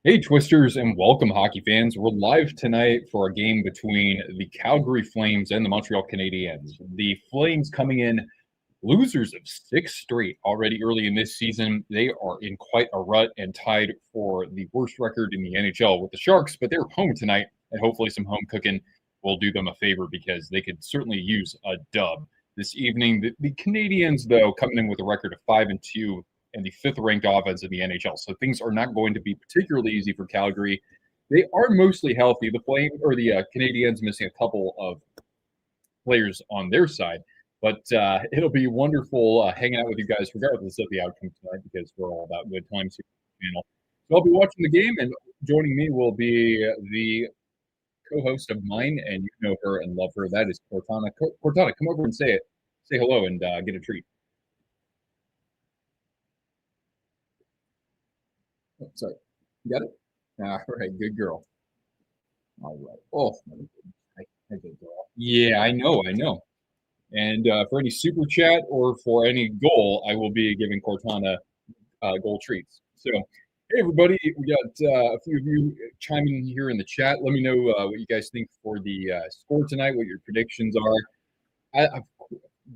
Hey, Twisters, and welcome, hockey fans. We're live tonight for a game between the Calgary Flames and the Montreal Canadiens. The Flames coming in losers of 6 straight already early in this season. They are in quite a rut and tied for the worst record in the NHL with the Sharks, but they're home tonight, and hopefully some home cooking will do them a favor because they could certainly use a dub this evening. The Canadiens, though, coming in with a record of 5-2 and the fifth-ranked offense in the NHL. So things are not going to be particularly easy for Calgary. They are mostly healthy. The Canadiens missing a couple of players on their side, but it'll be wonderful hanging out with you guys regardless of the outcome tonight because we're all about good times here on the channel. So I'll be watching the game, and joining me will be the co-host of mine, and you know her and love her. That is Cortana. Cortana, come over and say hello, and get a treat. Oh, sorry. You got it? All right, good girl. All right. Oh, good girl. Yeah, I know. And for any super chat or for any goal, I will be giving Cortana goal treats. So, hey, everybody, we got a few of you chiming in here in the chat. Let me know what you guys think for the score tonight, what your predictions are. I've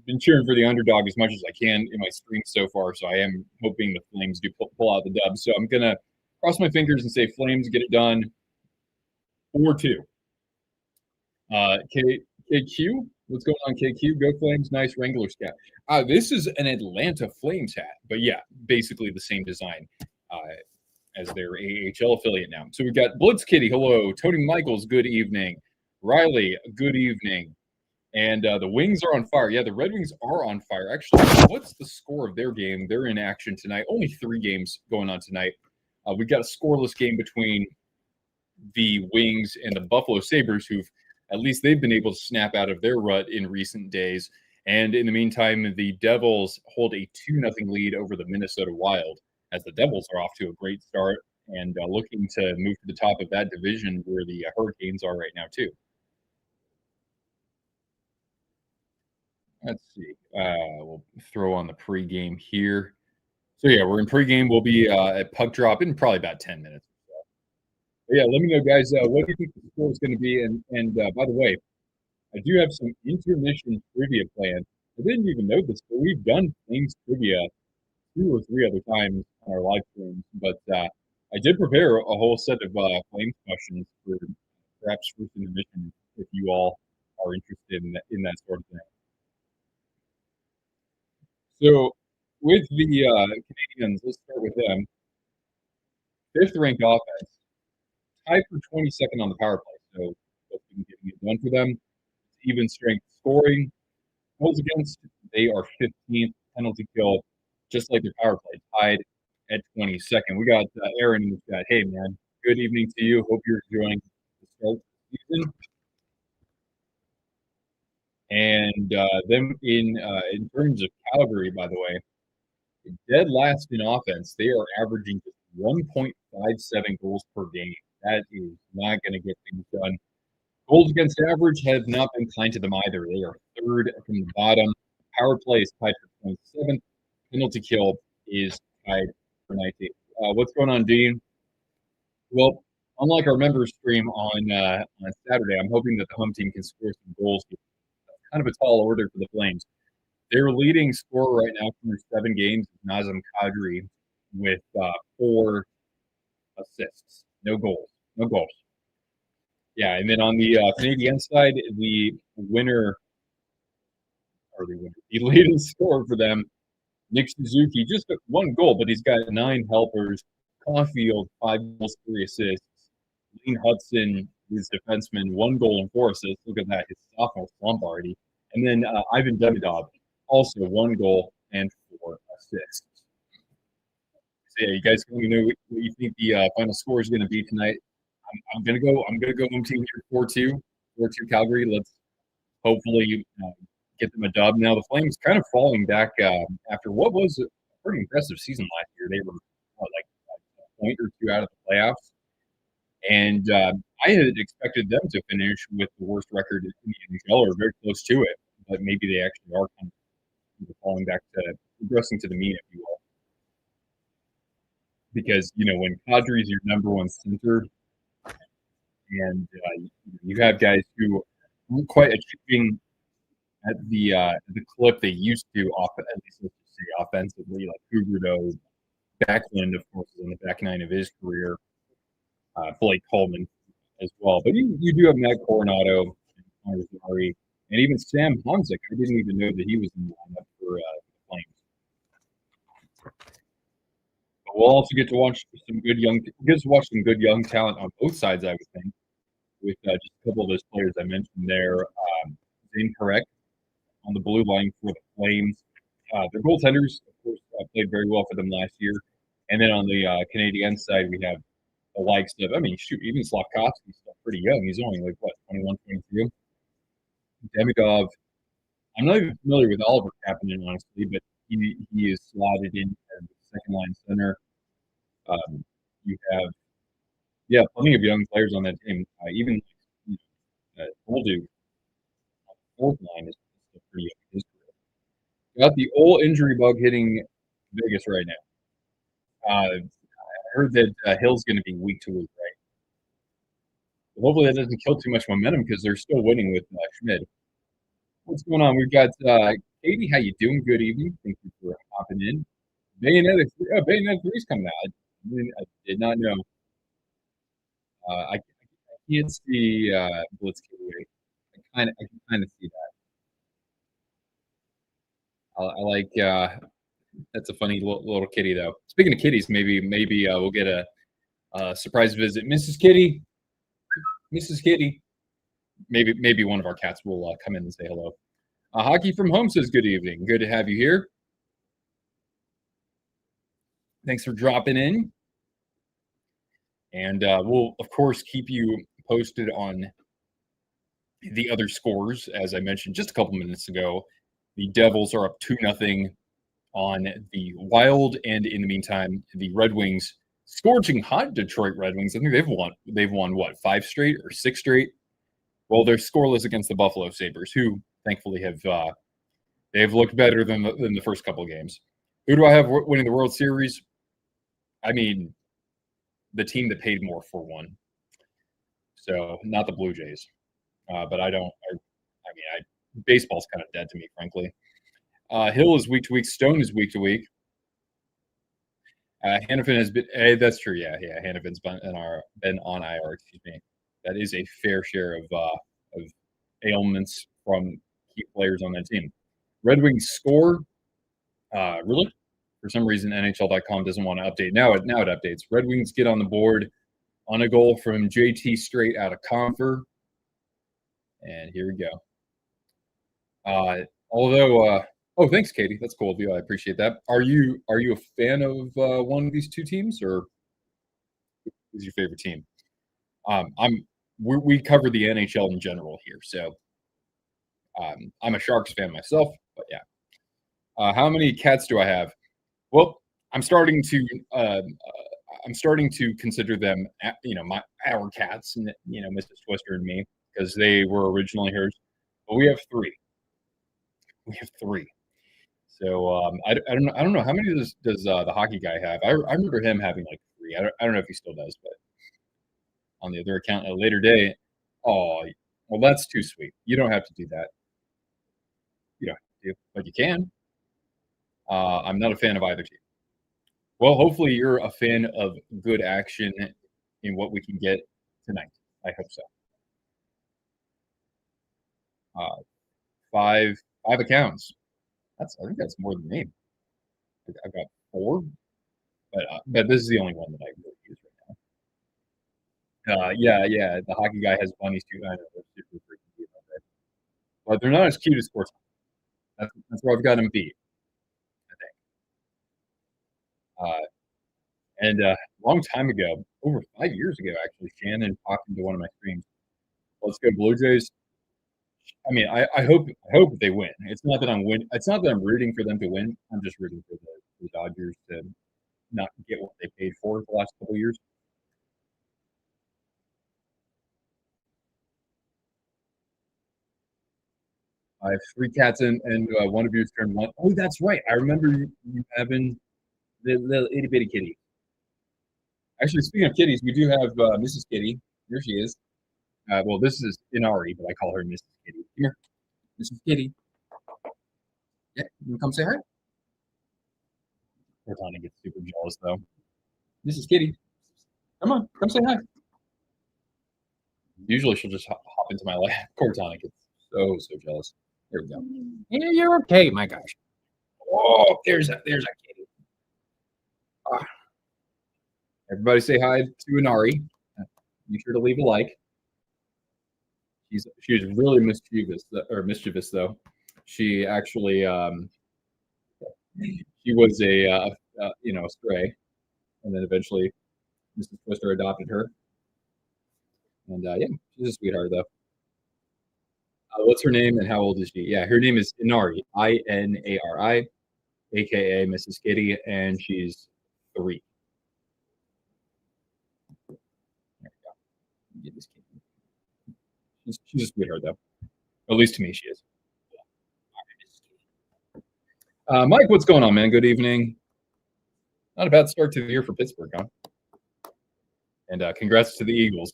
been cheering for the underdog as much as I can in my stream so far, so I am hoping the Flames do pull out the dub. So I'm going to cross my fingers and say Flames get it done 4-2. KQ, what's going on, KQ? Go Flames, nice Wrangler scat. This is an Atlanta Flames hat, but yeah, basically the same design as their AHL affiliate now. So we've got Blitz Kitty, hello. Tony Michaels, good evening. Riley, good evening. And the Wings are on fire. Yeah, the Red Wings are on fire. Actually, what's the score of their game? They're in action tonight. Only 3 games going on tonight. We've got a scoreless game between the Wings and the Buffalo Sabres, who've at least they've been able to snap out of their rut in recent days. And in the meantime, the Devils hold a 2-0 lead over the Minnesota Wild, as the Devils are off to a great start and looking to move to the top of that division where the Hurricanes are right now, too. Let's see. We'll throw on the pregame here. So, yeah, we're in pregame. We'll be at puck drop in probably about 10 minutes. But yeah, let me know, guys, what do you think the score is going to be? And by the way, I do have some intermission trivia planned. I didn't even know this, but we've done Flames trivia 2 or 3 other times on our live streams. But I did prepare a whole set of Flames questions for perhaps first intermission if you all are interested in that sort of thing. So with the Canadiens, let's start with them. 5th-ranked offense, tied for 22nd on the power play. So that's been getting it done for them. Even strength scoring. Goals against, they are 15th. Penalty kill, just like their power play, tied at 22nd. We got Aaron in the chat. Hey, man, good evening to you. Hope you're enjoying the start of the season. And them in terms of Calgary, by the way, dead last in offense. They are averaging just 1.57 goals per game. That is not going to get things done. Goals against average have not been kind to them either. They are 3rd from the bottom. Power play is tied for 27th. Penalty kill is tied for 19th. What's going on, Dean? Well, unlike our members stream on Saturday, I'm hoping that the home team can score some goals. It's kind of a tall order for the Flames. Their leading scorer right now through 7 games is Nazem Kadri with 4 assists. No goals. Yeah, and then on the Canadian side, the leading scorer for them, Nick Suzuki, just 1 goal, but he's got 9 helpers. Caufield, 5 goals, 3 assists. Lean Hudson, his defenseman, 1 goal and 4 assists. Look at that, his sophomore slump already. And then Ivan Demidov, also 1 goal and 4 assists. So yeah, you guys let me know what you think the final score is going to be tonight. I'm gonna go home team here 4-2 Calgary. Let's hopefully get them a dub. Now the Flames kind of falling back after what was a pretty impressive season last year. They were like a point or 2 out of the playoffs, and I had expected them to finish with the worst record in the NHL or very close to it. But maybe they actually are kind of falling back to progressing to the mean, if you will. because when Kadri's your number one center, and you have guys who aren't quite achieving at the clip they used to, at least let's just say offensively, like Huberdeau, Backlund, of course, is on the back nine of his career. Blake Coleman as well, but you do have Matt Coronado, Connor Zary, and even Sam Honzik. I didn't even know that he was in the lineup for the Flames. But we'll also get to watch some good young talent on both sides, I would think, with just a couple of those players I mentioned there. Zane Correct on the blue line for the Flames. Their goaltenders, of course, played very well for them last year. And then on the Canadian side, we have the likes of, even Slavkovsky's still pretty young. He's only 21, 22. Demidov, I'm not even familiar with Oliver Kapanen, honestly, but he is slotted in as the second line center. You have, plenty of young players on that team. Even Bolduc, fourth line is still pretty young in his career. Got the old injury bug hitting Vegas right now. I heard that Hill's going to be week to week, right? But hopefully that doesn't kill too much momentum because they're still winning with Schmid. What's going on? We've got Katie. How you doing? Good evening. Thank you for hopping in. Bayonetta 3's coming out. I did not know. I can't see Blitz Kitty. I can kind of see that. I like. That's a funny little kitty, though. Speaking of kitties, maybe we'll get a surprise visit, Mrs. Kitty. Mrs. Kitty. Maybe one of our cats will come in and say hello. Hockey from Home says good evening. Good to have you here. Thanks for dropping in. And we'll, of course, keep you posted on the other scores. As I mentioned just a couple minutes ago, the Devils are up 2-0 on the Wild. And in the meantime, the Red Wings, scorching hot Detroit Red Wings. I think they've won what, 5 straight or 6 straight? Well, they're scoreless against the Buffalo Sabres, who thankfully they've looked better than the first couple of games. Who do I have winning the World Series? I mean, the team that paid more for one. So not the Blue Jays. But baseball's kind of dead to me, frankly. Hill is week to week. Stone is week to week. Hanifin has been. That's true. Yeah. Hanifin's been on IR. Excuse me. That is a fair share of ailments from key players on that team. Red Wings score. Really? For some reason, NHL.com doesn't want to update. Now it updates. Red Wings get on the board on a goal from JT Straight out of Confer. And here we go. Thanks, Katie. That's cool of you. I appreciate that. Are you a fan of one of these two teams, or who's your favorite team? We cover the NHL in general here, so I'm a Sharks fan myself. But yeah, how many cats do I have? Well, I'm starting to consider them, our cats, and Mrs. Twister and me, because they were originally hers. But we have 3. So I don't know how many does the hockey guy have. I remember him having like 3. I don't know if he still does, but on the other account at a later day. Oh, well, that's too sweet. You don't have to do that. You don't have to, but you can. I'm not a fan of either team. Well, hopefully you're a fan of good action in what we can get tonight. I hope so. 5 accounts. I think that's more than me. I've got 4, but this is the only one that I really use right now. Yeah. The hockey guy has bunnies too. I know they're super freaking cute, but they're not as cute as sports. That's where I've got them beat, I think. And a long time ago, over 5 years ago, actually, Shannon talking to one of my streams. Let's go Blue Jays. I mean, I hope they win. It's not that I'm rooting for them to win. I'm just rooting for the Dodgers to not get what they paid for the last couple of years. I have 3 cats and one of yours turned 1. Oh, that's right. I remember you having the little itty bitty kitty. Actually, speaking of kitties, we do have Mrs. Kitty. Here she is. Well, this is Inari, but I call her Mrs. Kitty. Here, Mrs. Kitty. Yeah, you wanna come say hi? Cortana gets super jealous though. Mrs. Kitty, come on, come say hi. Usually she'll just hop into my lap. Cortana gets so jealous. There we go. Yeah, you're okay, my gosh. Oh, there's a kitty. Everybody say hi to Inari. Make sure to leave a like. She's really mischievous though. She actually she was a stray, and then eventually Mrs. Twister adopted her. And yeah, she's a sweetheart though. What's her name and how old is she? Yeah, her name is Inari, Inari, aka Mrs. Kitty, and she's 3. There we go. Get this kitty. She's a sweetheart though. At least to me, she is. Mike, what's going on, man? Good evening. Not a bad start to the year for Pittsburgh, huh? And congrats to the Eagles.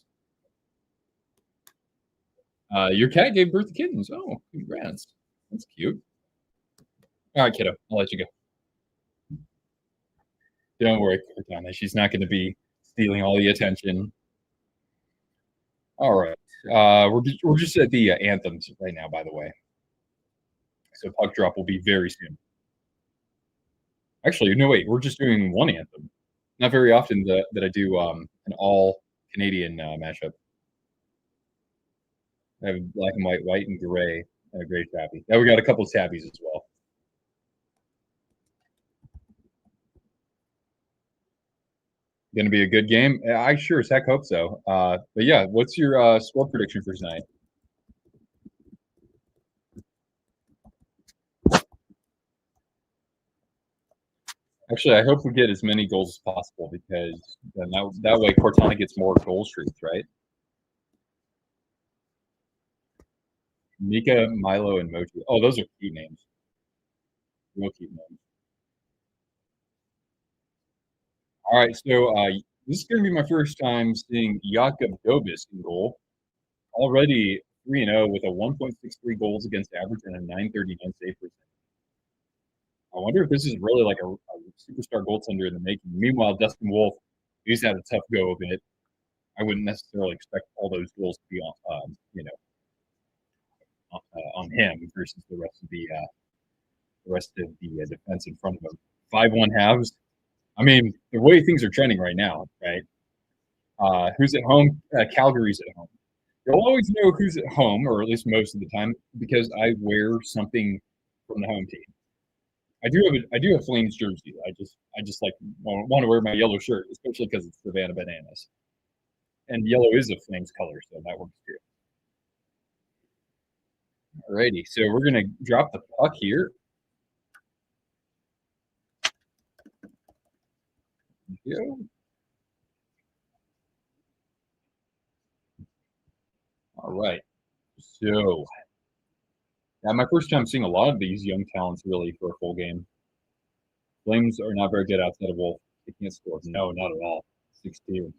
Your cat gave birth to kittens. Oh, congrats. That's cute. All right, kiddo. I'll let you go. Don't worry, Cortana. She's not going to be stealing all the attention. All right. We're just at the anthems right now, by the way. So puck drop will be very soon. Actually, no, wait. We're just doing one anthem. Not very often that I do an all Canadian mashup. I have black and white and gray, and a gray tabby. Now we got a couple of tabbies as well. Going to be a good game. I sure as heck hope so. But yeah, what's your score prediction for tonight? Actually, I hope we get as many goals as possible because then that way Cortana gets more goal streaks, right? Mika, Milo, and Mochi. Oh, those are cute names. Real cute names. All right, so this is going to be my first time seeing Jakub Dobis in goal. Already 3-0 with a 1.63 goals against average and a 939 save percentage. I wonder if this is really like a superstar goaltender in the making. Meanwhile, Dustin Wolf, he's had a tough go of it. I wouldn't necessarily expect all those goals to be on him versus the rest of the defense in front of him. 5-1 halves. I mean, the way things are trending right now, right? Who's at home? Calgary's at home. You'll always know who's at home, or at least most of the time, because I wear something from the home team. I do have Flames jersey. I just like want to wear my yellow shirt, especially because it's Savannah Bananas, and yellow is a Flames color, so that works too. Alrighty, so we're gonna drop the puck here. Thank you. All right, so yeah, my first time seeing a lot of these young talents really for a full game. Flames are not very good outside of Wolf. They can't score. No, not at all. 6-2.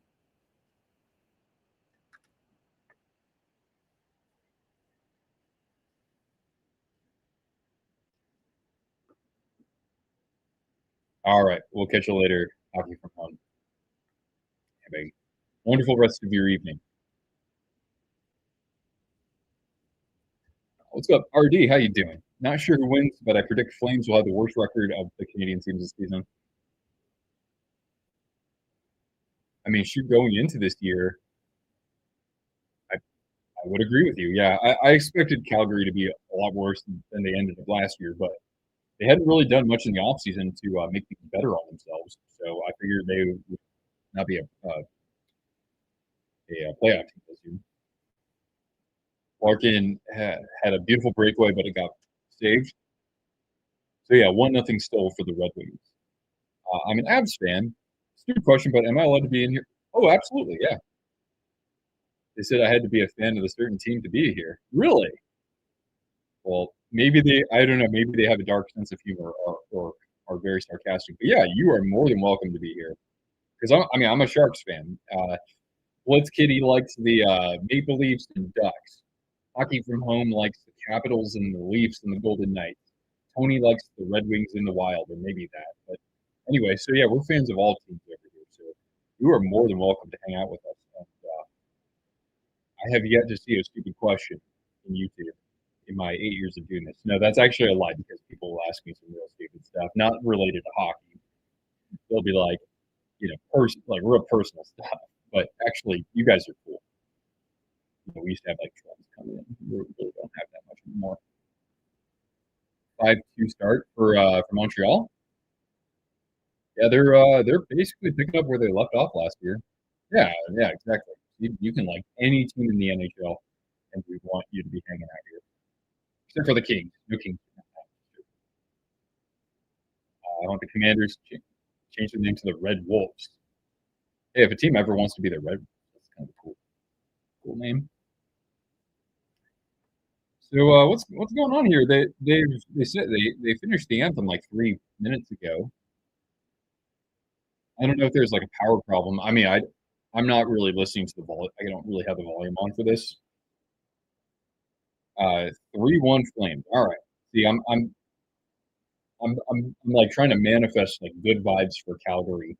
All right, we'll catch you later. Hockey from home. Have a wonderful rest of your evening. What's up, RD? How you doing? Not sure who wins, but I predict Flames will have the worst record of the Canadian teams this season. I mean, shoot, going into this year, I would agree with you. Yeah, I expected Calgary to be a lot worse than they ended up last year, but they hadn't really done much in the offseason to make things better on themselves. So I figured they would not be a playoff team this year. Larkin had a beautiful breakaway, but it got saved. So yeah, 1-0 still for the Red Wings. I'm an Avs fan. Stupid question, but am I allowed to be in here? Oh, absolutely, yeah. They said I had to be a fan of a certain team to be here. Really? Well, maybe I don't know, maybe they have a dark sense of humor or are very sarcastic. But yeah, you are more than welcome to be here. because I'm a Sharks fan. Blitz Kitty likes the Maple Leafs and Ducks. Hockey from Home likes the Capitals and the Leafs and the Golden Knights. Tony likes the Red Wings and the Wild, or maybe that. But anyway, so yeah, we're fans of all teams over here. So you are more than welcome to hang out with us. And, I have yet to see a stupid question in YouTube in my 8 years of doing this. No, that's actually a lie because people will ask me some real stupid stuff, not related to hockey. They'll be like, like real personal stuff. But actually, you guys are cool. We used to have like trends come in. We really don't have that much anymore. 5-2 start for Montreal. Yeah, they're basically picking up where they left off last year. Yeah, exactly. You can like any team in the NHL, and we want you to be hanging out here, except for the Kings. No Kings. I want the Commanders to change their name to the Red Wolves. Hey, if a team ever wants to be the Red Wolves, that's kind of a cool name. So what's going on here? They said they finished the anthem like 3 minutes ago. I don't know if there's like a power problem. I mean, I'm not really listening to the volume. I don't really have the volume on for this. 3-1 Flames. All right. See, I'm like trying to manifest like good vibes for Calgary.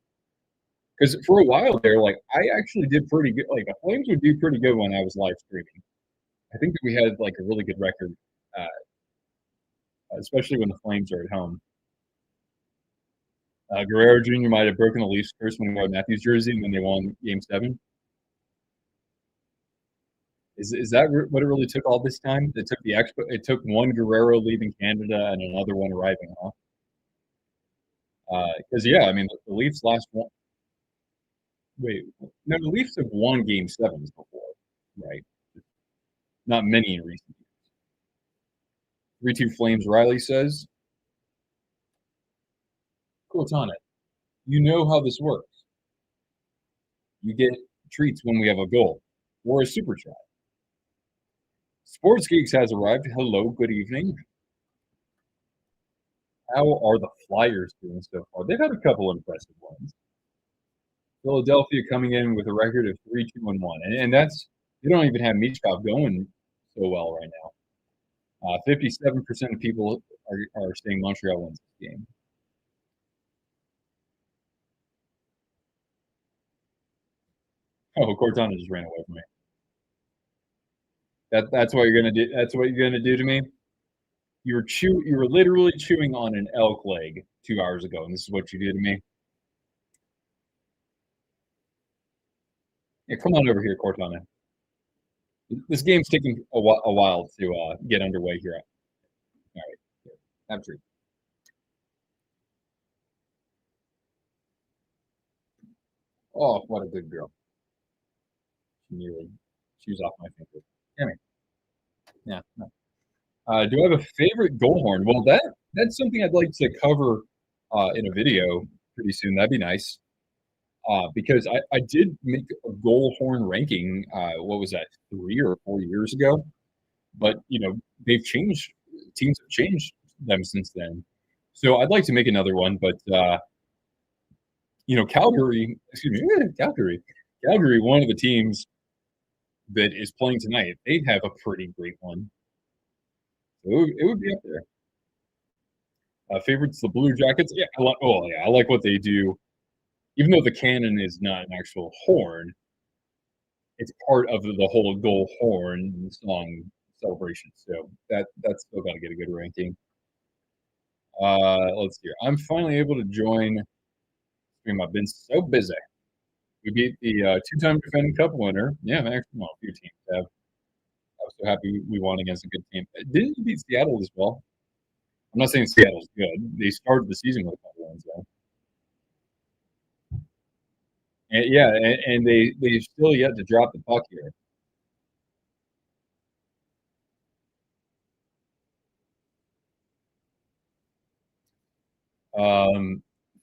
Because for a while there, like I actually did pretty good. Like the Flames would do pretty good when I was live streaming. I think that we had like a really good record, especially when the Flames are at home. Guerrero Jr. might have broken the Leafs curse when he wore Matthews jersey and when they won Game 7. Is that what it really took all this time? It took It took one Guerrero leaving Canada and another one arriving, huh? Because yeah, I mean the Leafs last one. Wait, no, the Leafs have won Game 7s before, right? Not many in recent years. 3-2 Flames. Riley says, Cortana, you know how this works. You get treats when we have a goal or a super chat. Sports Geeks has arrived. Hello, good evening. How are the Flyers doing so far? They've had a couple impressive ones. Philadelphia coming in with a record of 3-2-1, and that's they don't even have Michkov going so well right now. 57% of people are saying Montreal wins this game. Oh, Cortana just ran away from me. That's what you're gonna do. That's what you're gonna do to me. You were literally chewing on an elk leg 2 hours ago, and this is what you did to me. Yeah, come on over here, Cortana. This game's taking a while to get underway here. All right, have a treat. Oh, what a good girl. She nearly chews off my finger. Come here. Yeah. No. Do I have a favorite goal horn? Well, that's something I'd like to cover in a video pretty soon. That'd be nice. Because I did make a goal horn ranking. What was that, 3 or 4 years ago? But they've changed. Teams have changed them since then. So I'd like to make another one, but Calgary. Excuse me, Calgary. One of the teams that is playing tonight. They have a pretty great one. It would be up there. Favorites, the Blue Jackets. Yeah, I like what they do. Even though the cannon is not an actual horn, it's part of the whole goal horn song celebration. So that's still got to get a good ranking. Let's see. I'm finally able to join. I've been so busy. We beat the two-time defending cup winner. Yeah, actually, a few teams have. I was so happy we won against a good team. Didn't you beat Seattle as well? I'm not saying Seattle's good. They started the season with a couple wins, though. And, yeah, and they've still yet to drop the puck here.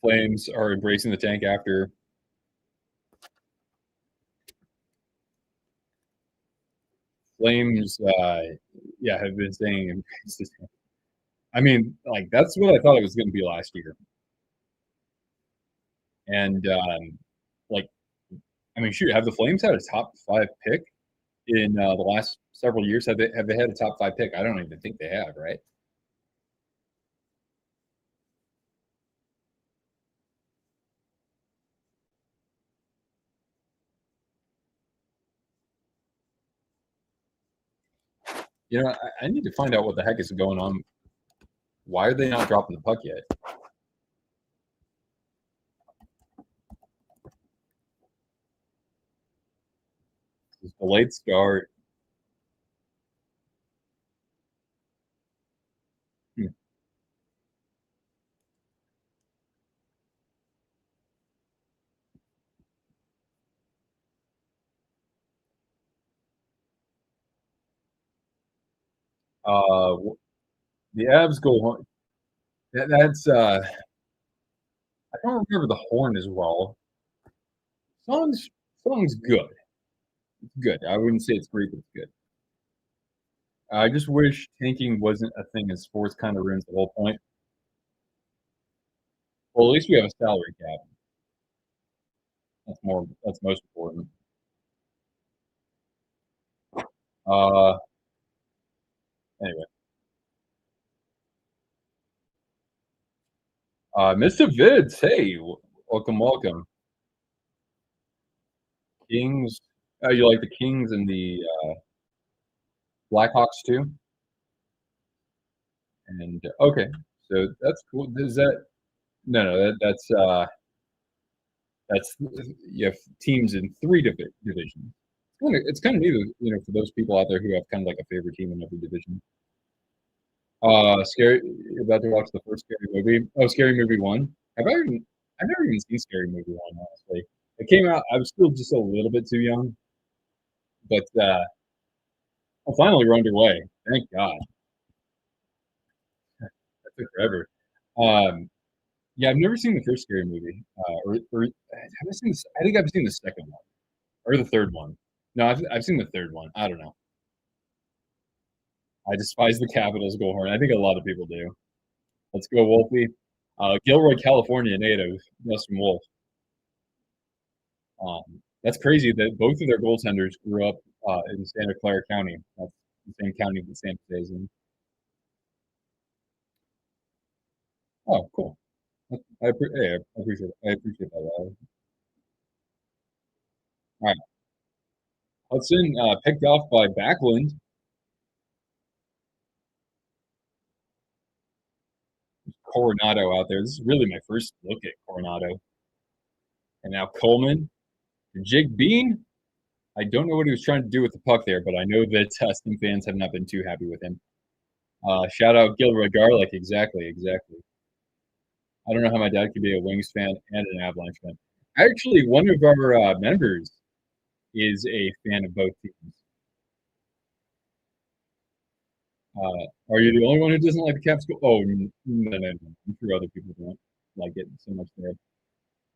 Flames are embracing the tank after. Flames, have been saying embrace the tank. I mean, like that's what I thought it was going to be last year. And I mean, shoot, have the Flames had a top 5 pick in, the last several years? Have they had a top 5 pick? I don't even think they have, right? I need to find out what the heck is going on. Why are they not dropping the puck yet? This delayed start. Hmm. Uh, the Avs go on. I don't remember the horn as well. Song's song's good. It's good. I wouldn't say it's great, but it's good. I just wish tanking wasn't a thing in sports. Kind of ruins the whole point. Well, at least we have a salary cap. That's most important. Uh, anyway, Mr. Vids, hey, welcome, welcome. Kings. You like the Kings and the Blackhawks too? And okay, so that's cool. Is that no, no? That's you have teams in three divisions. It's kind of neat, for those people out there who have kind of like a favorite team in every division. Scary. You're about to watch the first Scary Movie. Oh, Scary Movie 1. I've never even seen Scary Movie 1. Honestly, it came out. I was still just a little bit too young, but well, finally we're underway. Thank God. That took forever. Um, yeah, I've never seen the first Scary Movie. Or have I seen this? I think I've seen the second one or the third one. No, I've seen the third one. I don't know. I despise the Capitals goal horn. I think a lot of people do. Let's go, Wolfie. Gilroy, California native, Justin Wolf. That's crazy that both of their goaltenders grew up in Santa Clara County. That's the same county that Santa Fe is in. Oh, cool. Hey, I appreciate it. I appreciate that. All right. Hudson picked off by Backlund. Coronado out there. This is really my first look at Coronado. And now Coleman. Jake Bean. I don't know what he was trying to do with the puck there, but I know that some fans have not been too happy with him. Shout out Gilroy Garlic. Exactly, exactly. I don't know how my dad could be a Wings fan and an Avalanche fan. Actually, one of our members is a fan of both teams. Are you the only one who doesn't like the Caps? Oh, no, no, no. I'm sure other people don't like it so much there.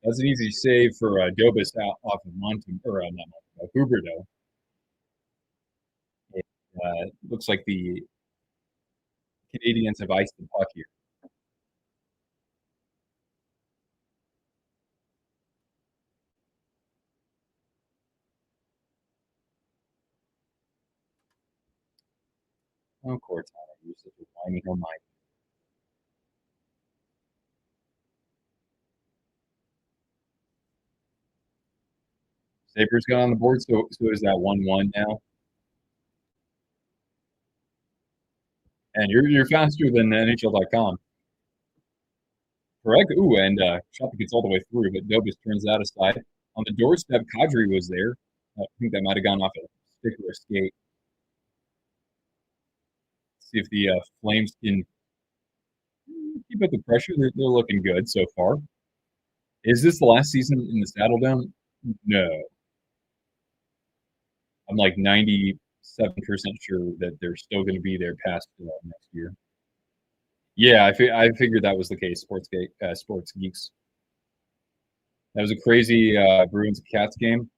That's an easy save for Dobis out off of Monty, or not Monty, Huberto. It looks like the Canadians have iced the puck here. Oh, Cortana, you're such a whiny Hermione. Sabres got on the board, so is that 1-1 now? And you're faster than NHL.com. Correct. Ooh, and Shopper gets all the way through, but Dobis turns that aside. On the doorstep, Kadri was there. I think that might have gone off a stick or a skate. See if the Flames can keep up the pressure. They're looking good so far. Is this the last season in the Saddle Dome? No. I'm like 97% sure that they're still going to be there past next year. Yeah, I figured that was the case. Sports geeks. That was a crazy Bruins Cats game.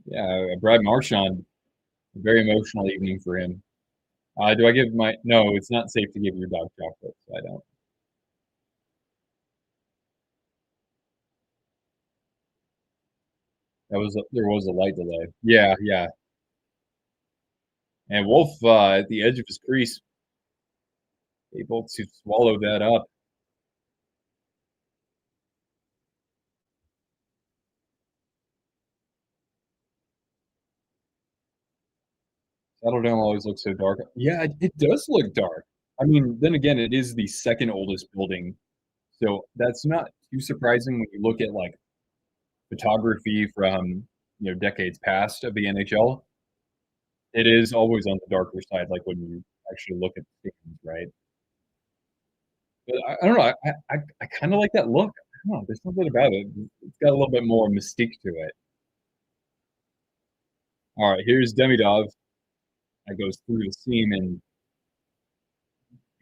Yeah, Brad Marchand, a very emotional evening for him. Do I give my? No, it's not safe to give your dog chocolate. So I don't. There was a light delay. Yeah, yeah. And Wolf at the edge of his crease, able to swallow that up. Saddle Dome always looks so dark. Yeah, it does look dark. I mean, then again, it is the second oldest building, so that's not too surprising when you look at like photography from decades past of the NHL. It is always on the darker side, like when you actually look at the things, right? But I don't know. I kind of like that look. I don't know. There's something about it. It's got a little bit more mystique to it. All right, here's Demidov that goes through the seam, and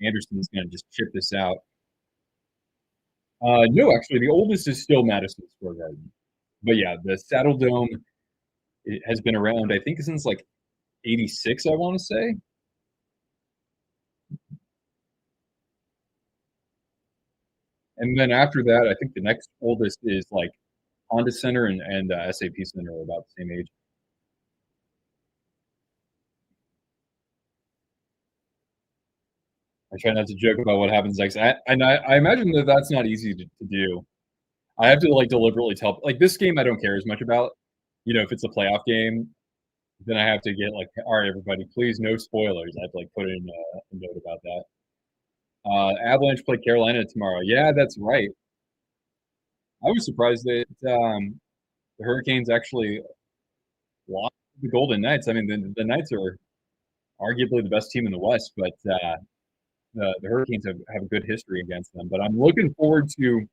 Anderson's going to just chip this out. No, actually, the oldest is still Madison Square Garden. But yeah, the Saddle Dome it has been around, I think, since like '86. I want to say. And then after that, I think the next oldest is like Honda Center and SAP Center are about the same age. I try not to joke about what happens next. I imagine that that's not easy to do. I have to like deliberately tell like this game I don't care as much about. If it's a playoff game, then I have to get like, all right, everybody, please no spoilers. I have to like put in a note about that. Avalanche play Carolina tomorrow. Yeah, that's right. I was surprised that the Hurricanes actually lost the Golden Knights. I mean, the Knights are arguably the best team in the West, but the Hurricanes have a good history against them. But I'm looking forward to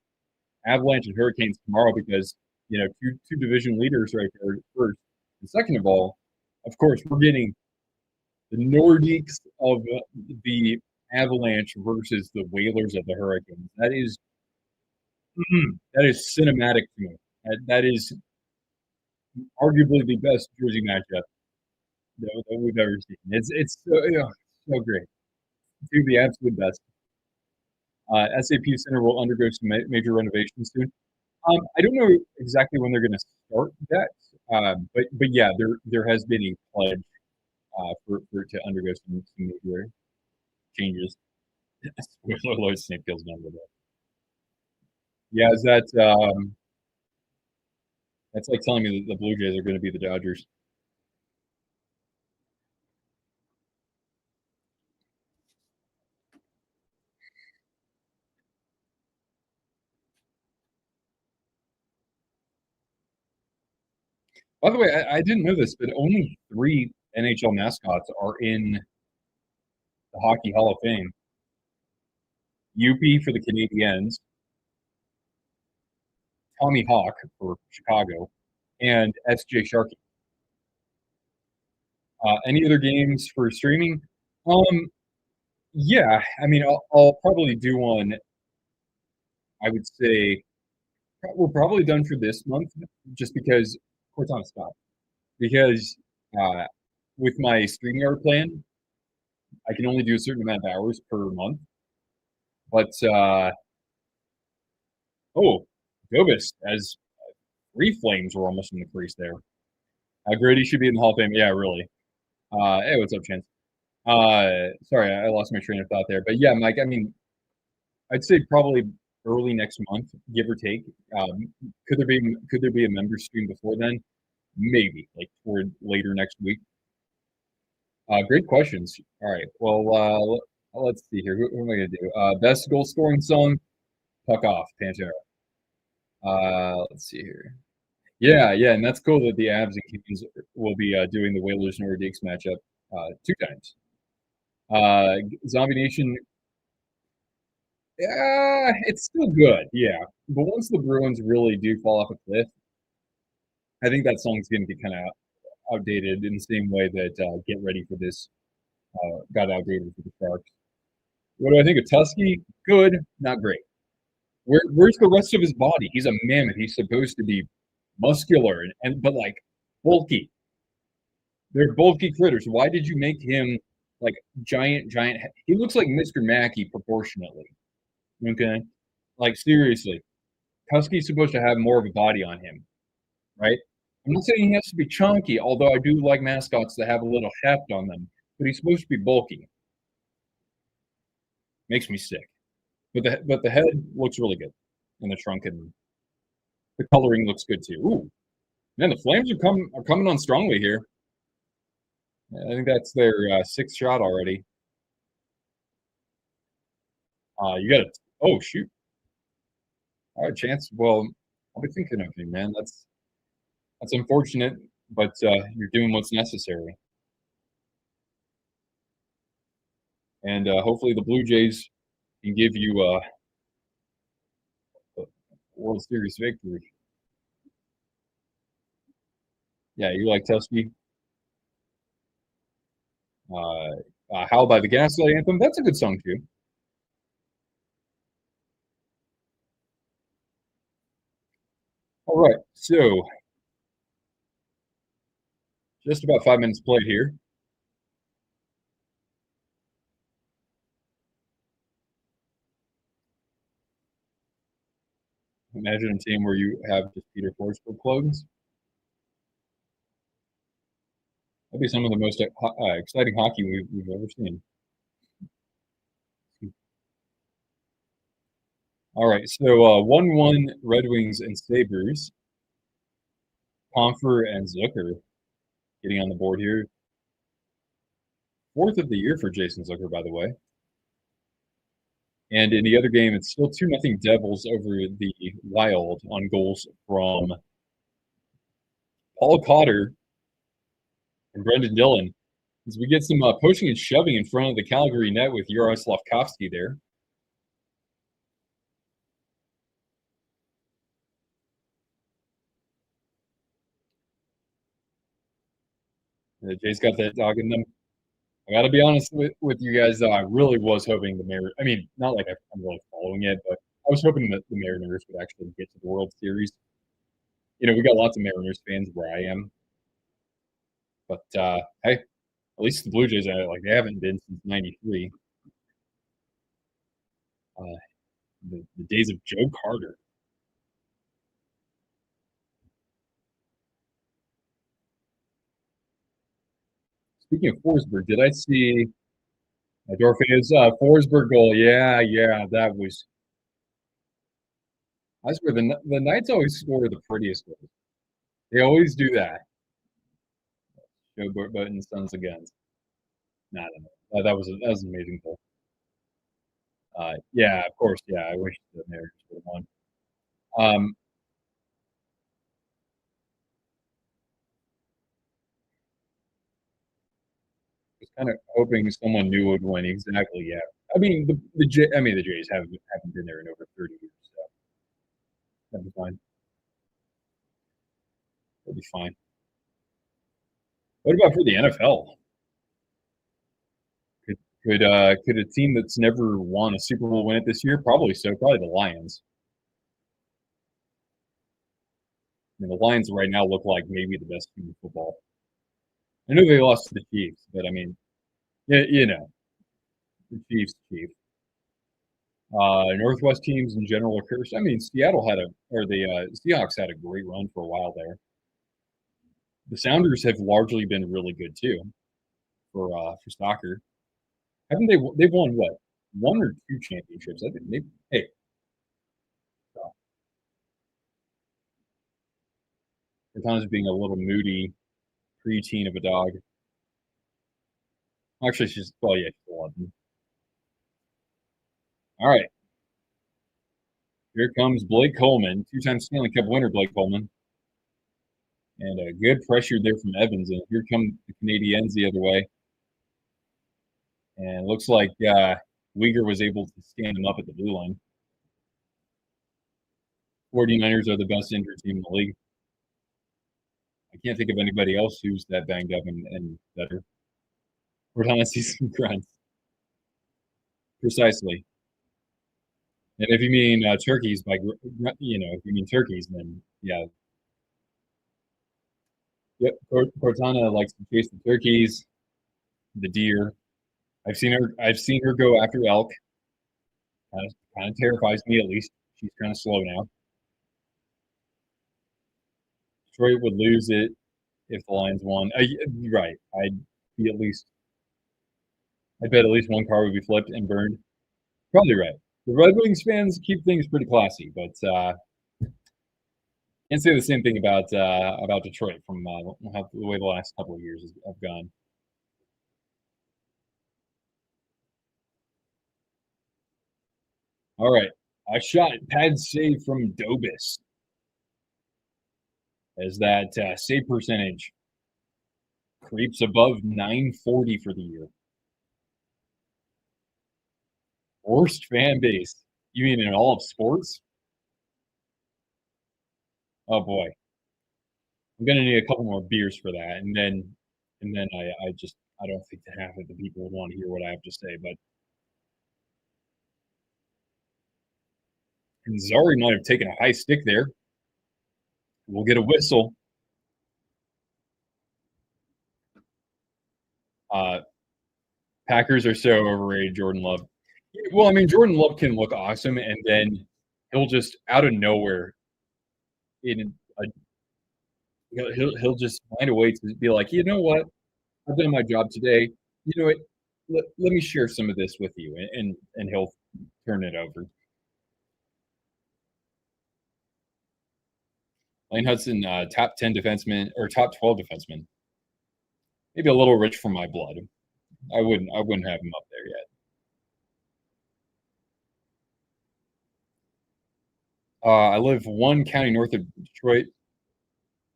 Avalanche and Hurricanes tomorrow because two division leaders right there first. And second of all, of course, we're getting the Nordiques of the Avalanche versus the Whalers of the Hurricanes. That is cinematic to me. That is arguably the best jersey matchup that we've ever seen. It's so great. Two of the absolute best. SAP Center will undergo some major renovations soon. I don't know exactly when they're going to start that, but yeah, there has been a pledge for to undergo some major changes. Spoiler alert: Snake feels done with it. Yeah, is that that's like telling me that the Blue Jays are going to be the Dodgers. By the way, I didn't know this, but only three NHL mascots are in the Hockey Hall of Fame. UP for the Canadiens, Tommy Hawk for Chicago, and SJ Sharkey. Any other games for streaming? Um, yeah, I mean, I'll probably do one. I would say we're probably done for this month, just because Cortana stopped. Because uh, with my StreamYard plan, I can only do a certain amount of hours per month. But oh, Gobis as three flames were almost in the crease there. Grady should be in the Hall of Fame. Yeah, really. Hey, what's up, Chance? Sorry, I lost my train of thought there. But yeah, Mike, I mean, I'd say probably early next month, give or take. Could there be a member stream before then? Maybe, like toward later next week. Great questions. All right. Well, let's see here. Who am I going to do? Best goal scoring song? Puck Off, Pantera. Let's see here. Yeah, yeah, and that's cool that the Avs and Kings will be doing the Whalers Nordiques matchup 2 times. Zombie Nation, yeah, it's still good, yeah. But once the Bruins really do fall off a cliff, I think that song's going to get kind of outdated in the same way that Get Ready for This got outdated for the Sharks. What do I think of Tusky? Good, not great. Where's the rest of his body? He's a mammoth. He's supposed to be muscular but like bulky. They're bulky critters. Why did you make him like giant? He looks like Mr. Mackey proportionately. Okay, like seriously, Husky's supposed to have more of a body on him, right? I'm not saying he has to be chunky, although I do like mascots that have a little heft on them. But he's supposed to be bulky. Makes me sick. But the head looks really good, and the trunk and the coloring looks good too. Ooh, man, the Flames are coming on strongly here. I think that's their sixth shot already. You got to. Oh shoot! All right, Chance. Well, I'll be thinking of you, man. That's unfortunate, but you're doing what's necessary, and hopefully the Blue Jays can give you a World Series victory. Yeah, you like Tusky? How by the Gaslight Anthem? That's a good song too. All right, so just about 5 minutes played here. Imagine a team where you have just Peter Forsberg clones. That'd be some of the most exciting hockey we've ever seen. All right, so 1-1 Red Wings and Sabres. Comfer and Zucker getting on the board here. Fourth of the year for Jason Zucker, by the way. And in the other game, it's still 2-0 Devils over the Wild on goals from Paul Cotter and Brendan Dillon. As we get some pushing and shoving in front of the Calgary net with Juraj Slavkovsky there. The Jays got that dog in them. I got to be honest with you guys, though. I really was hoping the Mariners. I mean, not like I'm really following it, but I was hoping that the Mariners would actually get to the World Series. You know, we got lots of Mariners fans where I am, but hey, at least the Blue Jays, they haven't been since '93. The days of Joe Carter. Speaking of Forsberg, did I see Dorfe's Forsberg goal? Yeah, that was. I swear the Knights always score the prettiest goals. They always do that. Joe Button's Sons against. Nah, I don't know. That was an amazing goal. Yeah, of course. Yeah, I wish the Mariners would have won. Um, was kind of hoping someone new would win. Exactly. Yeah. I mean the Jays haven't been there in over 30 years, so that'd be fine. That'd be fine. What about for the NFL? Could could a team that's never won a Super Bowl win it this year? Probably so. Probably the Lions. I mean, the Lions right now look like maybe the best team in football. I know they lost to the Chiefs, but I mean, yeah, you know, the Chief. Northwest teams in general are cursed. I mean, the Seahawks had a great run for a while there. The Sounders have largely been really good too for soccer. Haven't they've won what, one or two championships? I think they. Hey, Cortana's being a little moody preteen of a dog. Actually, she's yeah, she's 11. All right, here comes Blake Coleman, two-time Stanley Cup winner Blake Coleman, and a good pressure there from Evans. And here come the Canadiens the other way, and it looks like Uyghur was able to stand him up at the blue line. 49ers are the best injured team in the league. I can't think of anybody else who's that banged up and better. We're trying to see some grunts. Precisely. And if you mean turkeys, if you mean turkeys, then yeah. Yep, Cortana likes to chase the turkeys, the deer. I've seen her go after elk. Kind of terrifies me. At least she's kind of slow now. Detroit would lose it if the Lions won. Right. Be at least. I bet at least one car would be flipped and burned. Probably right. The Red Wings fans keep things pretty classy, but can't say the same thing about Detroit from the way the last couple of years have gone. All right, a shot pad save from Dobis as that save percentage creeps above 940 for the year. Worst fan base? You mean in all of sports? Oh boy, I'm gonna need a couple more beers for that, and then I don't think that half of the people would want to hear what I have to say. But and Zari might have taken a high stick there. We'll get a whistle. Uh, Packers are so overrated. Jordan Love. Well, I mean, Jordan Love can look awesome, and then he'll just out of nowhere, in a, he'll just find a way to be like, you know what, I've done my job today. You know what? Let me share some of this with you, and he'll turn it over. Lane Hudson, top 10 defenseman or top 12 defenseman. Maybe a little rich for my blood. I wouldn't have him up there yet. I live one county north of Detroit.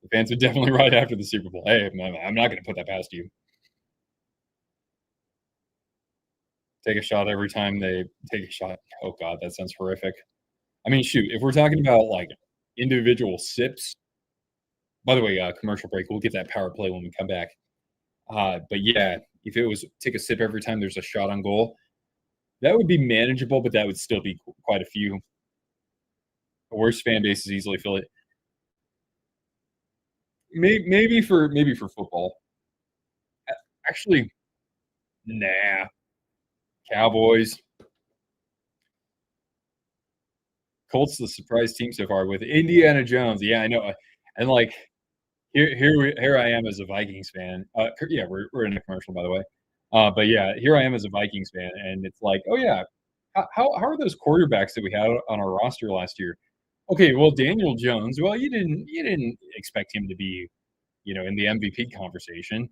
The fans would definitely ride after the Super Bowl. Hey, I'm not going to put that past you. Take a shot every time they take a shot. Oh God, that sounds horrific. I mean, shoot, if we're talking about like individual sips. By the way, commercial break. We'll get that power play when we come back. But yeah, if it was take a sip every time there's a shot on goal, that would be manageable, but that would still be quite a few. The worst fan bases easily fill it. Maybe for football. Actually, nah. Cowboys. Colts the surprise team so far with Indiana Jones. Yeah, I know. And like here I am as a Vikings fan. Yeah, we're in a commercial by the way. But yeah, here I am as a Vikings fan, and it's like, oh yeah, how are those quarterbacks that we had on our roster last year? Okay, well Daniel Jones. Well, you didn't expect him to be, in the MVP conversation.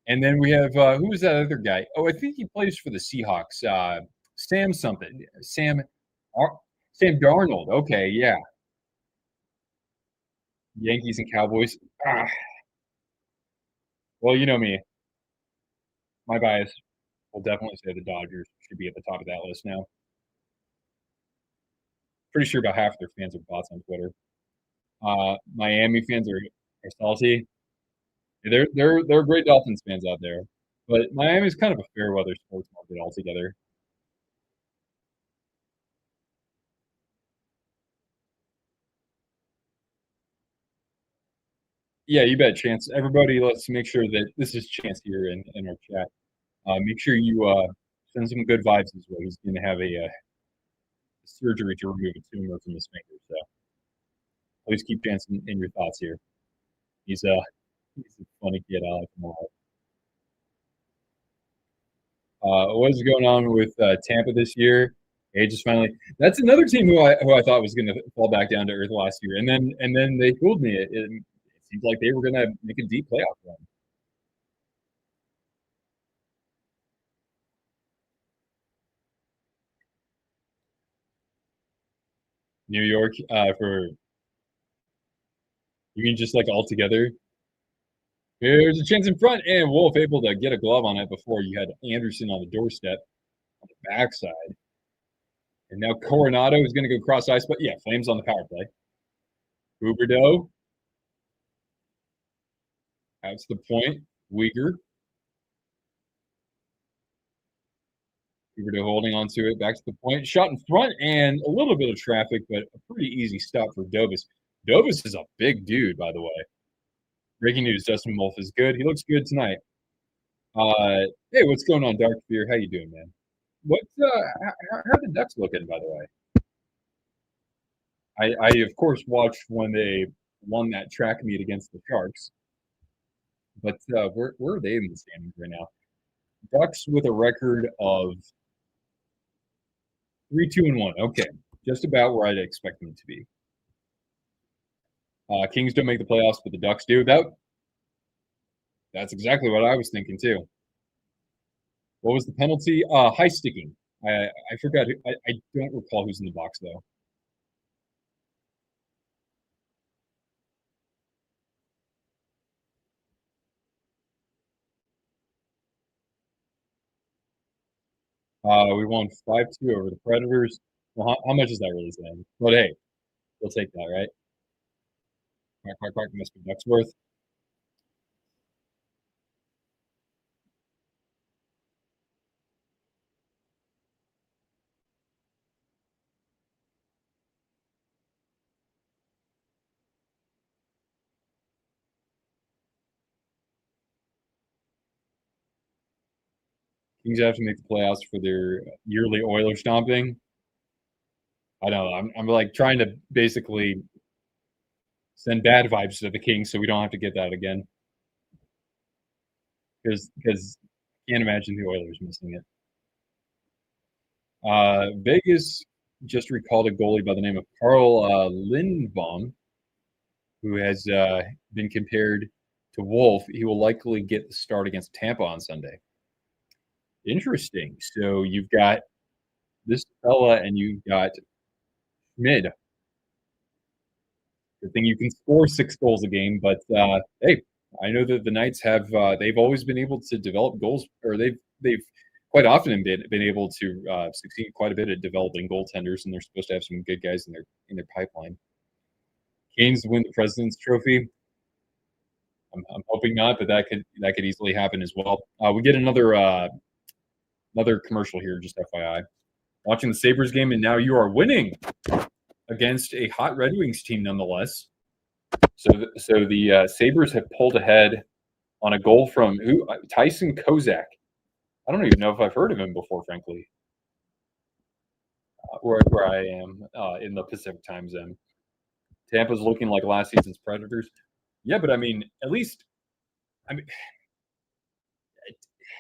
And then we have who was that other guy? Oh, I think he plays for the Seahawks. Sam something. Sam Darnold. Okay, yeah. Yankees and Cowboys. Ah, well, you know me. My bias will definitely say the Dodgers should be at the top of that list now. Pretty sure about half of their fans are bots on Twitter. Miami fans are salty. They're great Dolphins fans out there, but Miami's kind of a fair weather sports market altogether. Yeah, you bet, Chance. Everybody, let's make sure that this is Chance here in our chat. Make sure you send some good vibes his way. He's going to have a surgery to remove a tumor from his finger. So always keep Chance in your thoughts here. He's a funny kid. I like him a lot. What is going on with Tampa this year? Hey, just finally. That's another team who I thought was going to fall back down to earth last year, and then they fooled me. It seems like they were going to make a deep playoff run. New York for you mean just like all together? There's a chance in front, and Wolf able to get a glove on it before you had Anderson on the doorstep on the backside. And now Coronado is going to go cross ice, but yeah, Flames on the power play. Huberdeau. That's the point. Uyghur. Huberdeau holding on to it. Back to the point. Shot in front and a little bit of traffic, but a pretty easy stop for Dobis. Dobis is a big dude, by the way. Breaking news: Dustin Wolf is good. He looks good tonight. Hey, what's going on, Dark Fear? How you doing, man? What? How are the Ducks looking, by the way? I of course watched when they won that track meet against the Sharks. But where are they in the standings right now? Ducks with a record of 3-2-1. Okay, just about where I'd expect them to be. Kings don't make the playoffs, but the Ducks do. That's exactly what I was thinking too. What was the penalty? High sticking. I forgot. I don't recall who's in the box though. We won 5-2 over the Predators. Well, how much is that really saying? But hey, we'll take that, right? Quack, Mr. Ducksworth. Kings have to make the playoffs for their yearly Oiler stomping. I know. I'm like trying to basically send bad vibes to the Kings so we don't have to get that again. Because I can't imagine the Oilers missing it. Vegas just recalled a goalie by the name of Carl Lindbaum, who has been compared to Wolf. He will likely get the start against Tampa on Sunday. Interesting. So you've got this fella and you've got Schmid. Good thing you can score 6 goals a game, but hey, I know that the Knights have they've always been able to develop goals, or they've quite often been able to succeed quite a bit at developing goaltenders, and they're supposed to have some good guys in their pipeline. Canes win the President's Trophy. I'm hoping not, but that could easily happen as well. We get another commercial here, just FYI. Watching the Sabres game, and now you are winning against a hot Red Wings team, nonetheless. So the Sabres have pulled ahead on a goal from Tyson Kozak. I don't even know if I've heard of him before, frankly. Where I am in the Pacific time zone. Tampa's looking like last season's Predators. Yeah, but I mean, at least, I mean,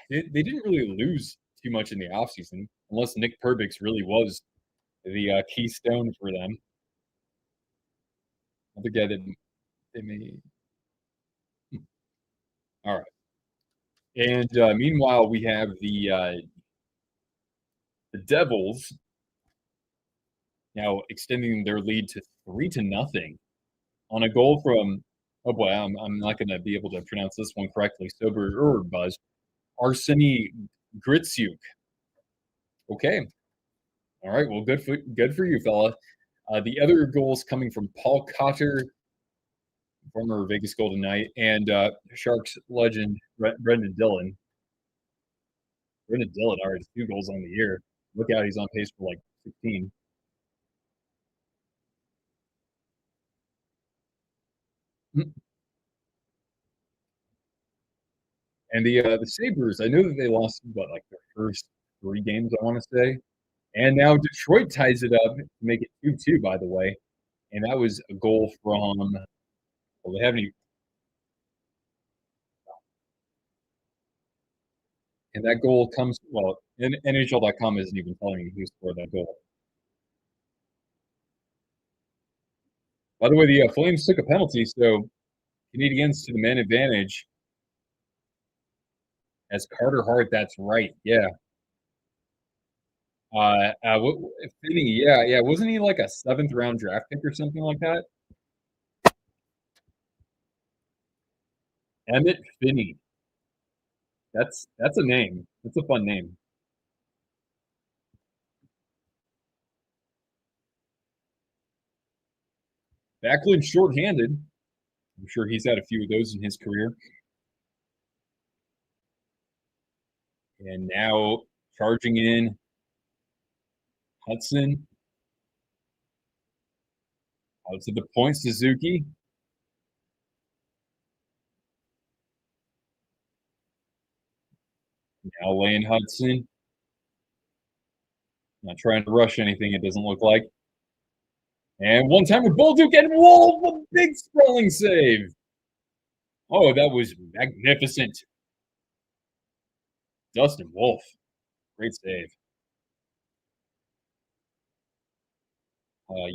they didn't really lose too much in the offseason, unless Nick Perbix really was the keystone for them. Another guy that they made. All right. And meanwhile, we have the Devils now extending their lead to 3-0 on a goal from, oh boy, I'm not going to be able to pronounce this one correctly. Sober Buzz, Arseny Gritsyuk. Okay, all right. Well, good for you, fella. The other goals coming from Paul Cotter, former Vegas Golden Knight, and Sharks legend Brendan Dillon. Brendan Dillon already 2 goals on the year. Look out, he's on pace for like 16. And the Sabres, I know that they lost like their first 3 games, I want to say, and now Detroit ties it up to make it 2-2. By the way, and that was a goal from. Well, they haven't even. And that goal comes well. NHL.com isn't even telling me who scored that goal. By the way, the Flames took a penalty, so Canadiens to the man advantage. As Carter Hart, that's right. Yeah. Finney, yeah. Wasn't he like a 7th round draft pick or something like that? Emmett Finney. That's a name. That's a fun name. Backlund shorthanded. I'm sure he's had a few of those in his career. And now charging in Hudson. Out to the point, Suzuki. Now Lane Hudson. Not trying to rush anything, it doesn't look like. And one time with Bolduc and Wolf, a big sprawling save. Oh, that was magnificent. Dustin Wolf, great save.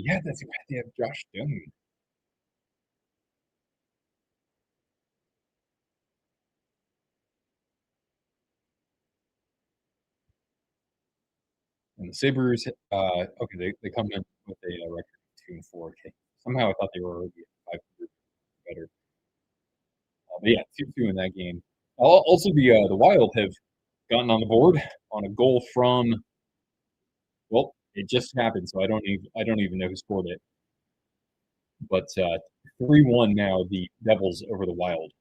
Yeah, that's right. They have Josh Stone. And the Sabres, okay, they come in with a record of 2-4. Okay. Somehow I thought they were already at 500 better. But yeah, 2-2 in that game. Also, the Wild have gotten on the board on a goal from, well, it just happened, so I don't even know who scored it. But 3-1 now, the Devils over the Wild.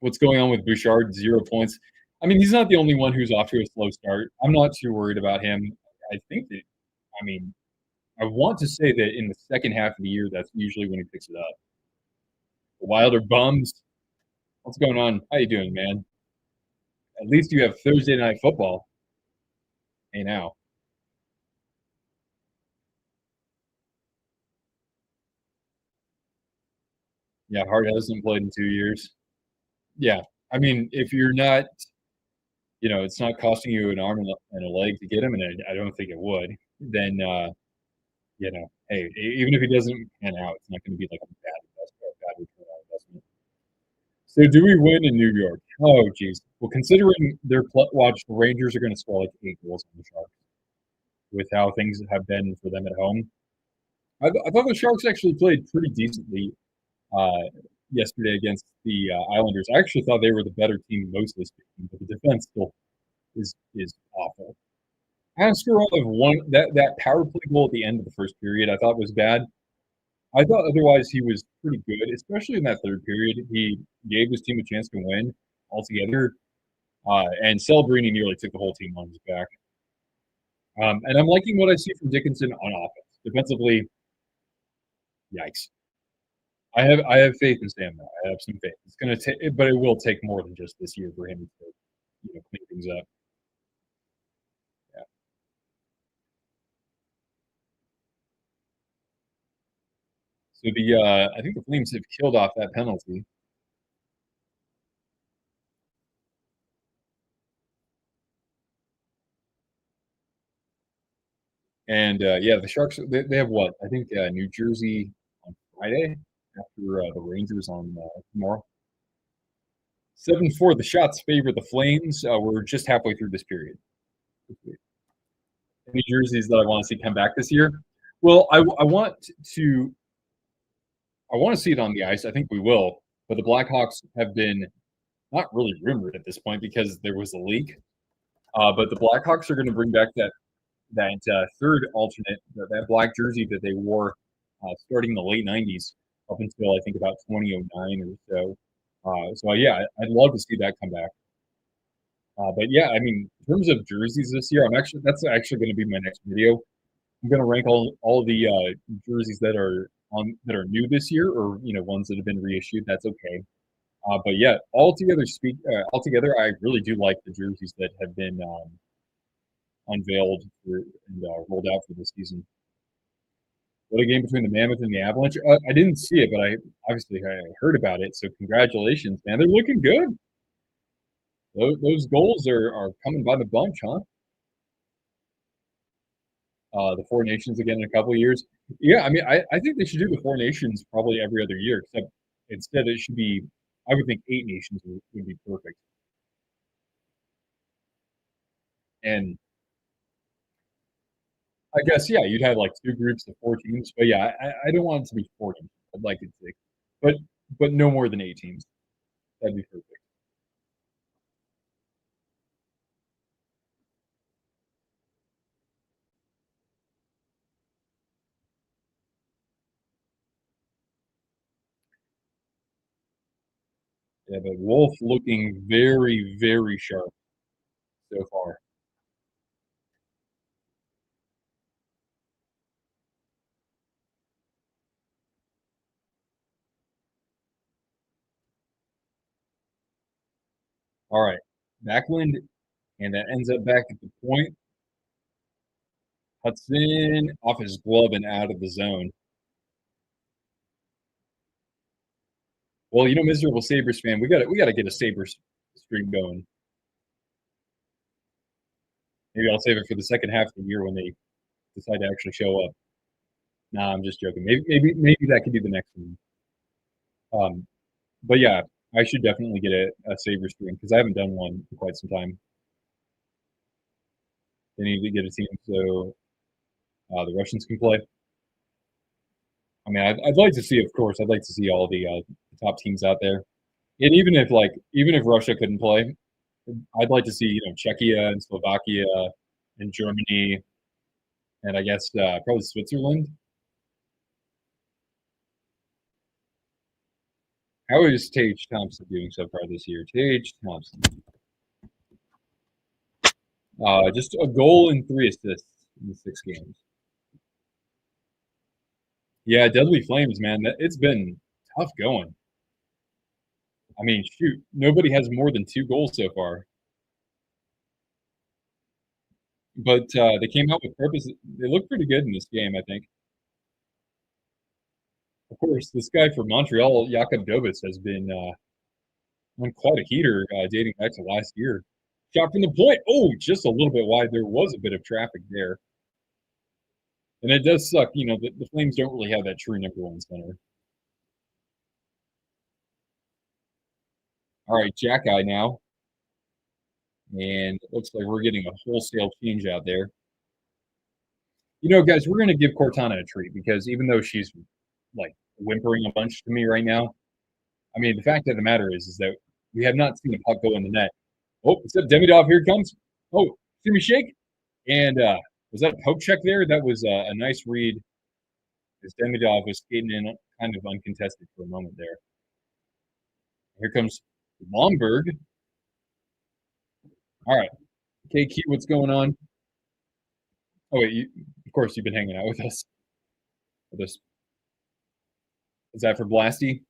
What's going on with Bouchard? 0 points. I mean, he's not the only one who's off to a slow start. I'm not too worried about him. I think that, I mean, I want to say that in the second half of the year, that's usually when he picks it up. The Wild are bums. What's going on? How you doing, man? At least you have Thursday night football. Hey, now. Yeah, Hart hasn't played in 2 years. Yeah, I mean, if you're not, it's not costing you an arm and a leg to get him, and I don't think it would. Then, hey, even if he doesn't pan out, it's not going to be like a bad investment, a bad return on investment. So, do we win in New York? Oh, geez. Well, considering their watch, the Rangers are going to score like 8 goals on the Sharks with how things have been for them at home. I thought the Sharks actually played pretty decently uh, yesterday against the Islanders. I actually thought they were the better team mostly speaking, but the defense still is awful. Oscar of one that power play goal at the end of the first period, I thought was bad. I thought otherwise he was pretty good, especially in that third period. He gave his team a chance to win altogether, and Celebrini nearly took the whole team on his back. And I'm liking what I see from Dickinson on offense. Defensively, yikes. I have faith in Sam now. I have some faith. It's gonna take, but it will take more than just this year for him to clean things up. Yeah. So I think the Flames have killed off that penalty. And yeah, the Sharks they have what? I think New Jersey on Friday after the Rangers on tomorrow. 7-4. The shots favor the Flames. We're just halfway through this period. New jerseys that I want to see come back this year. Well, to I want to see it on the ice. I think we will. But the Blackhawks have been not really rumored at this point because there was a leak. But the Blackhawks are going to bring back that third alternate, that black jersey that they wore starting in the late '90s up until I think about 2009 or so. So yeah, I'd love to see that come back. But yeah, I mean, in terms of jerseys this year, that's actually going to be my next video. I'm going to rank all the jerseys that are new this year, or ones that have been reissued. That's okay. But yeah, altogether, I really do like the jerseys that have been unveiled and rolled out for this season. What a game between the Mammoth and the Avalanche! I didn't see it, but I heard about it. So congratulations, man! They're looking good. Those goals are coming by the bunch, huh? The Four Nations again in a couple of years. Yeah, I mean, I think they should do the Four Nations probably every other year, except instead it should be. I would think 8 nations would be perfect. And I guess yeah, you'd have like two groups of 4 teams, but yeah, I don't want it to be 40. I'd like it to, but but no more than 8 teams. That'd be perfect. Yeah, but Wolf looking very very sharp so far. All right, Backlund, and that ends up back at the point. Hudson off his glove and out of the zone. Well, miserable Sabres fan, we gotta get a Sabres stream going. Maybe I'll save it for the second half of the year when they decide to actually show up. Nah, I'm just joking. Maybe that could be the next one. But yeah, I should definitely get a Sabres stream because I haven't done one for quite some time. They need to get a team so the Russians can play. I mean, I'd like to see, of course, I'd like to see all the top teams out there. And even if Russia couldn't play, I'd like to see Czechia and Slovakia and Germany and I guess probably Switzerland. How is Tage Thompson doing so far this year? Tage Thompson, just a goal and 3 assists in the 6 games. Yeah, Deadly Flames, man, it's been tough going. I mean, shoot, nobody has more than 2 goals so far. But they came out with purpose. They look pretty good in this game, I think. Of course, this guy from Montreal, Jakub Dobis, has been on quite a heater dating back to last year. Shot from the point. Oh, just a little bit wide. There was a bit of traffic there. And it does suck. The Flames don't really have that true number 1 center. All right, Jack Eye now. And it looks like we're getting a wholesale change out there. Guys, we're going to give Cortana a treat because even though she's like whimpering a bunch to me right now, I mean, the fact of the matter is that we have not seen a puck go in the net. Oh, except Demidov, here it comes. Oh, see me shake? And was that a poke check there? That was a nice read as Demidov was skating in kind of uncontested for a moment there. Here comes Lomberg. All right. KQ, what's going on? Oh, wait, of course you've been hanging out with us. Is that for Blasty?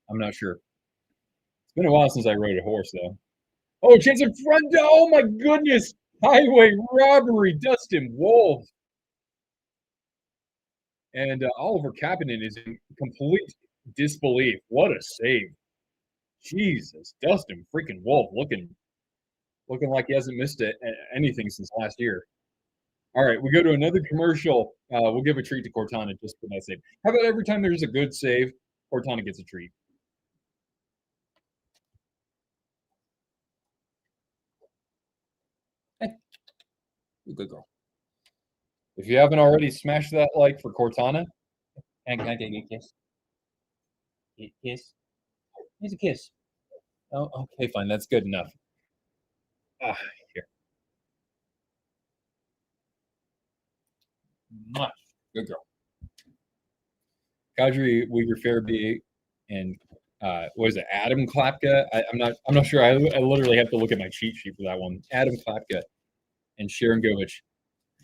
I'm not sure. It's been a while since I rode a horse, though. Oh, chance in front. Oh, my goodness. Highway robbery. Dustin Wolf. And Oliver Kapanen is in complete disbelief. What a save. Jesus. Dustin freaking Wolf looking like he hasn't missed anything since last year. All right, we go to another commercial. We'll give a treat to Cortana just for that save. How about every time there's a good save, Cortana gets a treat? Hey, good girl. If you haven't already, smash that like for Cortana. And can I take a kiss? Kiss? Here's a kiss. Oh, okay, fine. That's good enough. Here. Mwah. Good girl. Kadri Weaver-Farabee and what is it? Adam Klapka. I'm not sure. I literally have to look at my cheat sheet for that one. Adam Klapka and Sharon Govich.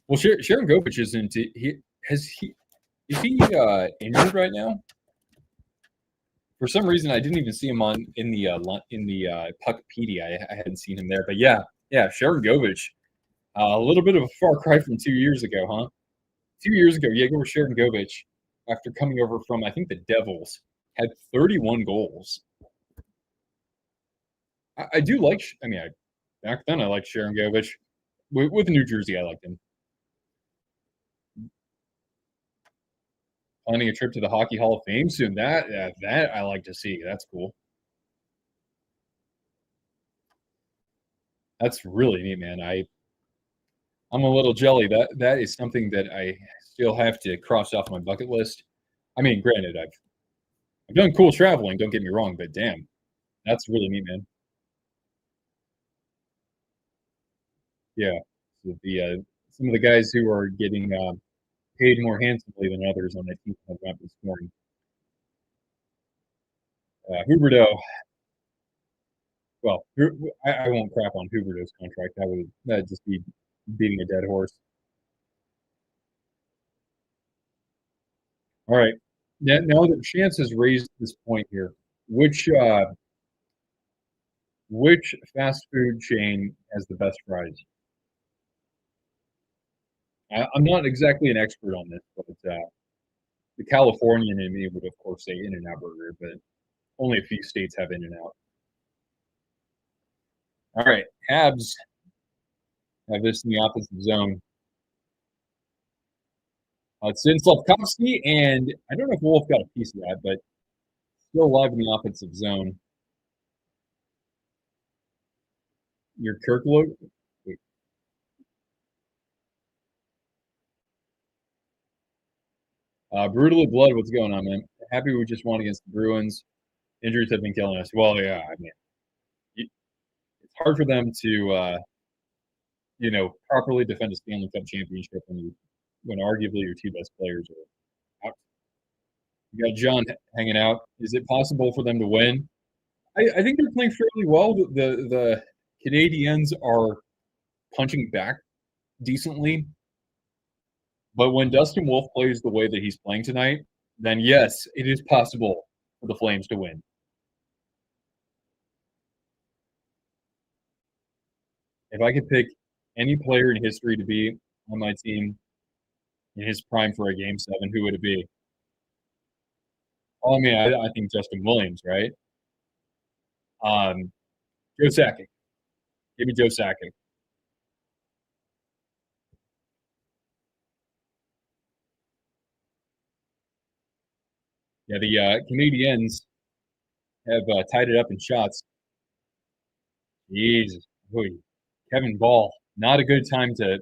Well, Sharon Govich isn't. Is he injured right now? For some reason, I didn't even see him in the Puckpedia. I hadn't seen him there, but yeah, Sharon Govich. A little bit of a far cry from 2 years ago, huh? 2 years ago, Yegor Sharon Govich, after coming over from I think the Devils, had 31 goals. I do like. I mean, back then I liked Sharon Govich. With New Jersey, I liked him. Planning a trip to the Hockey Hall of Fame soon. That I like to see. That's cool. That's really neat, man. I'm a little jelly. That is something that I still have to cross off my bucket list. I mean, granted, I've done cool traveling. Don't get me wrong, but damn, that's really neat, man. Yeah, so some of the guys who are getting paid more handsomely than others on that team have not been scoring. Huberdeau. Well, I won't crap on Huberdeau's contract. That'd just be beating a dead horse. All right. Now that Chance has raised this point here, which fast food chain has the best fries? I'm not exactly an expert on this, but the Californian in me would, of course, say In-N-Out Burger, but only a few states have In-N-Out. All right, Habs have this in the offensive zone. It's in Slavkovsky, and I don't know if Wolf got a piece of that, but still alive in the offensive zone. Your Kirklow. Brutally Blood, what's going on, man? Happy we just won against the Bruins. Injuries have been killing us. Well, yeah, I mean, it's hard for them to, properly defend a Stanley Cup championship when arguably your two best players are out. You got John hanging out. Is it possible for them to win? I think they're playing fairly well. The Canadiens are punching back decently, but when Dustin Wolf plays the way that he's playing tonight, then yes, it is possible for the Flames to win. If I could pick any player in history to be on my team in his prime for a game 7, who would it be? Oh, I mean, I think Justin Williams, right? Joe Sakic. Give me Joe Sakic. Yeah, the Canadiens have tied it up in shots. Jesus. Oy. Kevin Ball. Not a good time to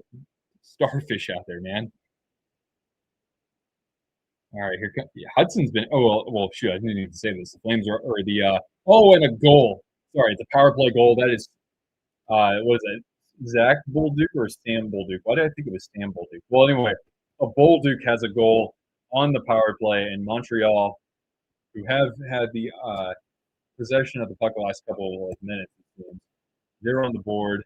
starfish out there, man. All right, here comes Hudson's been. Oh well, shoot, I didn't need to say this. The Flames are, or the and a goal. Sorry, the power play goal. That is, what is it? Zach Bolduc or Sam Bolduc? Why did I think it was Sam Bolduc? Well, anyway, a Bolduc has a goal on the power play, and Montreal, who have had the possession of the puck the last couple of minutes, they're on the board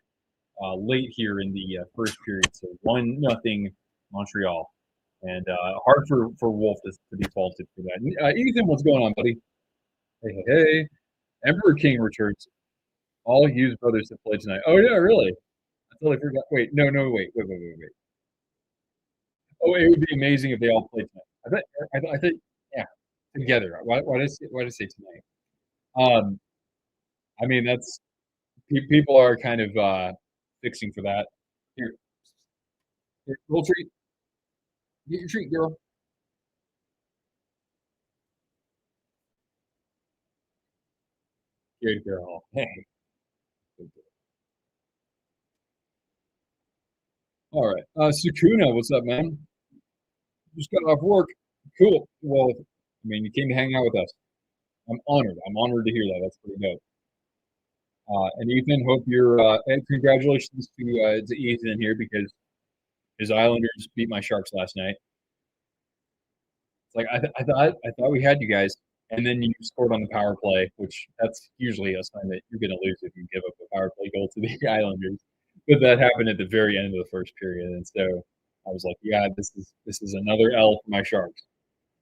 late here in the first period. So 1-0 Montreal. And hard for Wolf to be faulted for that. Ethan, what's going on, buddy? Hey, hey, hey. Emperor King returns. All Hughes brothers have played tonight. Oh, yeah, really? I totally forgot. Wait, no, wait. Oh, it would be amazing if they all played tonight. I thought, yeah, together. Why did I say tonight? I mean, that's people are kind of fixing for that. Here, little treat. Get your treat, girl. Good girl. Hey. All right. Sukuna, what's up, man? Just got off work. Cool. Well, I mean, you came to hang out with us. I'm honored. I'm honored to hear that. That's pretty dope. And Ethan, hope you're. And congratulations to Ethan here because his Islanders beat my Sharks last night. It's like I thought we had you guys, and then you scored on the power play, which that's usually a sign that you're going to lose if you give up a power play goal to the Islanders. But that happened at the very end of the first period, and so I was like, yeah, this is another L for my Sharks.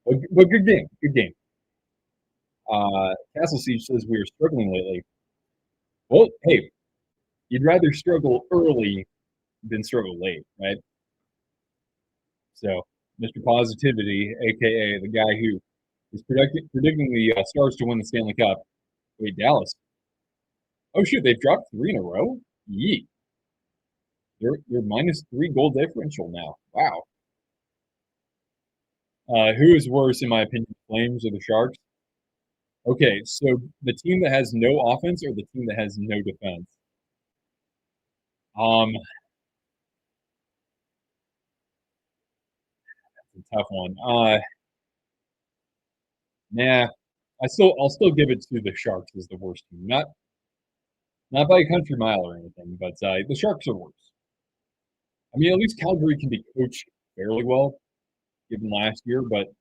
But good game, good game. Castle Siege says we are struggling lately. Well, hey, you'd rather struggle early than struggle late, right? So, Mr. Positivity, aka the guy who is predicting the Stars to win the Stanley Cup. Wait, Dallas. Oh shoot, they've dropped 3 in a row. Yeet. They're -3 goal differential now. Wow. Who is worse, in my opinion, the Flames or the Sharks? Okay, so the team that has no offense or the team that has no defense? Um, that's a tough one. Nah, I'll still give it to the Sharks as the worst team. Not by a country mile or anything, but the Sharks are worse. I mean, at least Calgary can be coached fairly well, given last year, but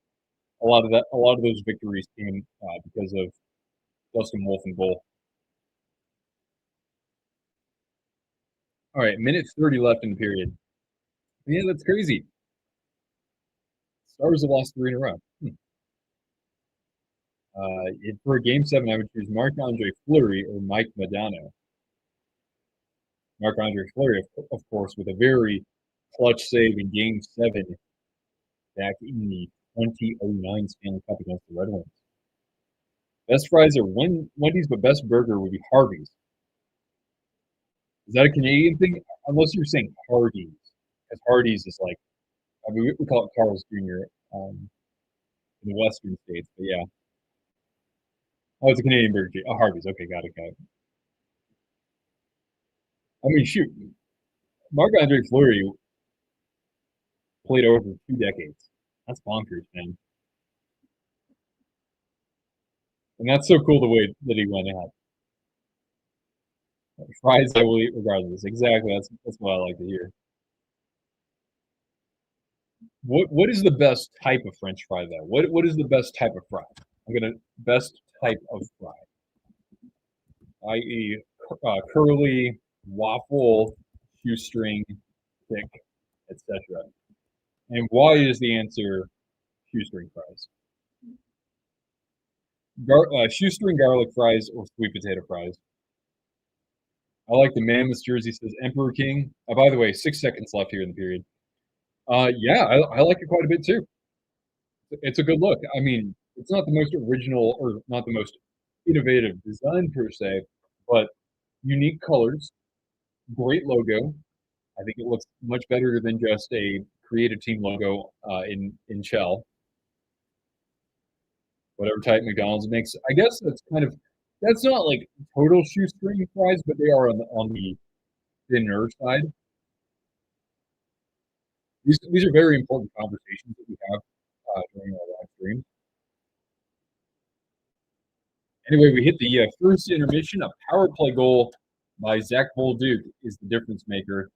a lot of those victories came because of Dustin Wolf and goal. All right, minute 30 left in the period. Yeah, that's crazy. Stars have lost 3 in a row. For a game 7, I would choose Marc-Andre Fleury or Mike Modano. Marc-Andre Fleury, of course, with a very clutch save in Game 7 back in the 2009 Stanley Cup against the Red Wings. Best fries are Wendy's, but best burger would be Harvey's. Is that a Canadian thing? Unless you're saying Hardee's, because Hardee's is like, I mean, we call it Carl's Jr. In the Western states, but yeah. Oh, it's a Canadian burger. Oh, Harvey's. Okay, got it. I mean, shoot, Marc-Andre Fleury played over 2 decades. That's bonkers, man. And that's so cool the way that he went out. Fries I will eat regardless. Exactly. That's what I like to hear. What is the best type of French fry though? What is the best type of fry? Best type of fry, i.e., curly, waffle, shoestring, thick, etc. And why is the answer shoestring fries? Shoestring garlic fries or sweet potato fries? I like the Mammoth jersey, says Emperor King. By the way, 6 seconds left here in the period. Yeah, I like it quite a bit too. It's a good look. I mean, it's not the most original or not the most innovative design per se, but unique colors, great logo. I think it looks much better than just a creative team logo in shell. Whatever type McDonald's makes. I guess that's not like total shoestring fries, but they are on the thinner side. These are very important conversations that we have during our live stream. Anyway, we hit the first intermission. A power play goal by Zach Bolduc is the difference maker.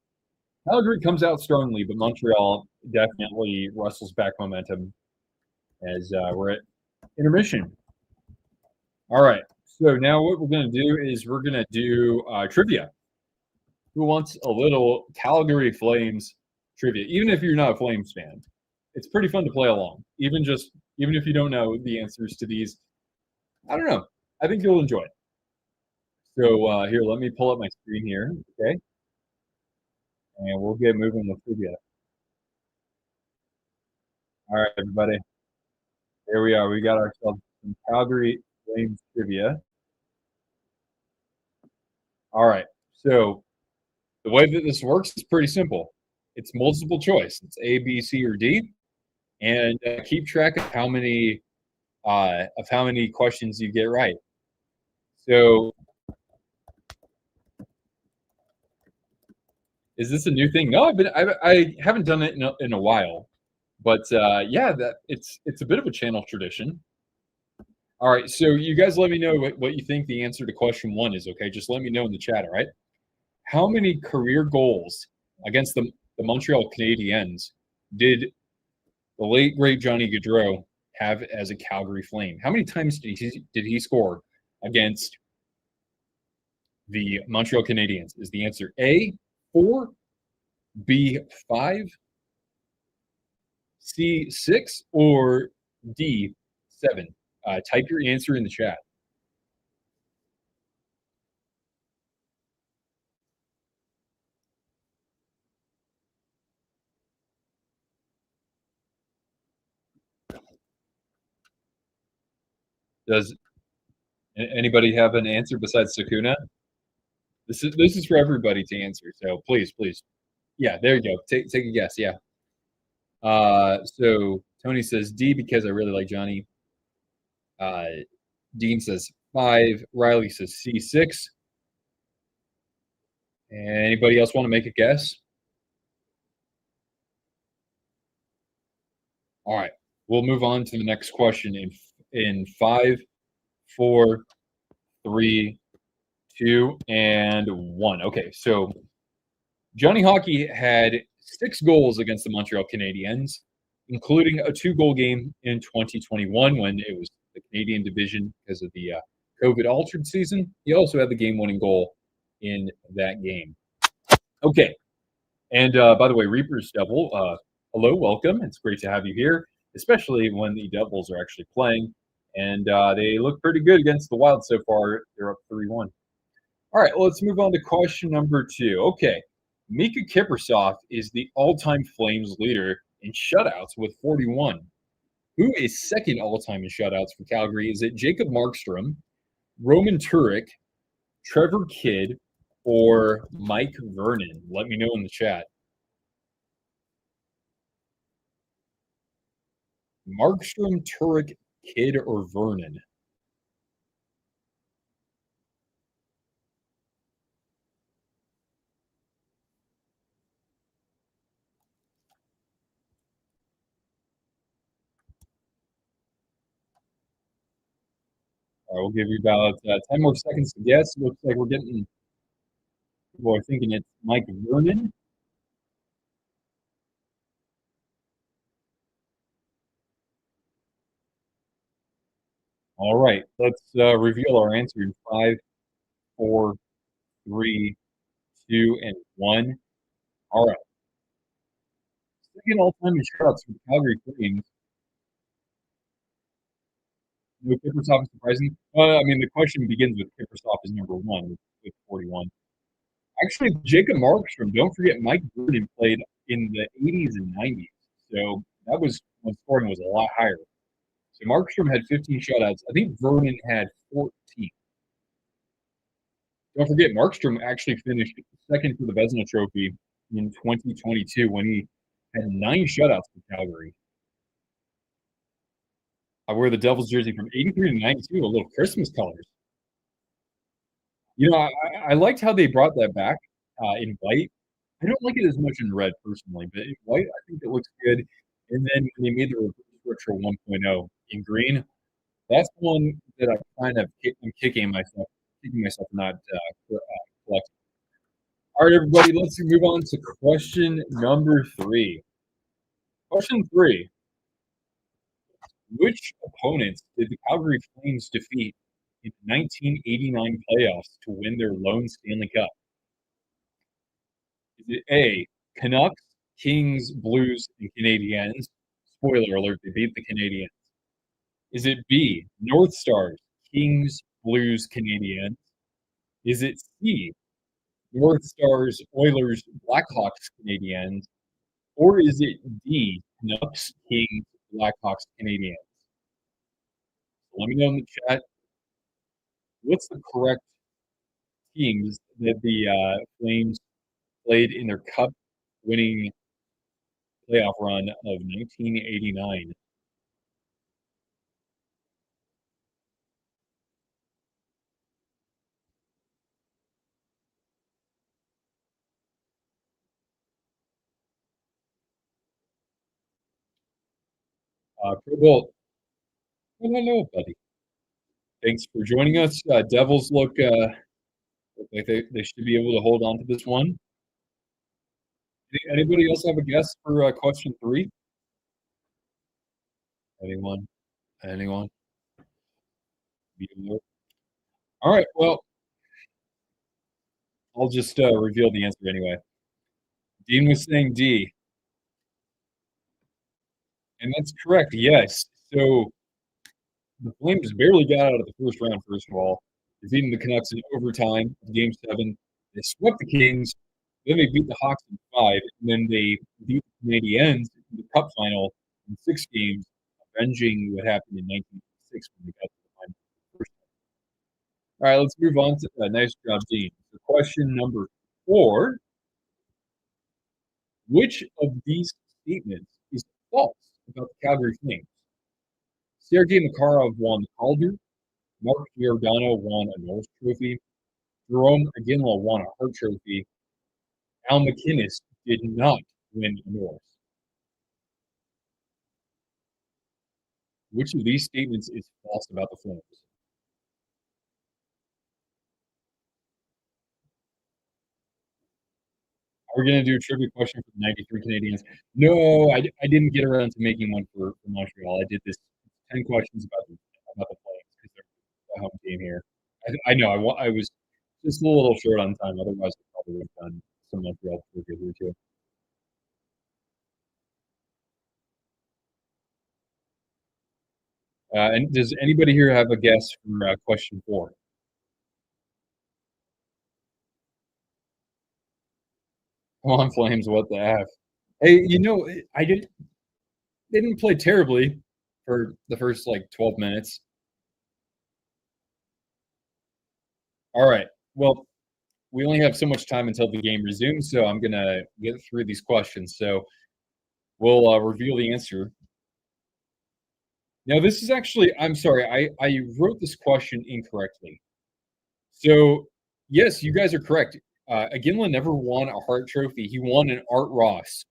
Calgary comes out strongly, but Montreal definitely wrestles back momentum as we're at intermission. All right. So now what we're going to do is we're going to do trivia. Who wants a little Calgary Flames trivia? Even if you're not a Flames fan, it's pretty fun to play along. Even if you don't know the answers to these, I don't know. I think you'll enjoy it. So here, let me pull up my screen here, okay? And we'll get moving with trivia. All right, everybody. Here we are. We got ourselves some Calgary Flames trivia. All right. So the way that this works is pretty simple. It's multiple choice. It's A, B, C, or D, and keep track of how many questions you get right. So, is this a new thing? No, I haven't done it in a while, but yeah, it's a bit of a channel tradition. All right, so you guys let me know what you think the answer to question 1 is. Okay, just let me know in the chat. All right, how many career goals against the Montreal Canadiens did the late great Johnny Gaudreau have as a Calgary Flame? How many times did he score against the Montreal Canadiens? Is the answer A, 4, B, 5, C, 6, or D, 7? Type your answer in the chat. Does anybody have an answer besides Sakuna? This is for everybody to answer. So please. Yeah, there you go. Take a guess. Yeah. So Tony says D because I really like Johnny. Dean says 5. Riley says C6. Anybody else want to make a guess? All right. We'll move on to the next question in 5, 4, 3, 2, and 1. Okay, so Johnny Hockey had 6 goals against the Montreal Canadiens, including a 2-goal game in 2021 when it was the Canadian division because of the COVID-altered season. He also had the game-winning goal in that game. Okay, and by the way, Reaper's Devil, hello, welcome. It's great to have you here, especially when the Devils are actually playing. And they look pretty good against the Wild so far. They're up 3-1. All right, let's move on to question number 2. Okay, Mika Kiprusoff is the all-time Flames leader in shutouts with 41. Who is second all-time in shutouts for Calgary? Is it Jacob Markstrom, Roman Turek, Trevor Kidd, or Mike Vernon? Let me know in the chat. Markstrom, Turek, Kidd, or Vernon? All right, we'll give you about 10 more seconds to guess. Looks like we're getting people are thinking it's Mike Vernon. All right, let's reveal our answer in 5, 4, 3, 2, and 1. All right. Second all-time in shutouts for the Calgary Flames. No Kiprusoff is surprising. I mean, the question begins with Kiprusoff is number one with 41. Actually, Jacob Markstrom, don't forget Mike Vernon played in the 80s and 90s. So that was when scoring was a lot higher. So Markstrom had 15 shutouts. I think Vernon had 14. Don't forget, Markstrom actually finished second for the Vezina Trophy in 2022 when he had 9 shutouts for Calgary. I wear the Devils jersey from 83 to 92, a little Christmas colors. You know, I liked how they brought that back in white. I don't like it as much in red personally, but in white, I think it looks good. And then when they made the reverse retro 1.0 in green, that's one that I kind of I'm kicking myself not collecting. All right, everybody, let's move on to question number 3. Question 3: which opponents did the Calgary Flames defeat in the 1989 playoffs to win their lone Stanley Cup? Is it A, Canucks, Kings, Blues, and Canadiens? Spoiler alert, they beat the Canadiens. Is it B, North Stars, Kings, Blues, Canadiens? Is it C, North Stars, Oilers, Blackhawks, Canadiens? Or is it D, Canucks, Kings, Blackhawks, Canadiens? Let me know in the chat what's the correct teams that the Flames played in their cup winning playoff run of 1989. Pro Bowl, hello, buddy. Thanks for joining us. Devils look like they should be able to hold on to this one. Anybody else have a guess for question 3? Anyone? Anyone? All right. Well, I'll just reveal the answer anyway. Dean was saying D, and that's correct. Yes. So the Flames barely got out of the first round. First of all, defeating the Canucks in overtime, Game 7. They swept the Kings. Then they beat the Hawks in 5, and then they beat the Canadiens in the Cup final in 6 games, avenging what happened in 1996 when they got to the final. All right, let's move on to nice job, Dean. So question number 4: which of these statements is false about the Calgary Flames? Sergei Makarov won the Calder. Mark Giordano won a Norris Trophy. Jerome Iginla won a Hart Trophy. Al MacInnis did not win a Norris. Which of these statements is false about the Flames? Are we going to do a trivia question for the 93 Canadiens? No, I didn't get around to making one for Montreal. I did this 10 questions about the Flames because they're the home team here. I know I was just a little short on time. Otherwise, I probably would have done some Montreal trivia here too. And does anybody here have a guess for question 4? Come on, Flames, what the F? Hey, I didn't they didn't play terribly for the first, like, 12 minutes. Alright, well, we only have so much time until the game resumes, so I'm gonna get through these questions, so we'll, reveal the answer. Now, this is actually I'm sorry, I wrote this question incorrectly. So, yes, you guys are correct. Iginla never won a Hart Trophy. He won an Art Ross,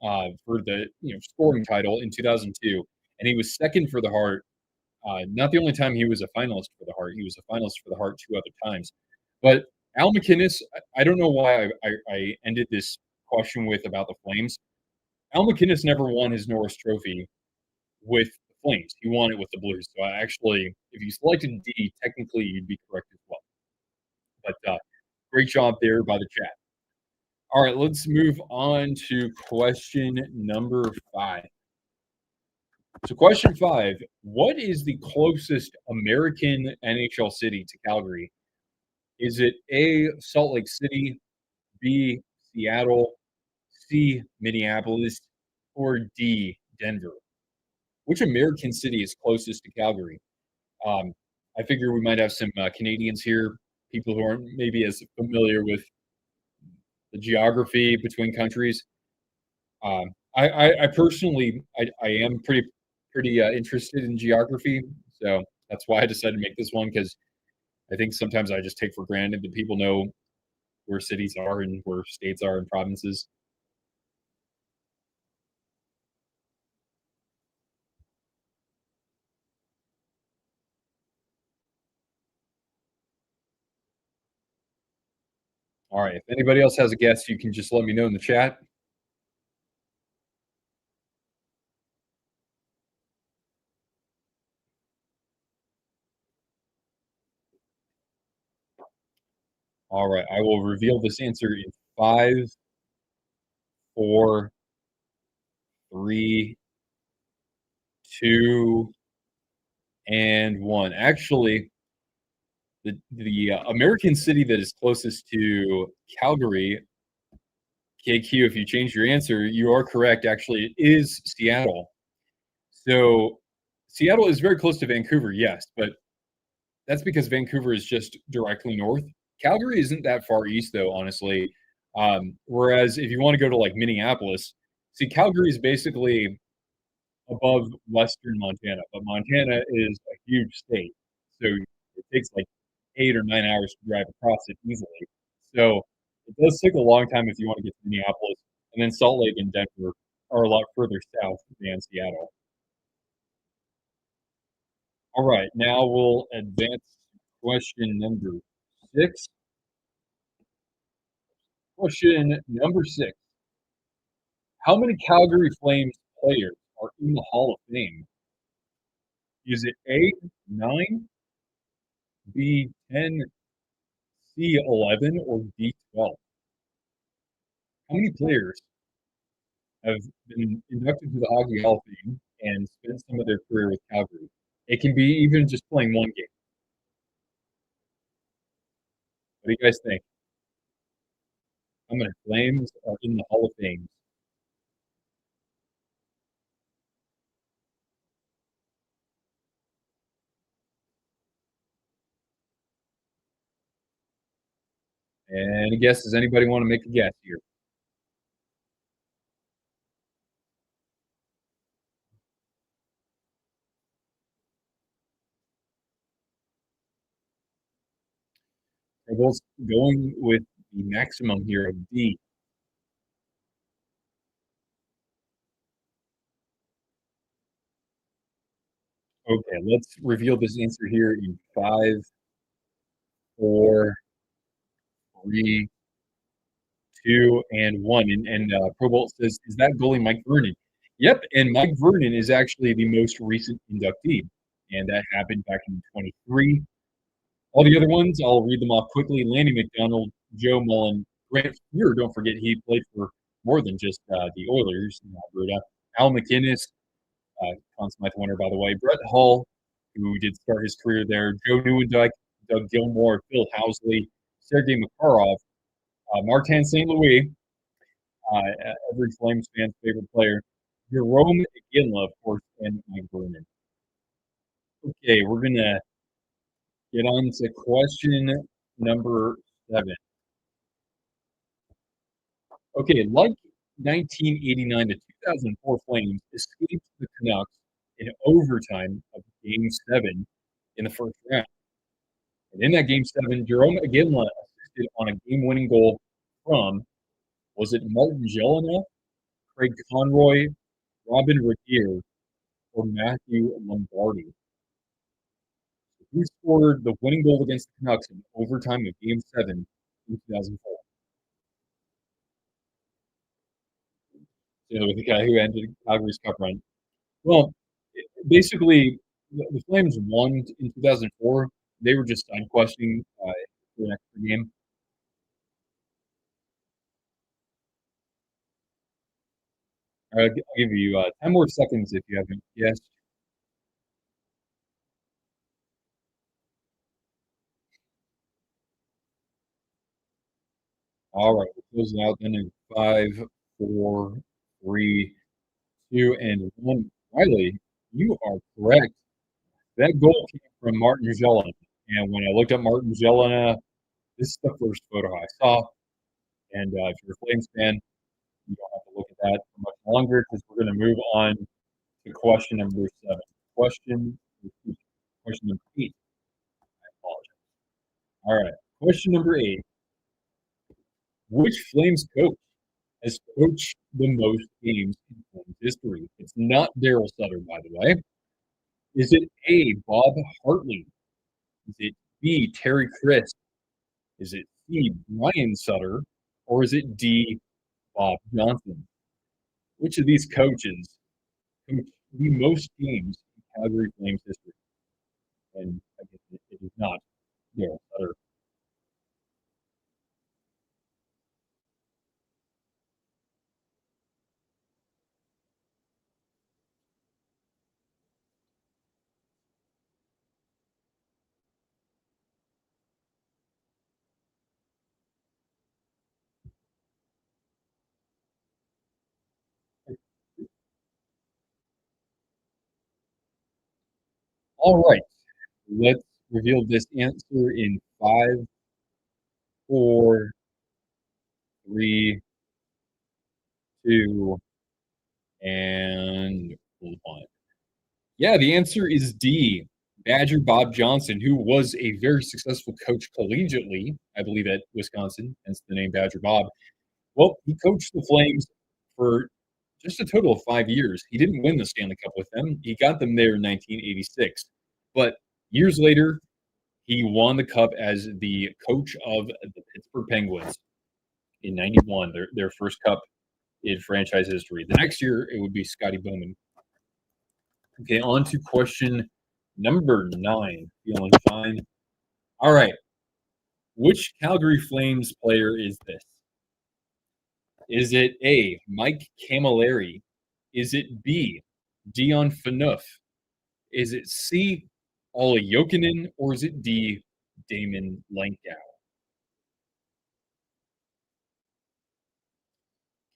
for the, scoring title in 2002, and he was 2nd for the Hart. Not the only time he was a finalist for the Hart, he was a finalist for the Hart 2 other times. But Al MacInnis, I don't know why I ended this question with about the Flames. Al MacInnis never won his Norris Trophy with the Flames. He won it with the Blues. So, I actually if you selected D, technically, you'd be correct as well. But, great job there by the chat. Alright, let's move on to question number 5. So question 5, what is the closest American NHL city to Calgary? Is it A, Salt Lake City, B, Seattle, C, Minneapolis, or D, Denver? Which American city is closest to Calgary? I figure we might have some Canadians here, people who aren't maybe as familiar with the geography between countries. I personally I am pretty interested in geography, so that's why I decided to make this one because I think sometimes I just take for granted that people know where cities are and where states are and provinces. All right, if anybody else has a guess, you can just let me know in the chat. All right, I will reveal this answer in 5, 4, 3, 2, and 1. Actually, the American city that is closest to Calgary, KQ, if you change your answer, you are correct. Actually, it is Seattle. So Seattle is very close to Vancouver, yes, but that's because Vancouver is just directly north. Calgary isn't that far east, though, honestly. Whereas if you want to go to like Minneapolis, see, Calgary is basically above western Montana, but Montana is a huge state. So it takes like 8 or 9 hours to drive across it easily. So it does take a long time if you want to get to Minneapolis. And then Salt Lake and Denver are a lot further south than Seattle. All right, now we'll advance to question number 6. Question number 6. How many Calgary Flames players are in the Hall of Fame? Is it A, 9, B, 10, C, 11, or D, 12? How many players have been inducted to the Hockey Hall of Fame and spent some of their career with Calgary? It can be even just playing one game. What do you guys think? How many Flames are in the Hall of Fame? Any guess? Does anybody want to make a guess here? We're both going with the maximum here of D. Okay, let's reveal this answer here in 5, 4, 3, 2, and 1. And Probolt says, "Is that goalie Mike Vernon?" Yep, and Mike Vernon is actually the most recent inductee, and that happened back in 23. All the other ones, I'll read them off quickly. Lanny McDonald, Joe Mullen, Grant Fuhr, don't forget he played for more than just the Oilers in Alberta. Al MacInnis, Conn Smythe winner, by the way. Brett Hull, who did start his career there. Joe Nieuwendyk, Doug Gilmore, Phil Housley, Sergei Makarov, Martin St. Louis, every Flames fan's favorite player, Jerome Iginla, of course, and Mike Vernon. Okay, we're gonna get on to question number 7. Okay, like 1989 to 2004 Flames escaped the Canucks in overtime of Game 7 in the first round. And in that Game 7, Jerome Iginla assisted on a game-winning goal from, was it Martin Gelinas, Craig Conroy, Robin Regier, or Matthew Lombardi? Who scored the winning goal against the Canucks in overtime of Game 7 in 2004? So the guy who ended Calgary's cup run. Well, basically, the Flames won in 2004. They were just side questing for an extra game. I'll give you 10 more seconds if you haven't guessed. All right, we're closing out then in 5, 4, 3, 2, and 1. Riley, you are correct. That goal came from Martin Gelinas. And when I looked up Martin Gelinas, this is the first photo I saw. And if you're a Flames fan, you don't have to look at that for much longer because we're going to move on to question number 7. Question, question number 8. I apologize. All right. Question number 8. Which Flames coach has coached the most games in Flames history? It's not Daryl Sutter, by the way. Is it A, Bob Hartley? Is it B, Terry Chris? Is it C, Brian Sutter? Or is it D, Bob Johnson? Which of these coaches coached the most games in Calgary Flames history? And I guess it is not Daryl Sutter. All right. Let's reveal this answer in 5, 4, 3, 2, and 1. Yeah, the answer is D. Badger Bob Johnson, who was a very successful coach collegiately, I believe, at Wisconsin, hence the name Badger Bob. Well, he coached the Flames for just a total of 5 years. He didn't win the Stanley Cup with them. He got them there in 1986. But years later, he won the cup as the coach of the Pittsburgh Penguins in 91, their first cup in franchise history. The next year, it would be Scotty Bowman. Okay, on to question number 9. Feeling fine. All right. Which Calgary Flames player is this? Is it A, Mike Camilleri? Is it B, Dion Phaneuf? Is it C, Olli Jokinen? Or is it D, Damon Langkow?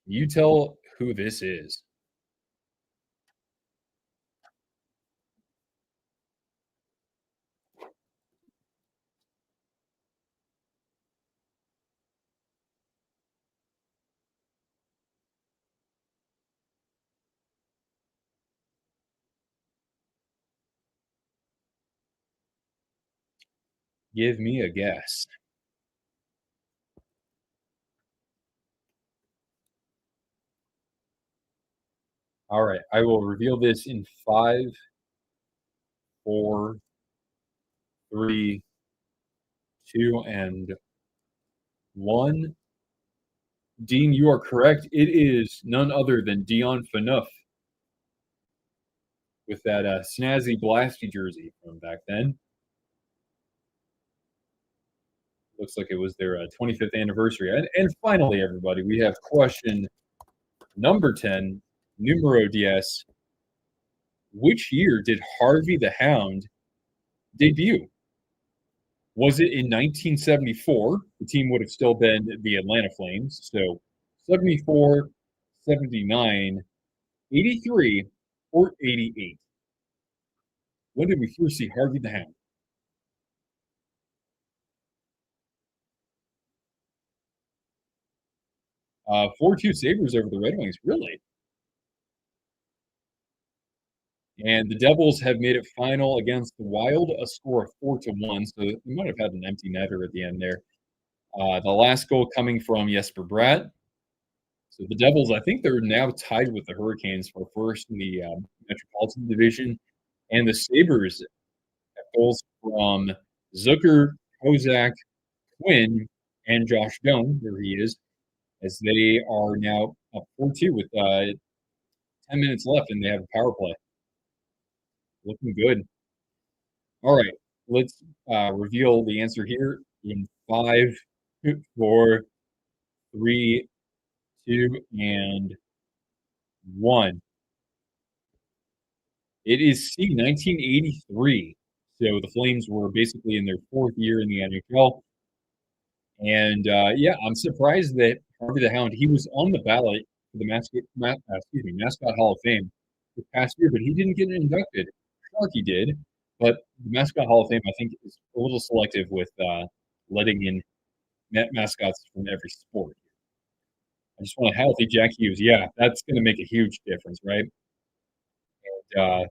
Can you tell who this is? Give me a guess. All right, I will reveal this in 5, 4, 3, 2, and 1. Dean, you are correct. It is none other than Dion Phaneuf with that snazzy Blasty jersey from back then. Looks like it was their 25th anniversary. And finally, everybody, we have question number 10, numero 10. Which year did Harvey the Hound debut? Was it in 1974? The team would have still been the Atlanta Flames, so 74, 79, 83, or 88? When did we first see Harvey the Hound? 4-2 Sabres over the Red Wings. Really? And the Devils have made it final against the Wild, a score of 4-1. So we might have had an empty netter at the end there. The last goal coming from Jesper Bratt. So the Devils, I think they're now tied with the Hurricanes for first in the Metropolitan Division. And the Sabres have goals from Zucker, Kozak, Quinn, and Josh Doan, there he is, as they are now up 4-2 with 10 minutes left, and they have a power play. Looking good. All right, let's reveal the answer here in 5, 4, 3, 2, and 1. It is C, 1983. So the Flames were basically in their 4th year in the NHL. And yeah, I'm surprised that Harvey the Hound, he was on the ballot for the Mascot Hall of Fame this past year, but he didn't get inducted. Sharky did, but the Mascot Hall of Fame, I think, is a little selective with letting in mascots from every sport. I just want a healthy Jack Hughes. Yeah, that's going to make a huge difference, right? And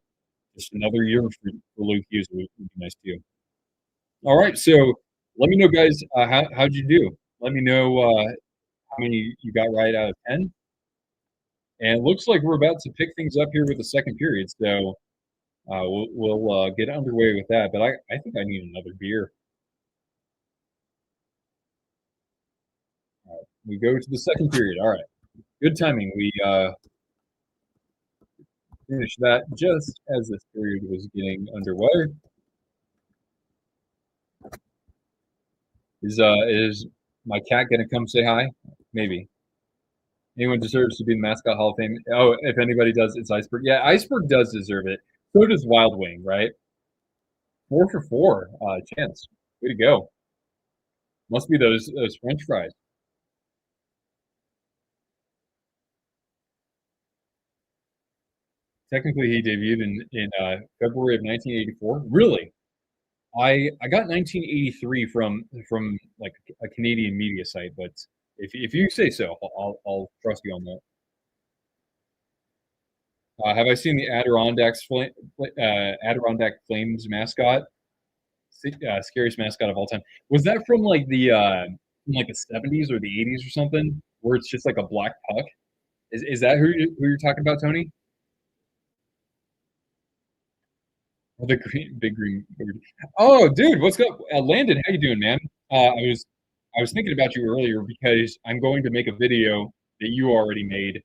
just another year for Luke Hughes would be nice too. All right, so let me know, guys, how'd you do? Let me know how many you got right out of 10. And it looks like we're about to pick things up here with the second period, so we'll get underway with that. But I think I need another beer. All right, we go to the second period. All right, good timing. We finished that just as this period was getting underway. Is my cat gonna come say hi? Maybe. Anyone deserves to be in the Mascot Hall of Fame. Oh, if anybody does, it's Iceberg. Yeah, Iceberg does deserve it. So does Wild Wing, right? 4 for 4, Chance. Way to go. Must be those French fries. Technically, he debuted in February of 1984. Really? I got 1983 from like a Canadian media site, but if you say so, I'll trust you on that. Have I seen the Adirondack Flames mascot? Scariest mascot of all time. Was that from like the 70s or the 80s or something, where it's just like a black puck? Is that who you're talking about, Tony? Oh, the big green bird. Oh, dude, what's up, Landon? How you doing, man? I was thinking about you earlier because I'm going to make a video that you already made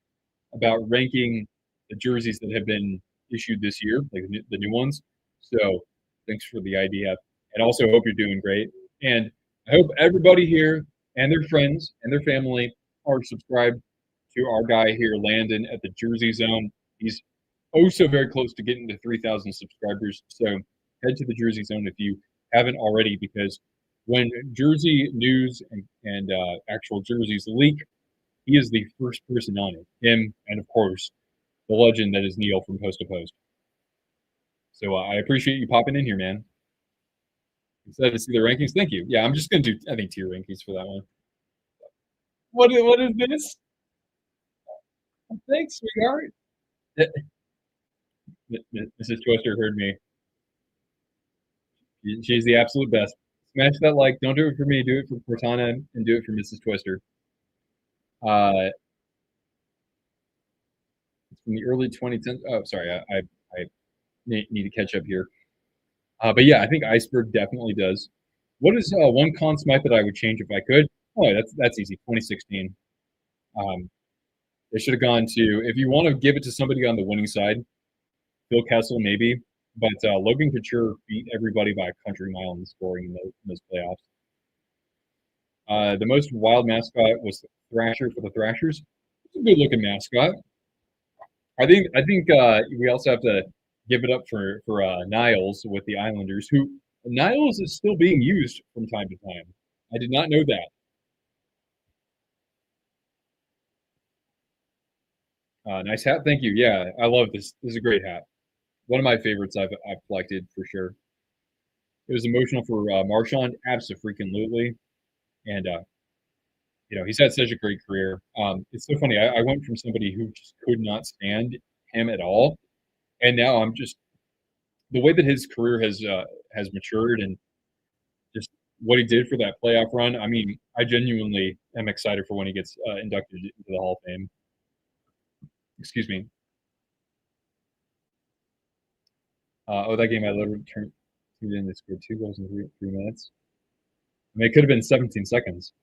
about ranking the jerseys that have been issued this year, like the new ones. So thanks for the idea. And also hope you're doing great. And I hope everybody here and their friends and their family are subscribed to our guy here, Landon, at the Jersey Zone. He's oh so very close to getting to 3,000 subscribers. So head to the Jersey Zone if you haven't already, because when Jersey news and actual jerseys leak, he is the first person on it. Him, and of course, the legend that is Neil from Post to Post. So I appreciate you popping in here, man. Excited to see the rankings. Thank you. Yeah, I'm just going to do, I think, tier rankings for that one. What is this? Thanks, sweetheart. Mrs. Twister heard me. She's the absolute best. Smash that like. Don't do it for me. Do it for Cortana and do it for Mrs. Twister. It's from the early 2010s. Oh, sorry. I need to catch up here. But yeah, I think Iceberg definitely does. What is one Conn Smythe that I would change if I could? Oh, that's easy. 2016. They should have gone to, if you want to give it to somebody on the winning side, Phil Kessel maybe, but Logan Couture beat everybody by a country mile in scoring in those playoffs. The most wild mascot was the Thrasher for the Thrashers. It's a good looking mascot. I think we also have to give it up for Niles with the Islanders, who Niles is still being used from time to time. I did not know that. Nice hat. Thank you. Yeah, I love this. This is a great hat. One of my favorites I've collected for sure. It was emotional for Marshawn, absolutely, and he's had such a great career. It's so funny. I went from somebody who just could not stand him at all, and now I'm just the way that his career has matured and just what he did for that playoff run. I mean, I genuinely am excited for when he gets inducted into the Hall of Fame. Excuse me. That game I literally tuned in. They scored 2 goals in three minutes. I mean, it could have been 17 seconds.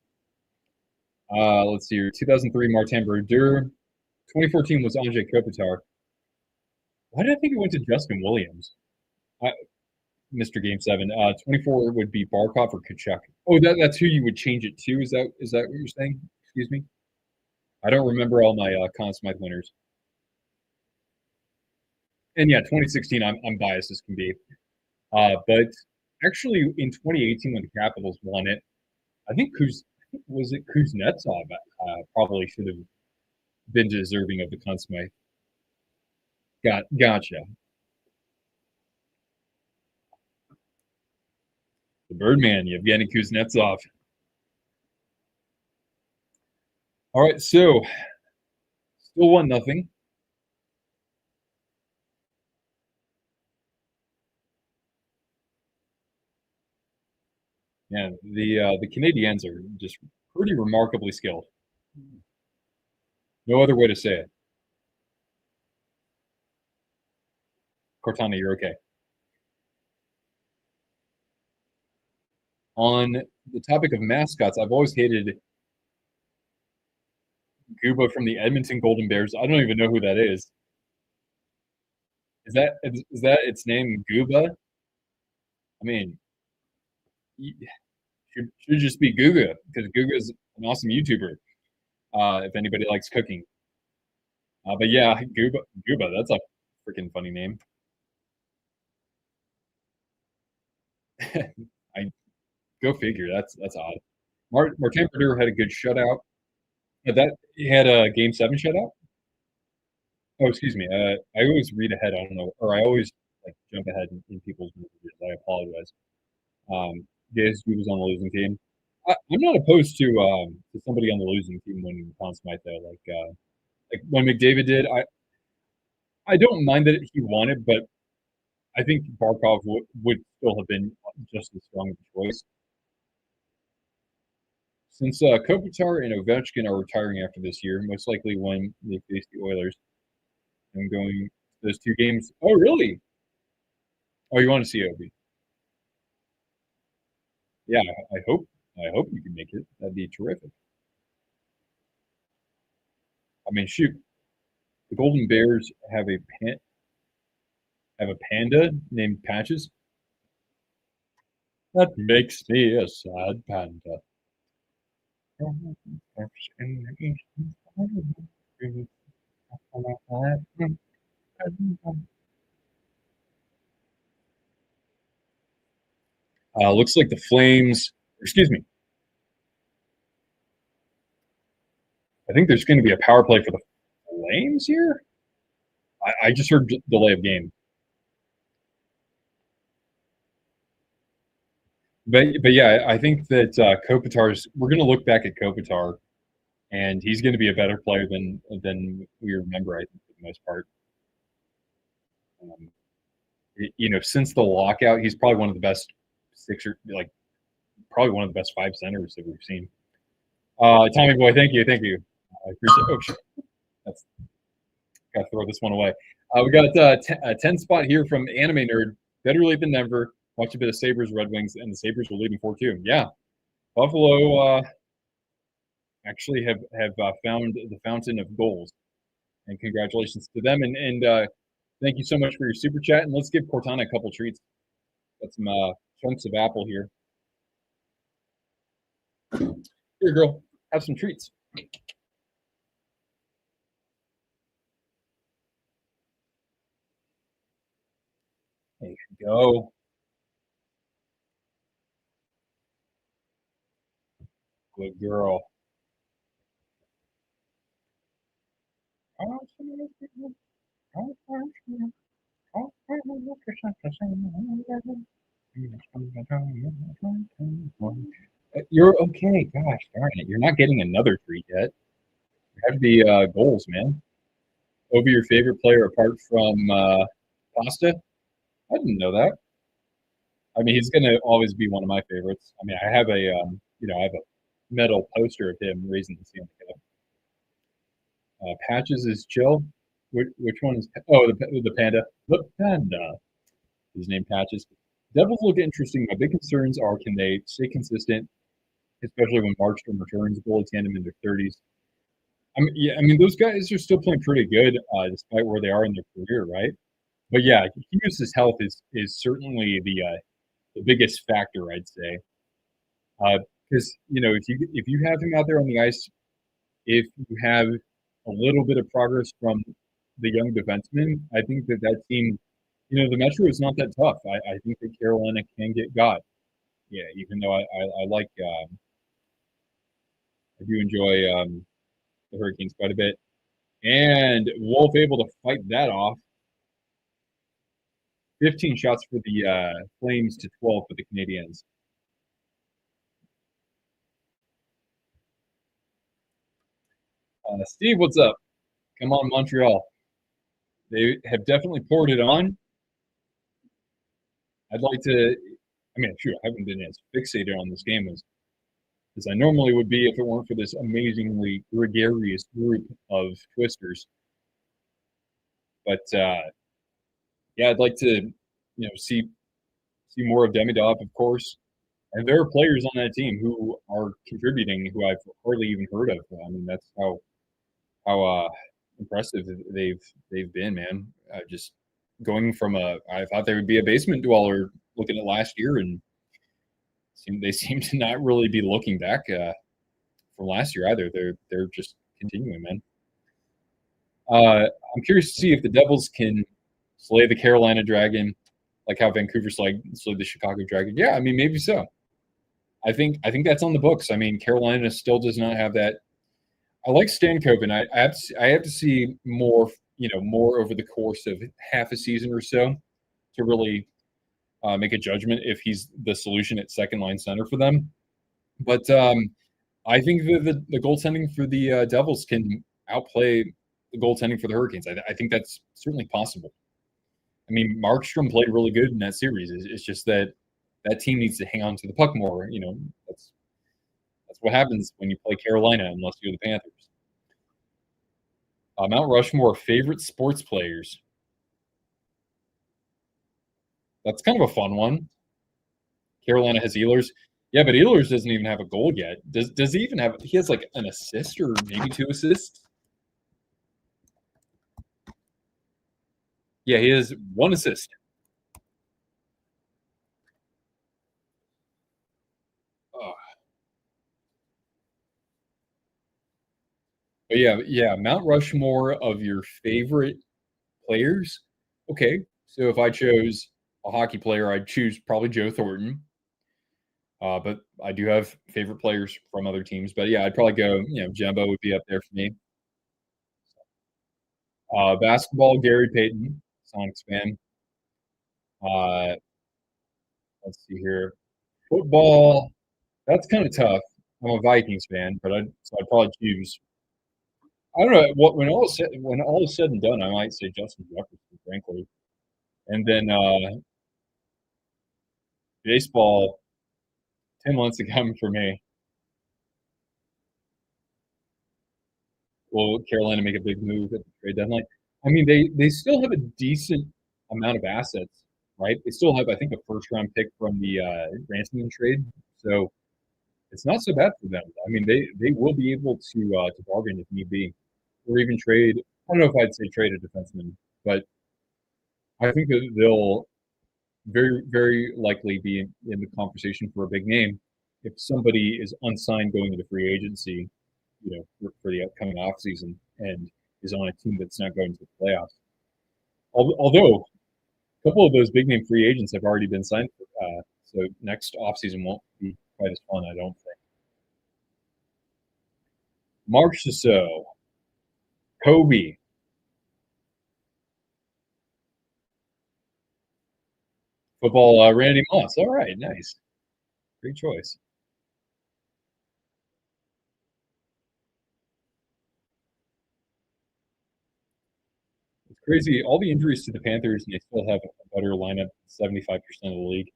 Let's see here. 2003, Martin Brodeur. 2014 was Andrzej Kopitar. Why did I think it went to Justin Williams? Mr. Game 7. 24 would be Barkov or Kachuk. Oh, that's who you would change it to. Is that what you're saying? Excuse me. I don't remember all my Conn Smythe winners. And yeah, 2016, I'm biased as can be. But actually, in 2018, when the Capitals won it, I think Kuznetsov probably should have been deserving of the Conn Smythe. Gotcha. The Birdman, Yevgeny Kuznetsov. All right, so still 1-0. Yeah, the Canadiens are just pretty remarkably skilled. No other way to say it. Cortana, you're okay. On the topic of mascots, I've always hated Gooba from the Edmonton Golden Bears. I don't even know who that is. Is that its name, Gooba? I mean, should just be Guga because Guga is an awesome YouTuber. If anybody likes cooking, but yeah, Gooba, that's a freaking funny name. I go figure. That's odd. Martin Brodeur had a good shutout. That he had a game 7 shutout. Oh, excuse me. I always read ahead. I don't know, or I always like jump ahead in people's messages. I apologize. JSG was on the losing team. I'm not opposed to somebody on the losing team winning the Conn Smythe though. Like when McDavid did, I don't mind that he won it, but I think Barkov would still have been just as strong of a choice. Since Kopitar and Ovechkin are retiring after this year, most likely when they face the Oilers, I'm going those 2 games. Oh, really? Oh, you want to see Ovi? Yeah, I hope you can make it. That'd be terrific. I mean, shoot, the Golden Bears have a panda named Patches. That makes me a sad panda. Looks like the Flames. Excuse me. I think there's going to be a power play for the Flames here. I just heard delay of game. But yeah, I think that Kopitar's. We're going to look back at Kopitar, and he's going to be a better player than we remember. I think for the most part. Um, since the lockout, he's probably one of the best probably one of the best 5 centers that we've seen. Tommy boy, thank you. I appreciate. Oh, shit. That's got to throw this one away. We got a 10 spot here from Anime Nerd. Better late than never. Watch a bit of Sabres, Red Wings, and the Sabres will lead in 4-2. Yeah, Buffalo actually have found the fountain of goals, and congratulations to them. And thank you so much for your super chat. And let's give Cortana a couple treats. Got some chunks of apple here. Here, girl, have some treats. There you go. Good girl. You're okay. Gosh darn it. You're not getting another treat yet. You have the goals, man. Over your favorite player apart from Pasta? I didn't know that. I mean, he's going to always be one of my favorites. I mean, I have I have a metal poster of him raising the Stanley Cup. Patches is chill. Which one is? Oh, the panda. The panda. His name Patches. Devils look interesting. My big concerns are, can they stay consistent, especially when Markstrom returns, goalie tandem in their 30s. I mean, those guys are still playing pretty good, despite where they are in their career, right? But yeah, Hughes' health is certainly the biggest factor, I'd say. Because if you have him out there on the ice, if you have a little bit of progress from the young defenseman, I think that team, the Metro is not that tough. I think that Carolina can get got. Yeah, even though I like, I do enjoy the Hurricanes quite a bit. And Wolf able to fight that off. 15 shots for the Flames to 12 for the Canadiens. Steve, what's up? Come on, Montreal. They have definitely poured it on. I'd like to. I mean, sure, I haven't been as fixated on this game as I normally would be if it weren't for this amazingly gregarious group of twisters. But yeah, I'd like to, see more of Demidov, of course. And there are players on that team who are contributing who I've hardly even heard of. I mean, that's how impressive they've been, man. Just going from I thought they would be a basement dweller looking at last year, and they seem to not really be looking back from last year either. They're just continuing, man. I'm curious to see if the Devils can slay the Carolina Dragon, like how Vancouver slayed the Chicago Dragon. Yeah, I mean maybe so. I think that's on the books. I mean Carolina still does not have that. I like Stankoven. I have to see more, more over the course of half a season or so to really make a judgment if he's the solution at second line center for them. But I think the goaltending for the Devils can outplay the goaltending for the Hurricanes. I think that's certainly possible. I mean, Markstrom played really good in that series. It's just that team needs to hang on to the puck more. That's what happens when you play Carolina, unless you're the Panthers. Mount Rushmore favorite sports players. That's kind of a fun one. Carolina has Ehlers. Yeah, but Ehlers doesn't even have a goal yet. Does he even have? He has like an assist or maybe 2 assists. Yeah, he has 1 assist. Oh. But yeah, Mount Rushmore of your favorite players. Okay, so if I chose a hockey player, I'd choose probably Joe Thornton. But I do have favorite players from other teams. But yeah, I'd probably go, Jumbo would be up there for me. Basketball, Gary Payton, Sonics fan. Uh, let's see here. Football, that's kind of tough. I'm a Vikings fan, but I'd probably choose. I don't know what when all is said and done, I might say Justin Jefferson, frankly. And then baseball, Tim Lincecum for me. Will Carolina make a big move at the trade deadline? I mean, they still have a decent amount of assets, right? They still have, I think, a first round pick from the Ransom trade, so it's not so bad for them. I mean, they will be able to bargain if need be, or even trade. I don't know if I'd say trade a defenseman, but I think that they'll very very likely be in the conversation for a big name if somebody is unsigned going into free agency, for the upcoming offseason and is on a team that's not going to the playoffs. Although a couple of those big name free agents have already been signed, so next offseason won't be quite as fun, I don't think. Mark Chisot, Kobe. Football, Randy Moss. All right, nice. Great choice. It's crazy. All the injuries to the Panthers, and they still have a better lineup, 75% of the league.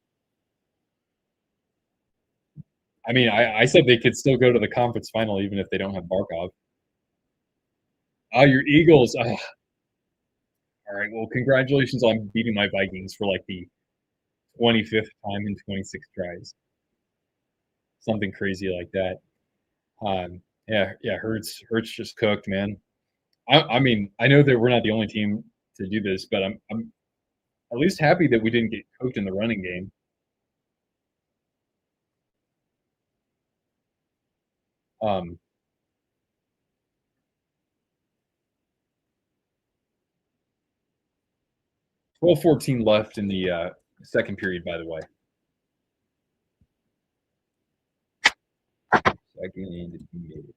I mean, I said they could still go to the conference final even if they don't have Barkov. Oh, your Eagles. Oh, all right. Well, congratulations on beating my Vikings for like the 25th time in 26 tries. Something crazy like that. Yeah. Hurts just cooked, man. I mean, I know that we're not the only team to do this, but I'm at least happy that we didn't get cooked in the running game. 12-14 left in the second period, by the way. Second period.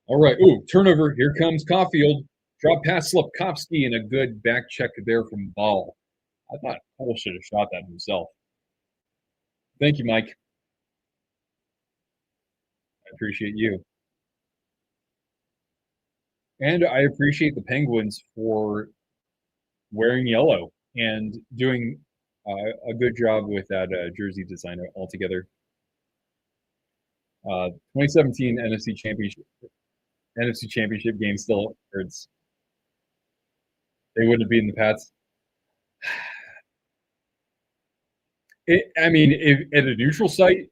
All right. Ooh, turnover. Here comes Caufield. Drop pass, Slupkowski, and a good back check there from Ball. I thought Cole should have shot that himself. Thank you, Mike. I appreciate you. And I appreciate the Penguins for wearing yellow and doing a good job with that jersey design altogether. 2017 NFC Championship game still hurts. They wouldn't have beaten the Pats. I mean, if at a neutral site,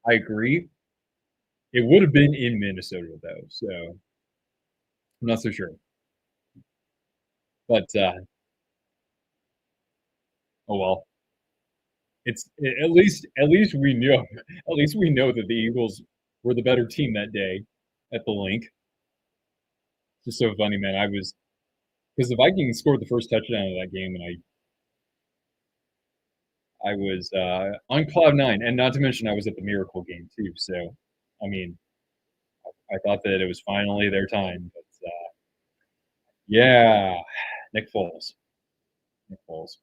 I agree. It would have been in Minnesota though, so I'm not so sure. But oh well. It's at least we know that the Eagles were the better team that day at the link. Just so funny, man. I was because the Vikings scored the first touchdown of that game, and I was on cloud nine, and not to mention I was at the Miracle game too. So, I mean, I thought that it was finally their time, but yeah, Nick Foles, Nick Foles.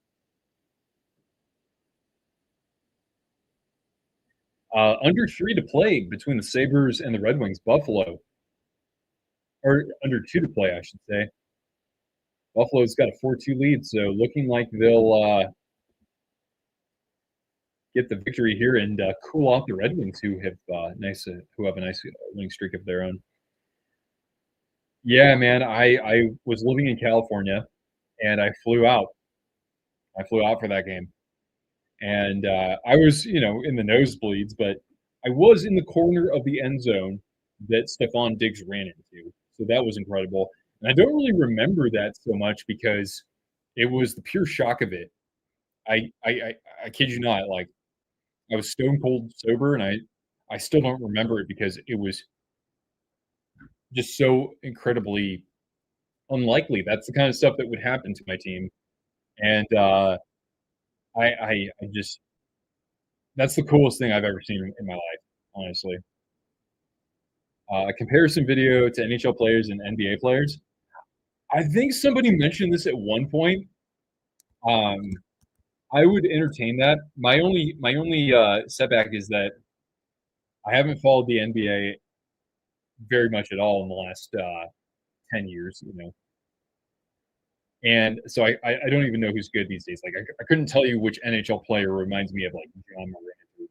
Under three to play between the Sabres and the Red Wings. Buffalo, or under two to play, I should say. Buffalo's got a 4-2 lead, so looking like they'll get the victory here and cool off the Red Wings, who have a nice winning streak of their own. Yeah, man, I was living in California, and I flew out. I flew out for that game, and I was in the nosebleeds, but I was in the corner of the end zone that Stephon Diggs ran into, so that was incredible. And I don't really remember that so much because it was the pure shock of it. I kid you not, like I was stone cold sober, and I still don't remember it because it was just so incredibly unlikely. That's the kind of stuff that would happen to my team, and I just that's the coolest thing I've ever seen in my life, honestly. A comparison video to NHL players and NBA players. I think somebody mentioned this at one point. Um, I would entertain that. My only setback is that I haven't followed the NBA very much at all in the last 10 years, and so I don't even know who's good these days. Like I couldn't tell you which NHL player reminds me of like John Morant or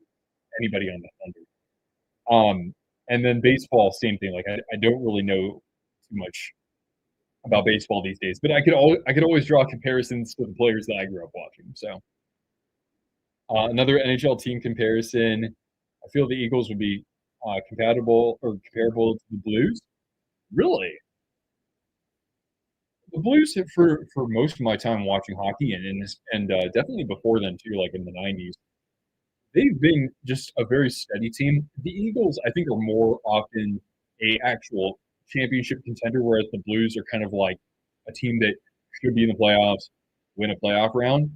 anybody on the Thunder. And then baseball, same thing. Like I don't really know too much about baseball these days, but I could always draw comparisons to the players that I grew up watching. So another NHL team comparison. I feel the Eagles would be compatible or comparable to the Blues. Really, the Blues have, for most of my time watching hockey and definitely before then too, like in the '90s, they've been just a very steady team. The Eagles, I think, are more often a actual championship contender, whereas the Blues are kind of like a team that should be in the playoffs, win a playoff round.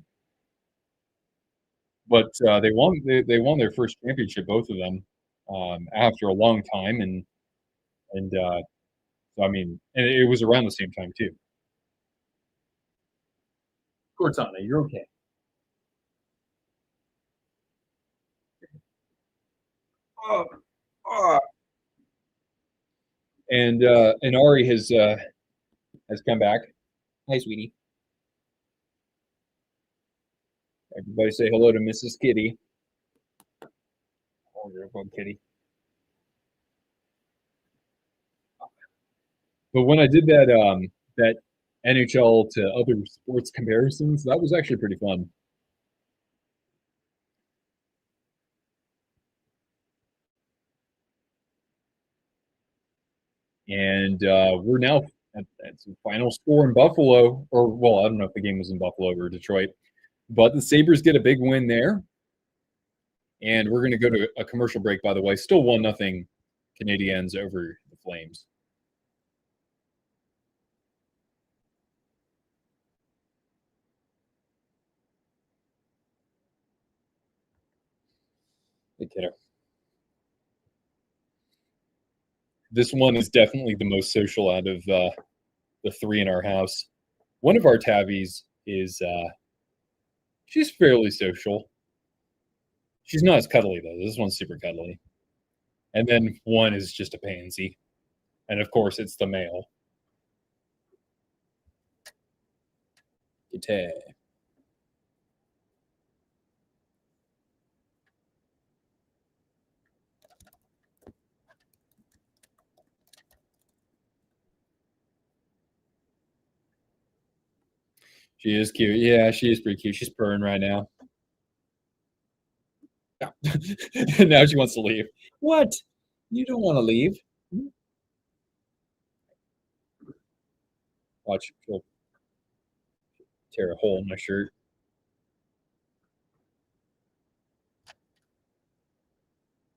But they won their first championship, both of them, after a long time, and so I mean, and it was around the same time too. Cortana, you're okay. Oh, oh. And Ari has come back. Hi, sweetie. Everybody say hello to Mrs. Kitty. Oh, you're a bug kitty. But when I did that NHL to other sports comparisons, that was actually pretty fun. And we're now at the final score in Buffalo, or well, I don't know if the game was in Buffalo or Detroit, but the Sabres get a big win there. And we're going to go to a commercial break, by the way. Still 1-0 Canadiens over the Flames. Hey, kiddo. This one is definitely the most social out of the three in our house. One of our tabbies is she's fairly social. She's not as cuddly though. This one's super cuddly. And then one is just a pansy. And of course it's the male. Guitar. She is cute. Yeah, she is pretty cute. She's purring right now. Now she wants to leave. What? You don't want to leave? Watch, she'll tear a hole in my shirt.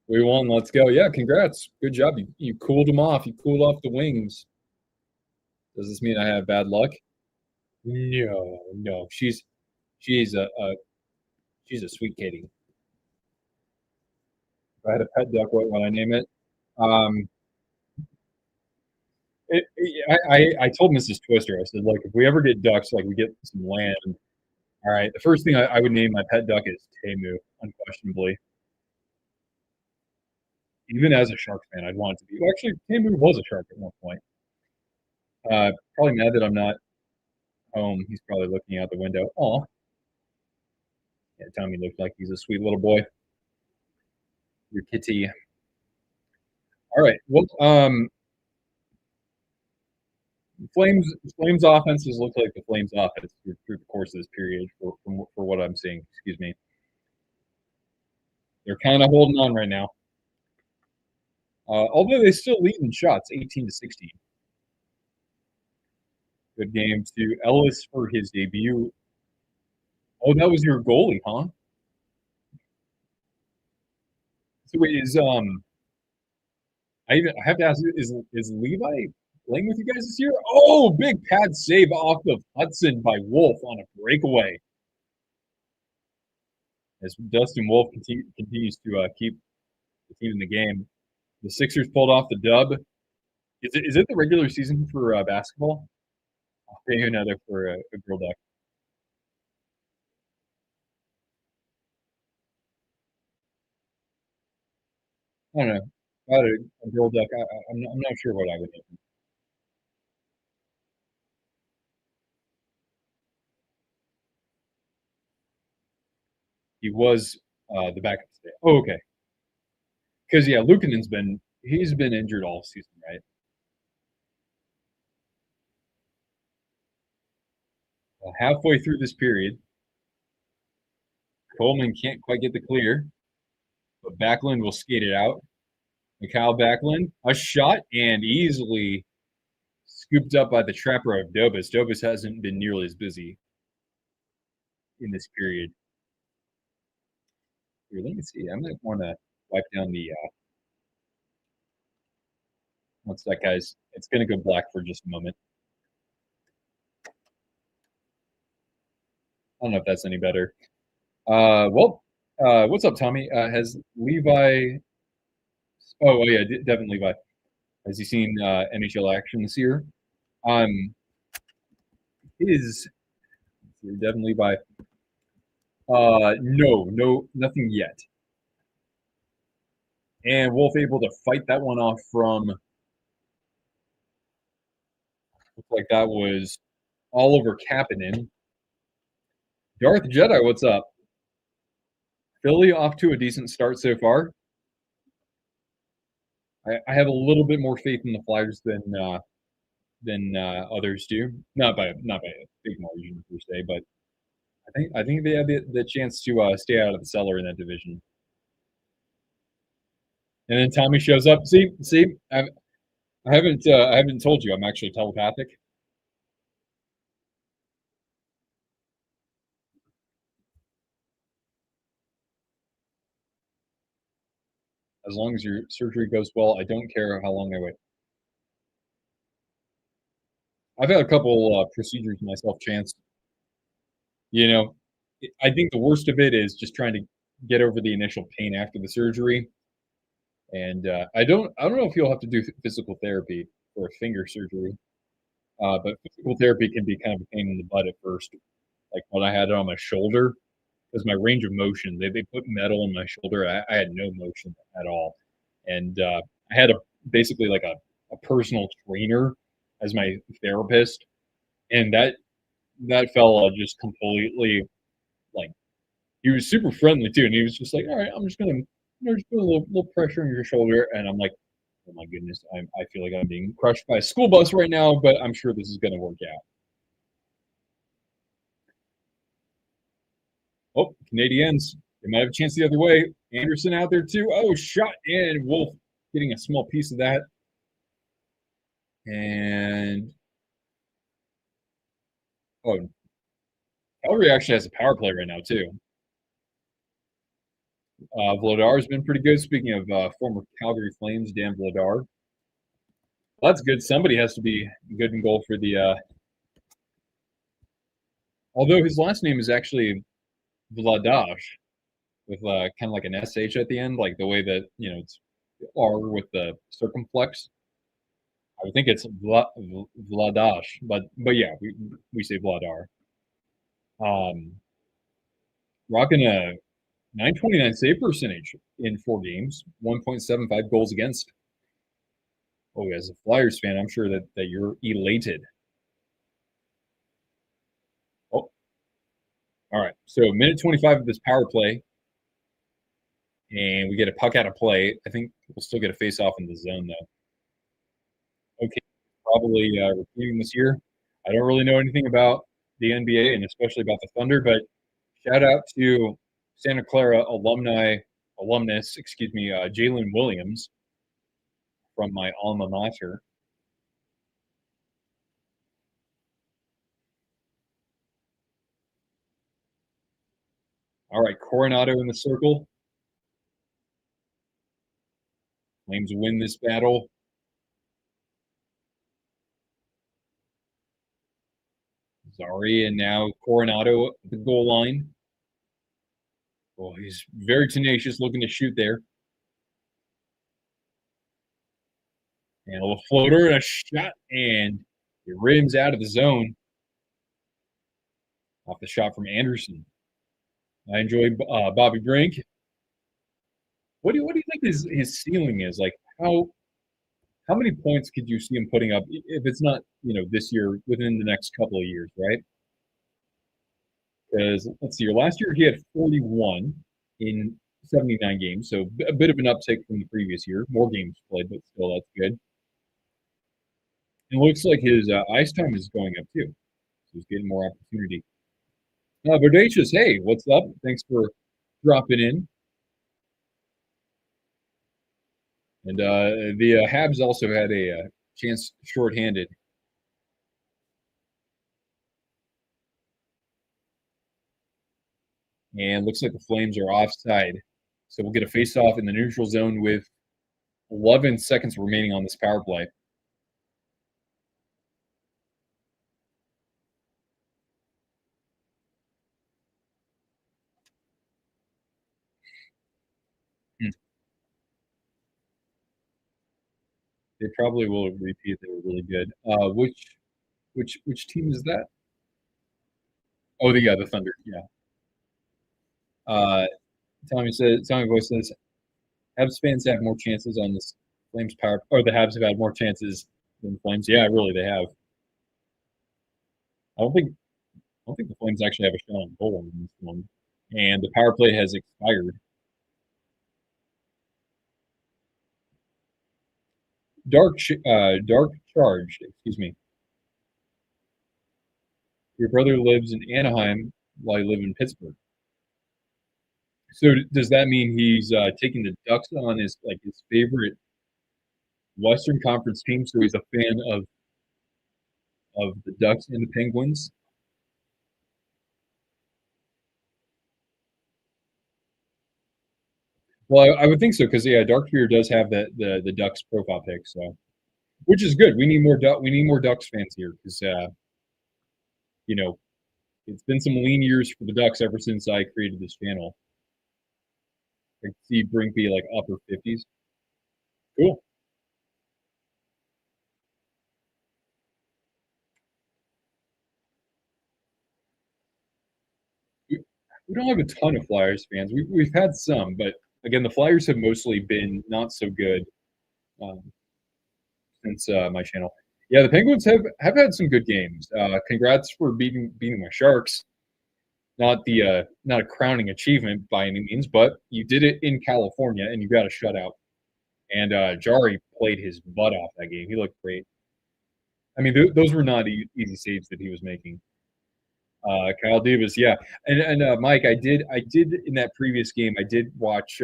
We won. Let's go. Yeah, congrats. Good job. You cooled them off. You cooled off the wings. Does this mean I have bad luck? No, no. She's she's a sweet kitty. If I had a pet duck, what would I name it? Um, I told Mrs. Twister, I said, like, if we ever get ducks, like we get some land, all right, the first thing I would name my pet duck is Temu, unquestionably. Even as a Sharks fan, I'd want it to be. Well, actually, Temu was a Shark at one point. Probably mad that I'm not home. He's probably looking out the window. Oh, yeah, Tommy looks like he's a sweet little boy. Your kitty. All right. Well, Flames offenses look like the Flames offense through the course of this period for what I'm seeing. Excuse me. They're kind of holding on right now. Although they still lead in shots, 18-16. Good game to Ellis for his debut. Oh, that was your goalie, huh? So wait, I have to ask, is Levi playing with you guys this year? Oh, big pad save off of Hudson by Wolf on a breakaway. As Dustin Wolf continues to keep the team in the game. The Sixers pulled off the dub. Is it the regular season for basketball? I'll pay you another for a girl duck. I don't know. About a girl duck. I'm not sure what I would name. He was the backup today. Oh, okay. Because yeah, he's been injured all season, right? Well, halfway through this period, Coleman can't quite get the clear, but Backlund will skate it out. Mikhail Backlund, a shot and easily scooped up by the trapper of Dobis. Dobis hasn't been nearly as busy in this period. Here, let me see. I might want to wipe down the What's that, guys? It's gonna go black for just a moment. I don't know if that's any better. What's up, Tommy? Has Levi? Oh, yeah, Devin Levi. Has he seen NHL action this year? Is Devin Levi? No, nothing yet. And Wolf able to fight that one off from. Looks like that was Oliver Kapanen. Darth Jedi, what's up? Philly off to a decent start so far. I have a little bit more faith in the Flyers than others do. Not by a big margin per se, but I think they have the chance to stay out of the cellar in that division. And then Tommy shows up. See, I haven't told you I'm actually telepathic. As long as your surgery goes well, I don't care how long I wait. I've had a couple procedures myself, Chance. You know, I think the worst of it is just trying to get over the initial pain after the surgery. And I don't know if you'll have to do physical therapy for a finger surgery, but physical therapy can be kind of a pain in the butt at first. Like when I had it on my shoulder, because my range of motion, they put metal in my shoulder. I had no motion at all, and I had basically like a personal trainer as my therapist, and that fella just completely like he was super friendly too, and he was just like, all right, I'm just gonna just put a little pressure on your shoulder, and I'm like, oh my goodness, I feel like I'm being crushed by a school bus right now, but I'm sure this is gonna work out. Oh, Canadiens, they might have a chance the other way. Anderson out there too. Oh, shot and Wolf getting a small piece of that. And oh, Calgary actually has a power play right now too. Vladar's been pretty good. Speaking of former Calgary Flames, Dan Vladar. Well, that's good. Somebody has to be good in goal for the. Although his last name is actually Vladash, with kind of like an sh at the end, like the way that it's R with the circumflex. I would think it's Vladash, but yeah, we say Vladar. Rocking a 929 save percentage in 4 games, 1.75 goals against. Oh, as a Flyers fan, I'm sure that you're elated. Oh, all right. So minute 25 of this power play, and we get a puck out of play. I think we'll still get a face off in the zone though. Okay, probably repeating this year. I don't really know anything about the NBA and especially about the Thunder, but shout out to Santa Clara alumnus, Jalen Williams from my alma mater. All right, Coronado in the circle. Flames win this battle. Zari and now Coronado at the goal line. Oh, he's very tenacious, looking to shoot there. And a little floater and a shot, and it rims out of the zone. Off the shot from Anderson. I enjoy Bobby Brink. What do you think his ceiling is? Like how many points could you see him putting up if it's not this year, within the next couple of years, right? Because let's see, last year he had 41 in 79 games, so a bit of an uptick from the previous year. More games played, but still that's good. It looks like his ice time is going up too, so he's getting more opportunity. Bodacious, hey, what's up? Thanks for dropping in. And the Habs also had a chance shorthanded. And looks like the Flames are offside. So we'll get a face-off in the neutral zone with 11 seconds remaining on this power play. Hmm. They probably will repeat. They were really good. Which team is that? Oh, the Thunder. Yeah. Uh, Tommy Boy says, Habs fans have more chances on this Flames power, or the Habs have had more chances than the Flames. Yeah, really, they have. I don't think I don't think the Flames actually have a shot on goal in this one, and the power play has expired. Dark charged. Excuse me. Your brother lives in Anaheim while you live in Pittsburgh. So does that mean he's taking the Ducks on his favorite Western Conference team? So he's a fan of the Ducks and the Penguins. Well, I would think so because yeah, Darkbeard does have the Ducks profile pic, so which is good. We need more Ducks fans here because you know it's been some lean years for the Ducks ever since I created this channel. I see Brink be like upper 50s. Cool. We don't have a ton of Flyers fans. We've had some, but again, the Flyers have mostly been not so good um, since my channel. Yeah, the Penguins have had some good games. Congrats for beating my Sharks. Not a crowning achievement by any means, but you did it in California and you got a shutout. And Jari played his butt off that game. He looked great. I mean, those were not easy saves that he was making. Kyle Davis, yeah, and Mike, I did in that previous game. I did watch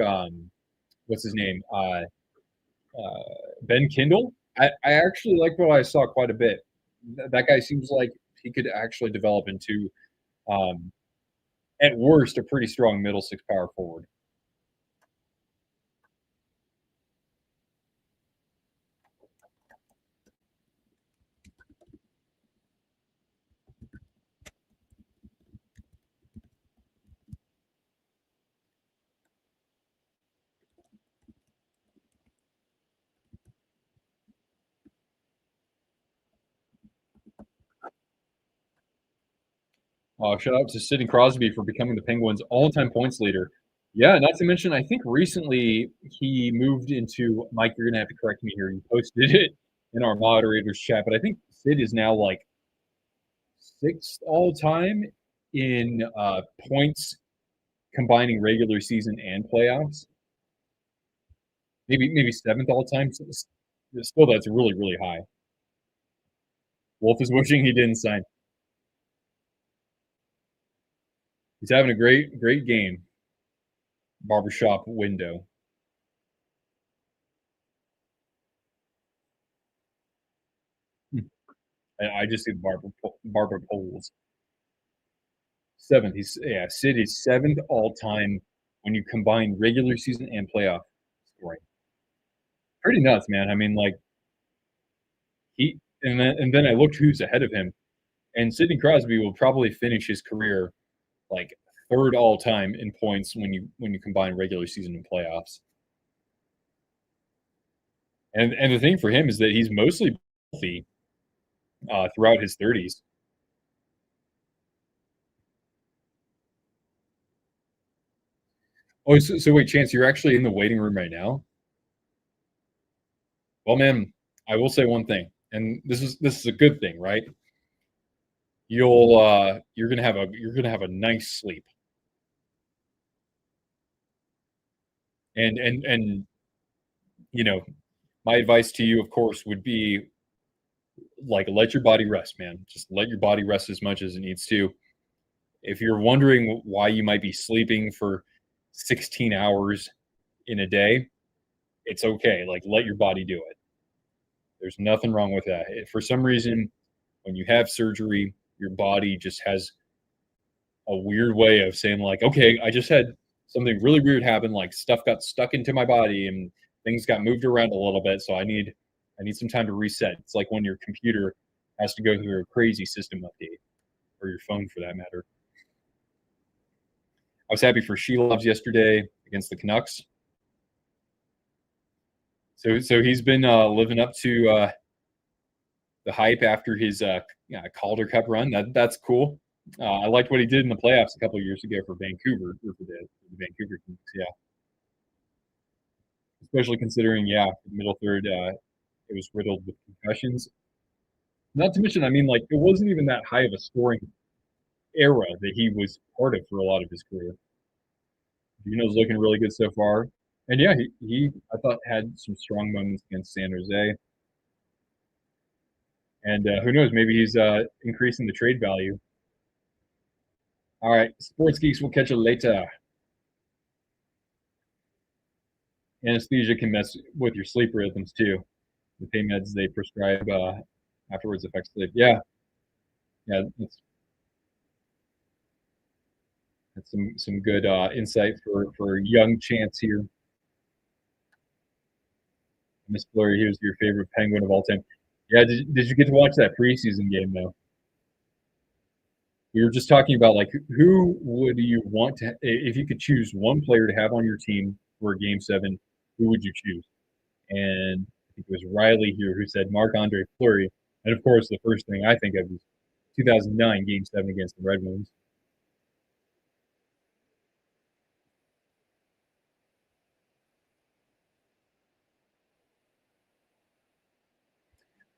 what's his name, Ben Kindle. I actually like what I saw quite a bit. That guy seems like he could actually develop into, um, at worst, a pretty strong middle six power forward. Shout out to Sidney Crosby for becoming the Penguins' all-time points leader. Yeah, not to mention, I think recently he moved into Mike. You're gonna have to correct me here. You posted it in our moderators chat, but I think Sid is now like sixth all-time in points combining regular season and playoffs. Maybe seventh all-time. Still, that's really high. Wolf is wishing he didn't sign. He's having a great game. Barbershop window. I just see Barber polls. Seventh. Sid is seventh all time when you combine regular season and playoff scoring. Pretty nuts, man. I mean, like he and then I looked who's ahead of him, and Sidney Crosby will probably finish his career like third all time in points when you combine regular season and playoffs. And the thing for him is that he's mostly healthy throughout his 30s. Oh, so wait, Chance, you're actually in the waiting room right now? Well, man, I will say one thing, and this is a good thing, right? You're gonna have a nice sleep, and you know, my advice to you, of course, would be like let your body rest, man. Just let your body rest as much as it needs to. If you're wondering why you might be sleeping for 16 hours in a day, it's okay. Like let your body do it. There's nothing wrong with that. If for some reason, when you have surgery, your body just has a weird way of saying like, okay, I just had something really weird happen, like stuff got stuck into my body and things got moved around a little bit, so I need some time to reset. It's like when your computer has to go through a crazy system update, or your phone for that matter. I was happy for Shelovs yesterday against the Canucks. So he's been living up to the hype after his Calder Cup run. That's cool. I liked what he did in the playoffs a couple of years ago for Vancouver, or for the Vancouver Canucks. Yeah, especially considering the middle third it was riddled with concussions. Not to mention, I mean, like it wasn't even that high of a scoring era that he was part of for a lot of his career. Gino's looking really good so far, and yeah, he I thought had some strong moments against San Jose. And who knows? Maybe he's increasing the trade value. All right, sports geeks. We'll catch you later. Anesthesia can mess with your sleep rhythms too. The pain meds they prescribe afterwards affect sleep. Yeah, yeah, that's some good insight for young Chance here. Miss Flurry, who's your favorite Penguin of all time? Yeah, did you get to watch that preseason game though? We were just talking about like who would you want to if you could choose one player to have on your team for Game 7, who would you choose? And I think it was Riley here who said Marc-Andre Fleury, and of course the first thing I think of is 2009 Game 7 against the Red Wings.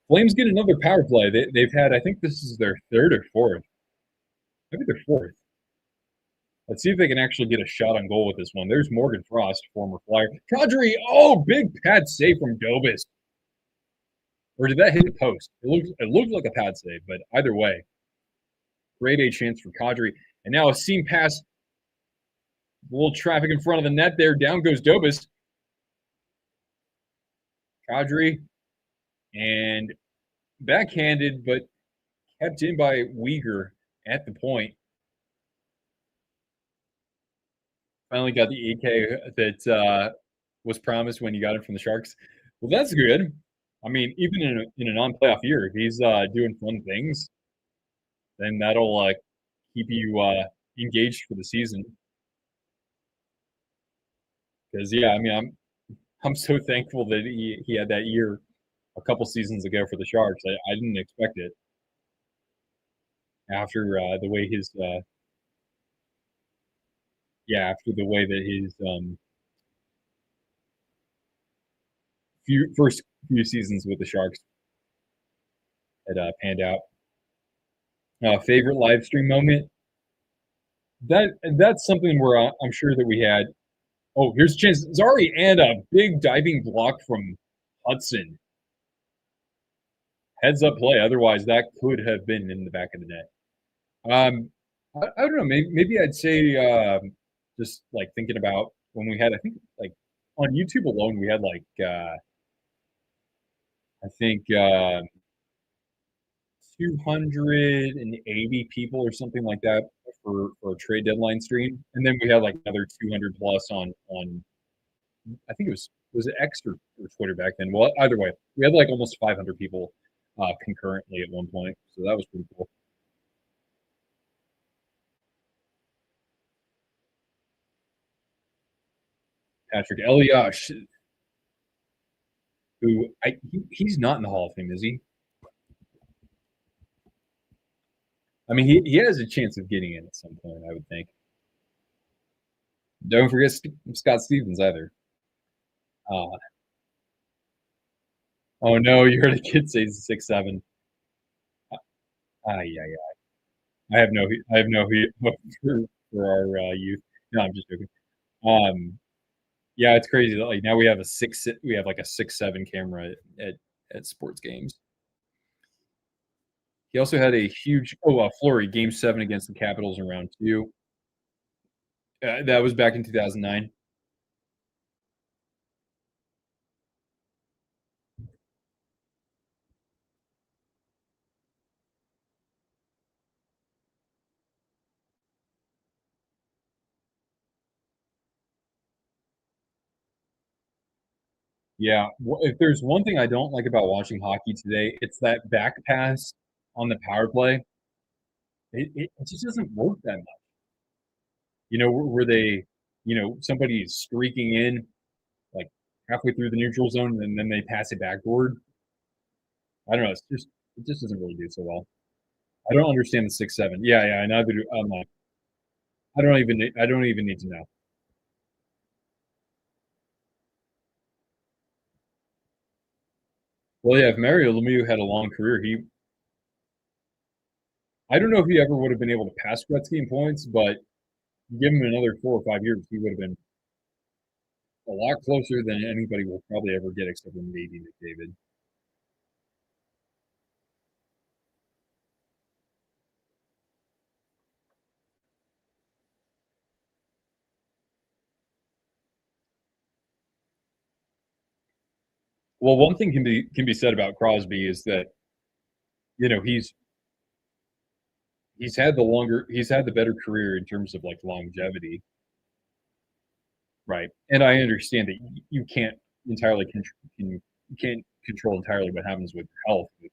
Flames get another power play. They've had, I think this is their third or fourth. Maybe their fourth. Let's see if they can actually get a shot on goal with this one. There's Morgan Frost, former Flyer. Kadri, oh, big pad save from Dobis. Or did that hit the post? It looked like a pad save, but either way, great A chance for Kadri. And now a seam pass. A little traffic in front of the net there. Down goes Dobis. Kadri. And backhanded, but kept in by Uyghur at the point. Finally got the EK that was promised when you got him from the Sharks. Well, that's good. I mean, even in a non-playoff year, if he's doing fun things, then that'll keep you engaged for the season. Because I mean, I'm so thankful that he had that year a couple seasons ago for the Sharks. I didn't expect it after the way his after the way that his first few seasons with the Sharks had panned out. Favorite live stream moment? That's something where I'm sure that we had. Oh, here's a chance. Zari and a big diving block from Hudson. Heads up play. Otherwise, that could have been in the back of the net. I don't know. Maybe I'd say just like thinking about when we had. I think like on YouTube alone, we had like I think 280 people or something like that for a trade deadline stream, and then we had like another 200 plus on I think was it X or Twitter back then. Well, either way, we had like almost 500 people concurrently at one point, so that was pretty cool. Patrick Elias, who he's not in the Hall of Fame, is he? I mean, he has a chance of getting in at some point, I would think. Don't forget Scott Stevens either. Oh no, you heard a kid say 6'7". Yeah. I have no hope for our youth. No, I'm just joking. Um, yeah, it's crazy. Like now we have like a 6'7" camera at sports games. He also had a huge Fleury Game 7 against the Capitals in round 2. That was back in 2009. Yeah, if there's one thing I don't like about watching hockey today, it's that back pass on the power play. It just doesn't work that much. Where they, somebody's streaking in like halfway through the neutral zone and then they pass it backboard. I don't know. It just doesn't really do so well. I don't understand the 6-7. Yeah, yeah, I neither do. I'm like, I don't even need to know. Well, yeah, if Mario Lemieux had a long career, I don't know if he ever would have been able to pass Gretzky in points, but give him another 4 or 5 years, he would have been a lot closer than anybody will probably ever get, except for maybe McDavid. Well, one thing can be said about Crosby is that you know he's had the better career in terms of like longevity, right? And I understand that you can't entirely you can't control entirely what happens with your health in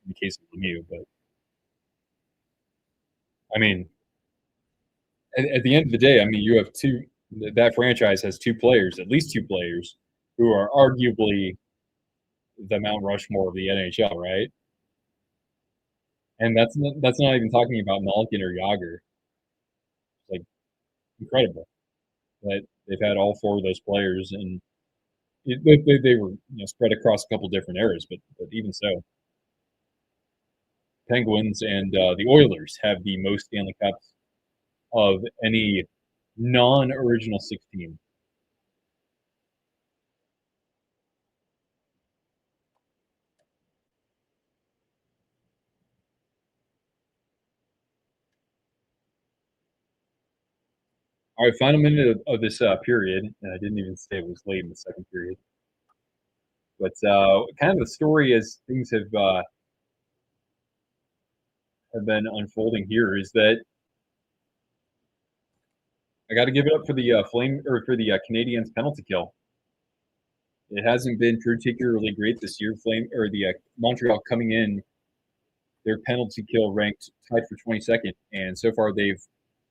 the case of Lemieux, but I mean, at the end of the day, I mean, you have that franchise has two players, at least two players, who are arguably the Mount Rushmore of the NHL, right? And that's not even talking about Malkin or Yager. Like incredible that they've had all four of those players, and they were spread across a couple different eras, but even so, Penguins and the Oilers have the most Stanley Cups of any non-original six team. All right, final minute of this period, and I didn't even say it was late in the second period. But kind of the story as things have been unfolding here is that I got to give it up for the Flame or for the Canadiens penalty kill. It hasn't been particularly great this year. Flame or the Montreal coming in, their penalty kill ranked tied for 22nd, and so far they've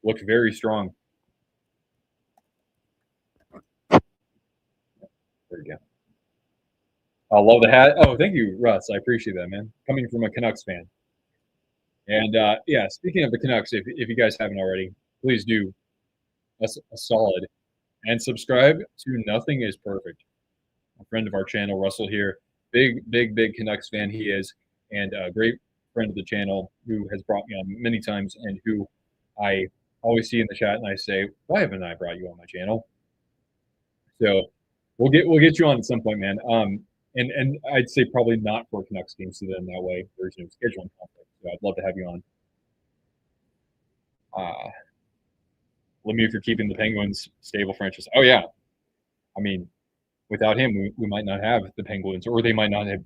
looked very strong. There we go. I love the hat. Oh, thank you, Russ. I appreciate that, man. Coming from a Canucks fan. And yeah, speaking of the Canucks, if you guys haven't already, please do a solid and subscribe to Nothing is Perfect. A friend of our channel, Russell here, big Canucks fan he is, and a great friend of the channel who has brought me on many times and who I always see in the chat and I say, why haven't I brought you on my channel? So we'll get you on at some point, man. And I'd say probably not for a Canucks game, so then that way there's no scheduling conflict. So I'd love to have you on. Let me if you're keeping the Penguins stable franchise. Oh yeah, I mean, without him, we might not have the Penguins, or they might not have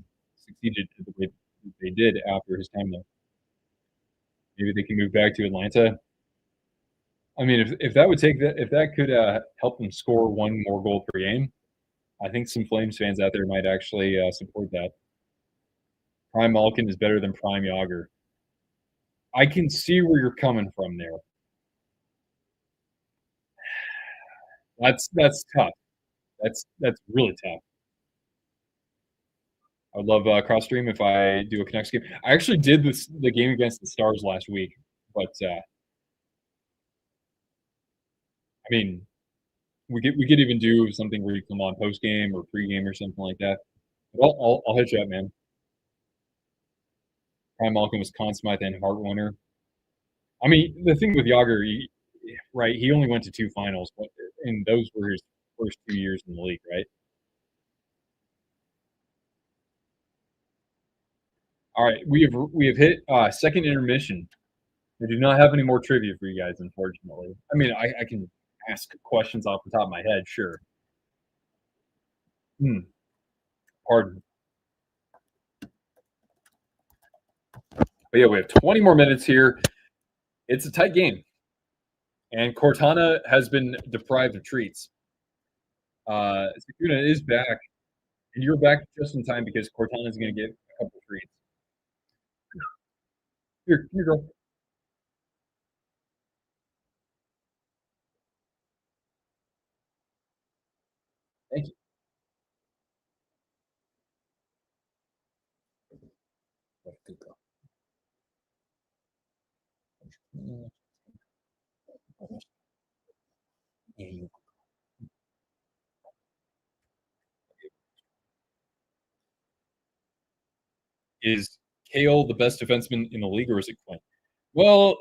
succeeded the way they did after his time there. Maybe they can move back to Atlanta. I mean, if that would take that, if that could help them score one more goal per game, I think some Flames fans out there might actually support that. Prime Malkin is better than Prime Yager. I can see where you're coming from there. That's tough. That's really tough. I would love cross stream if I do a Canucks game. I actually did the game against the Stars last week, but I mean, we could even do something where you come on post game or pre game or something like that. But I'll hit you up, man. Prime Malkin was Conn Smythe and Hart winner. I mean, the thing with Yager, right? He only went to two finals, but and those were his first 2 years in the league, right? All right, we have hit second intermission. I do not have any more trivia for you guys, unfortunately. I mean, I can ask questions off the top of my head, sure. Pardon. But yeah, we have 20 more minutes here. It's a tight game, and Cortana has been deprived of treats. Sakuna is back. And you're back just in time because Cortana's going to get a couple treats. Here, girl. Thank you. Good girl. Is Kale the best defenseman in the league, or is it Quinn? Well,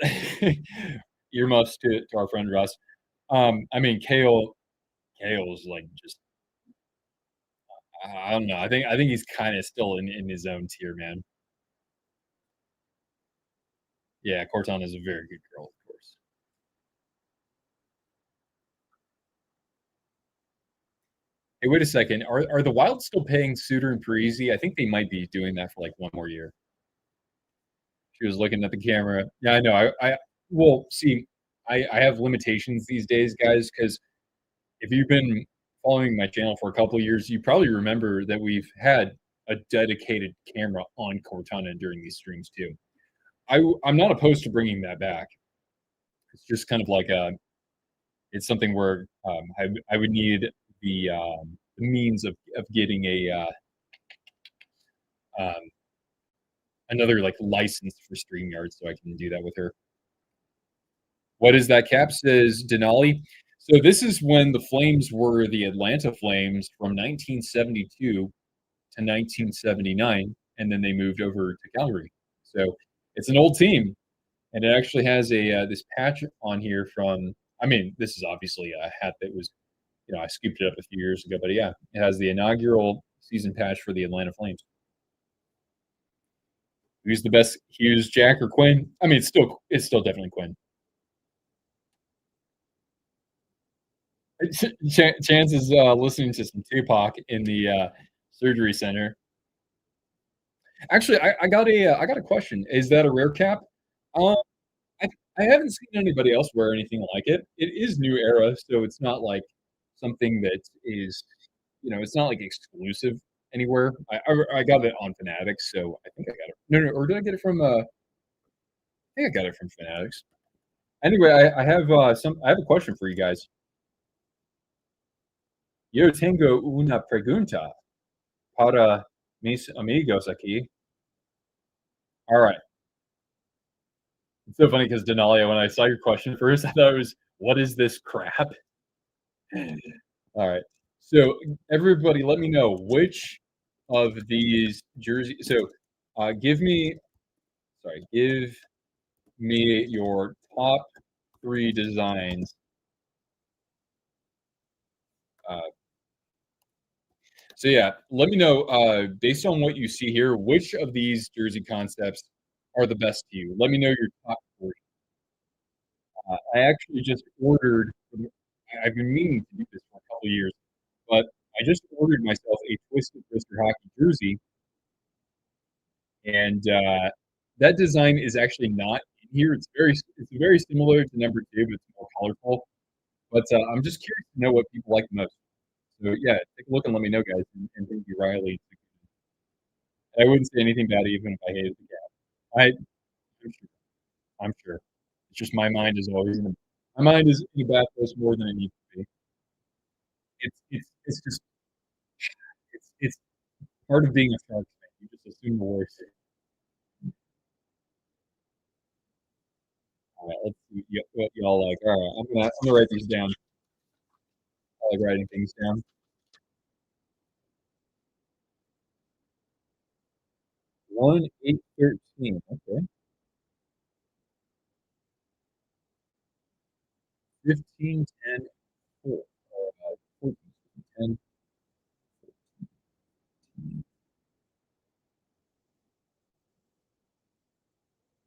earmuffs to our friend Russ. I mean, Kale's like just I don't know. I think he's kind of still in his own tier, man. Yeah, Cortana is a very good girl, of course. Hey, wait a second. Are the Wild still paying Suter and Parisi? I think they might be doing that for like one more year. She was looking at the camera. Yeah, I know. I well, see, I have limitations these days, guys, because if you've been following my channel for a couple of years, you probably remember that we've had a dedicated camera on Cortana during these streams too. I'm not opposed to bringing that back. It's just kind of like it's something where I would need the means of getting um, another like license for StreamYard so I can do that with her. What is that cap? Says Denali. So this is when the Flames were the Atlanta Flames from 1972 to 1979, and then they moved over to Calgary. So it's an old team, and it actually has a this patch on here from. I mean, this is obviously a hat that was, I scooped it up a few years ago, but yeah, it has the inaugural season patch for the Atlanta Flames. Who's the best? Hughes, Jack, or Quinn? I mean, it's still definitely Quinn. Chance is listening to some Tupac in the surgery center. Actually, I got a question. Is that a rare cap? Um, I I haven't seen anybody else wear anything like it. It is new era, so it's not like something that is, it's not like exclusive anywhere. I got it on Fanatics, so I think I got it. No, or did I get it from? I think I got it from Fanatics. Anyway, I have a question for you guys. Yo tengo una pregunta para mis amigos aquí. All right. It's so funny because Denalia, when I saw your question first, I thought it was, "What is this crap?" All right. So everybody, let me know which of these jerseys. So, give me your top three designs. Uh, so yeah, let me know based on what you see here, which of these jersey concepts are the best to you. Let me know your top three. I actually just ordered. I've been meaning to do this for a couple of years, but I just ordered myself a Twisted Twister hockey jersey, and that design is actually not in here. It's very similar to number two, but it's more colorful. But I'm just curious to know what people like the most. So yeah, take a look and let me know, guys. And thank you, Riley. I wouldn't say anything bad even if I hated the guy. I'm sure. I'm sure. It's just my mind is in a bad place more than it needs to be. It's just it's part of being a Sharks fan. You just assume the worst. All right, let's see what y'all like. All right, I'm gonna write these down. I like writing things down. 1-8-13. Okay. 15-10-4. 14,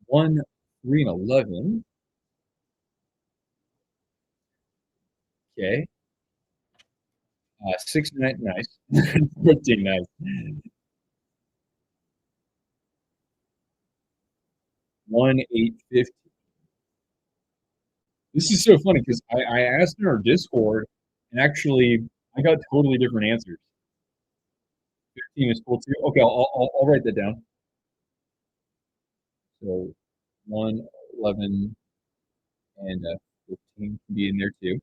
1, 3, and 11. Okay. 6, 9, nice. 14, nice. 1-8-15. This is so funny because I asked in our Discord, and actually I got totally different answers. 15 is cool too. Okay, I'll write that down. So 1, 11, and 15 can be in there too.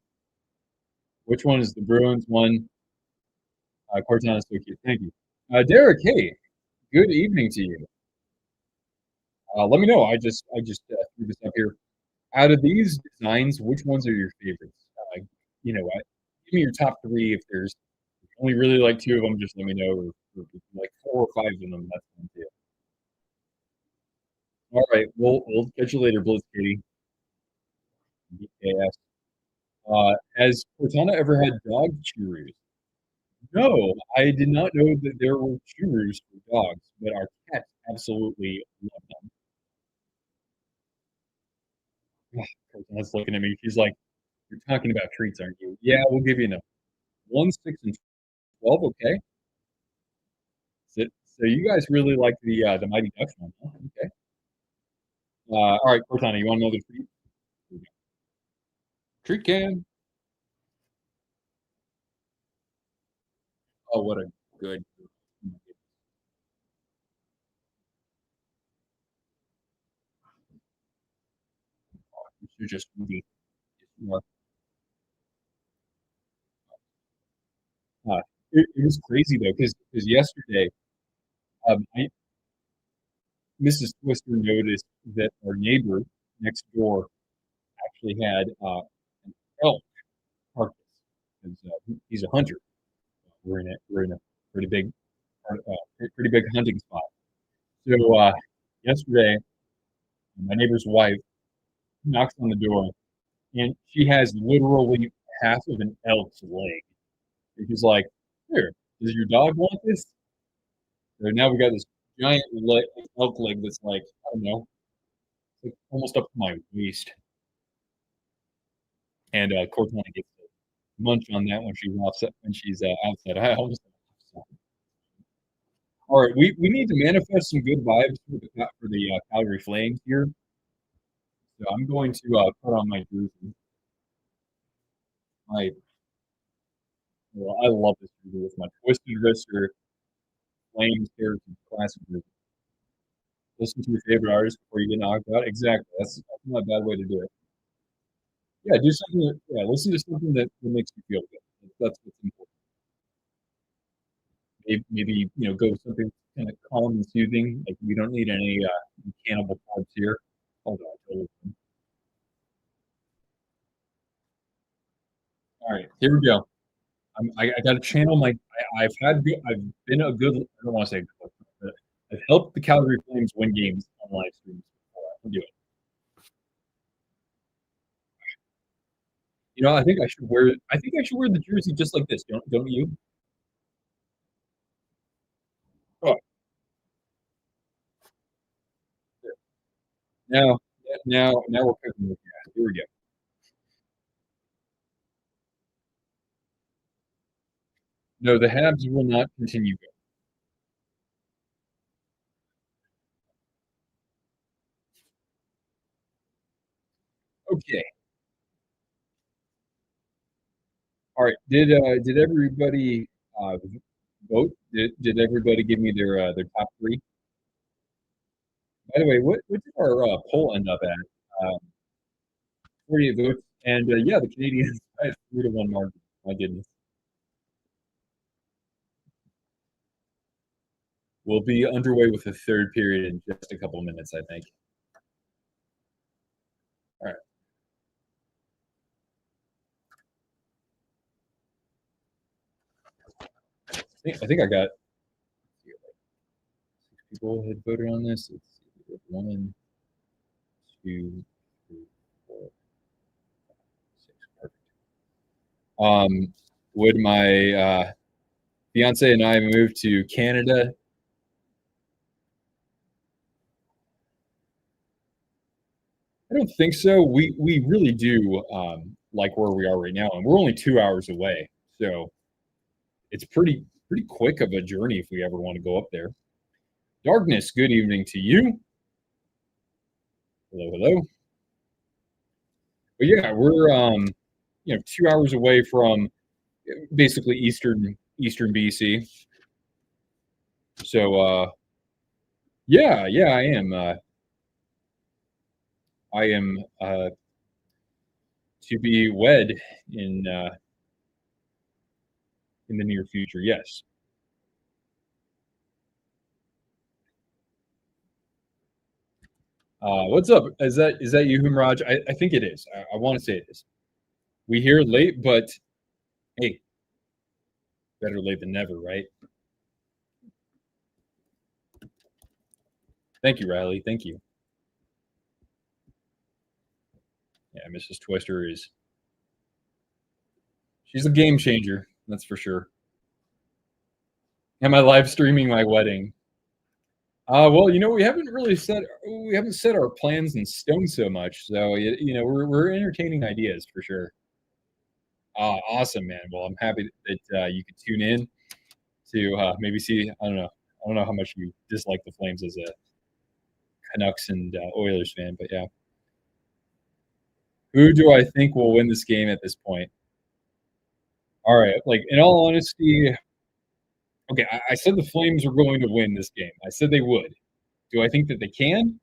Which one is the Bruins one? Cortana is so cute. Thank you. Derek, hey, good evening to you. Let me know. I just threw this up here. Out of these designs, which ones are your favorites? You know what? Give me your top three. If you only really like two of them, just let me know. Or if you like four or five of them, that's fine too. All right, we'll catch you later, Blitz Katie. BKS. Has Cortana ever had dog cheeroos? No, I did not know that there were cheeroos for dogs, but our cats absolutely love them. Cortana's looking at me. She's like, "You're talking about treats, aren't you?" Yeah, we'll give you enough. 1, 6, and 12. Okay. So you guys really like the Mighty Ducks one, huh? Okay. All right, Cortana, you want another treat? Treat can. Oh, what a good. You're just really. Uh, it was crazy though, because yesterday, Mrs. Twister noticed that our neighbor next door actually had an elk carcass. 'Cause, he's a hunter. We're in a pretty big, pretty big hunting spot. So yesterday, my neighbor's wife knocks on the door, and she has literally half of an elk's leg. And she's like, "Here, does your dog want this?" So now we got this giant elk leg that's like, I don't know, like almost up to my waist. And Cortana gets to munch on that when she's offset when she's outside. I almost all right. We need to manifest some good vibes for the Calgary Flames here. So I'm going to put on my jersey. My well, I love this jersey with my twisted wrister Flames heritage classic jersey. Listen to your favorite artist before you get knocked out. Exactly. That's not a bad way to do it. Yeah, do something. Yeah, listen to something that makes you feel good. That's what's important. Maybe go with something kind of calm and soothing. Like we don't need any cannibal corpse here. Hold on. All right, here we go. I got to channel my. I've been a good. I don't want to say good, but I've helped the Calgary Flames win games on live streams before. I can do it. I think I should wear. I think I should wear the jersey just like this. Don't you? Oh, now now we're cooking with gas. Here we go. No, the Habs will not continue. Okay. All right. Did everybody vote? Did everybody give me their top three? By the way, what did our poll end up at? 48 votes, and yeah, the Canadians by a 3-1 margin. My goodness. We'll be underway with the third period in just a couple of minutes, I think. All right. I think I got six people had voted on this. Let's see. One, two, three, four, six. Perfect. Would my fiance and I move to Canada? I don't think so. We really do like where we are right now, and we're only 2 hours away, so it's pretty quick of a journey if we ever want to go up there. Darkness, good evening to you. Hello, hello. But yeah, we're 2 hours away from basically eastern BC. So, yeah, I am. I am to be wed in the near future. Yes. What's up? Is that you, Humraj? I think it is. I want to say it is. We here late, but hey, better late than never, right? Thank you, Riley. Thank you. Yeah, Mrs. Twister is she's a game changer. That's for sure. Am I live streaming my wedding? Well, we haven't set our plans in stone so much. So we're entertaining ideas for sure. Awesome, man. Well, I'm happy that you could tune in to maybe see. I don't know how much you dislike the Flames as a Canucks and Oilers fan, but yeah. Who do I think will win this game at this point? All right, like in all honesty, okay, I said the Flames were going to win this game. I said they would. Do I think that they can?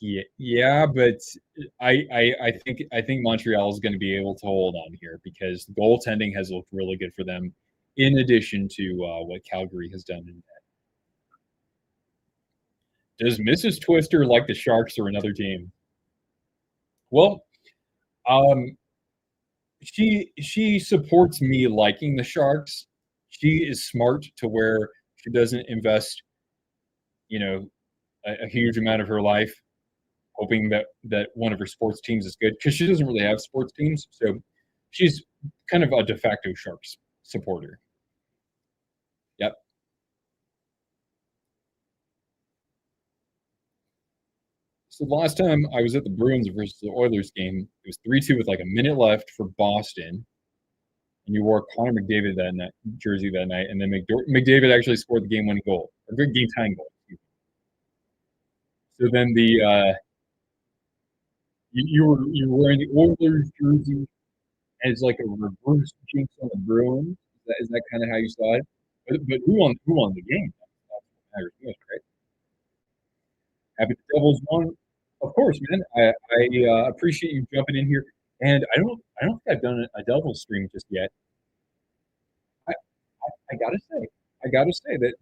Yeah, yeah, but I think Montreal is going to be able to hold on here because the goaltending has looked really good for them, in addition to what Calgary has done. Does Mrs. Twister like the Sharks or another team? Well, um, she supports me liking the Sharks. She is smart to where she doesn't invest, you know, a huge amount of her life hoping that one of her sports teams is good because she doesn't really have sports teams. So she's kind of a de facto Sharks supporter. Yep. So the last time I was at the Bruins versus the Oilers game, it was 3-2 with like a minute left for Boston. And you wore Connor McDavid that night, jersey that night, and then McDavid actually scored the game-winning goal, or good game-tying goal. So then you were wearing the Oilers jersey as like a reverse jinx on the Bruins. Is that kind of how you saw it? But who won the game? That's what matters most, right? Happy the Devils won. Of course, man. I appreciate you jumping in here. And I don't think I've done a Devils stream just yet. I, I gotta say, I gotta say that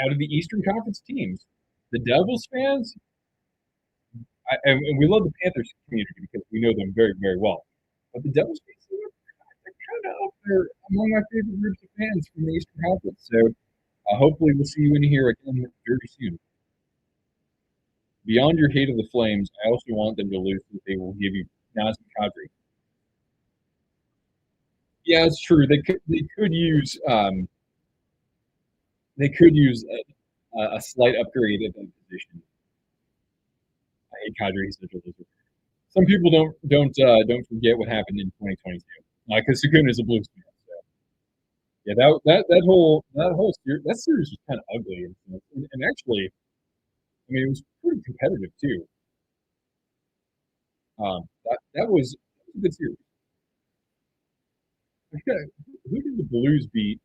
out of the Eastern Conference teams, the Devils fans, and we love the Panthers community because we know them very, very well. But the Devils fans are kind of up there among my favorite groups of fans from the Eastern Conference. So hopefully we'll see you in here again very soon. Beyond your hate of the Flames, I also want them to lose so they will give you Nazem Kadri. Yeah, it's true. They could use a slight upgrade at that position. I hate Kadri. He's such a loser. Some people don't forget what happened in 2022 because Sukun is a Blues fan. So yeah, that series was kind of ugly and actually, I mean, it was pretty competitive too. That was a good series. Who did the Blues beat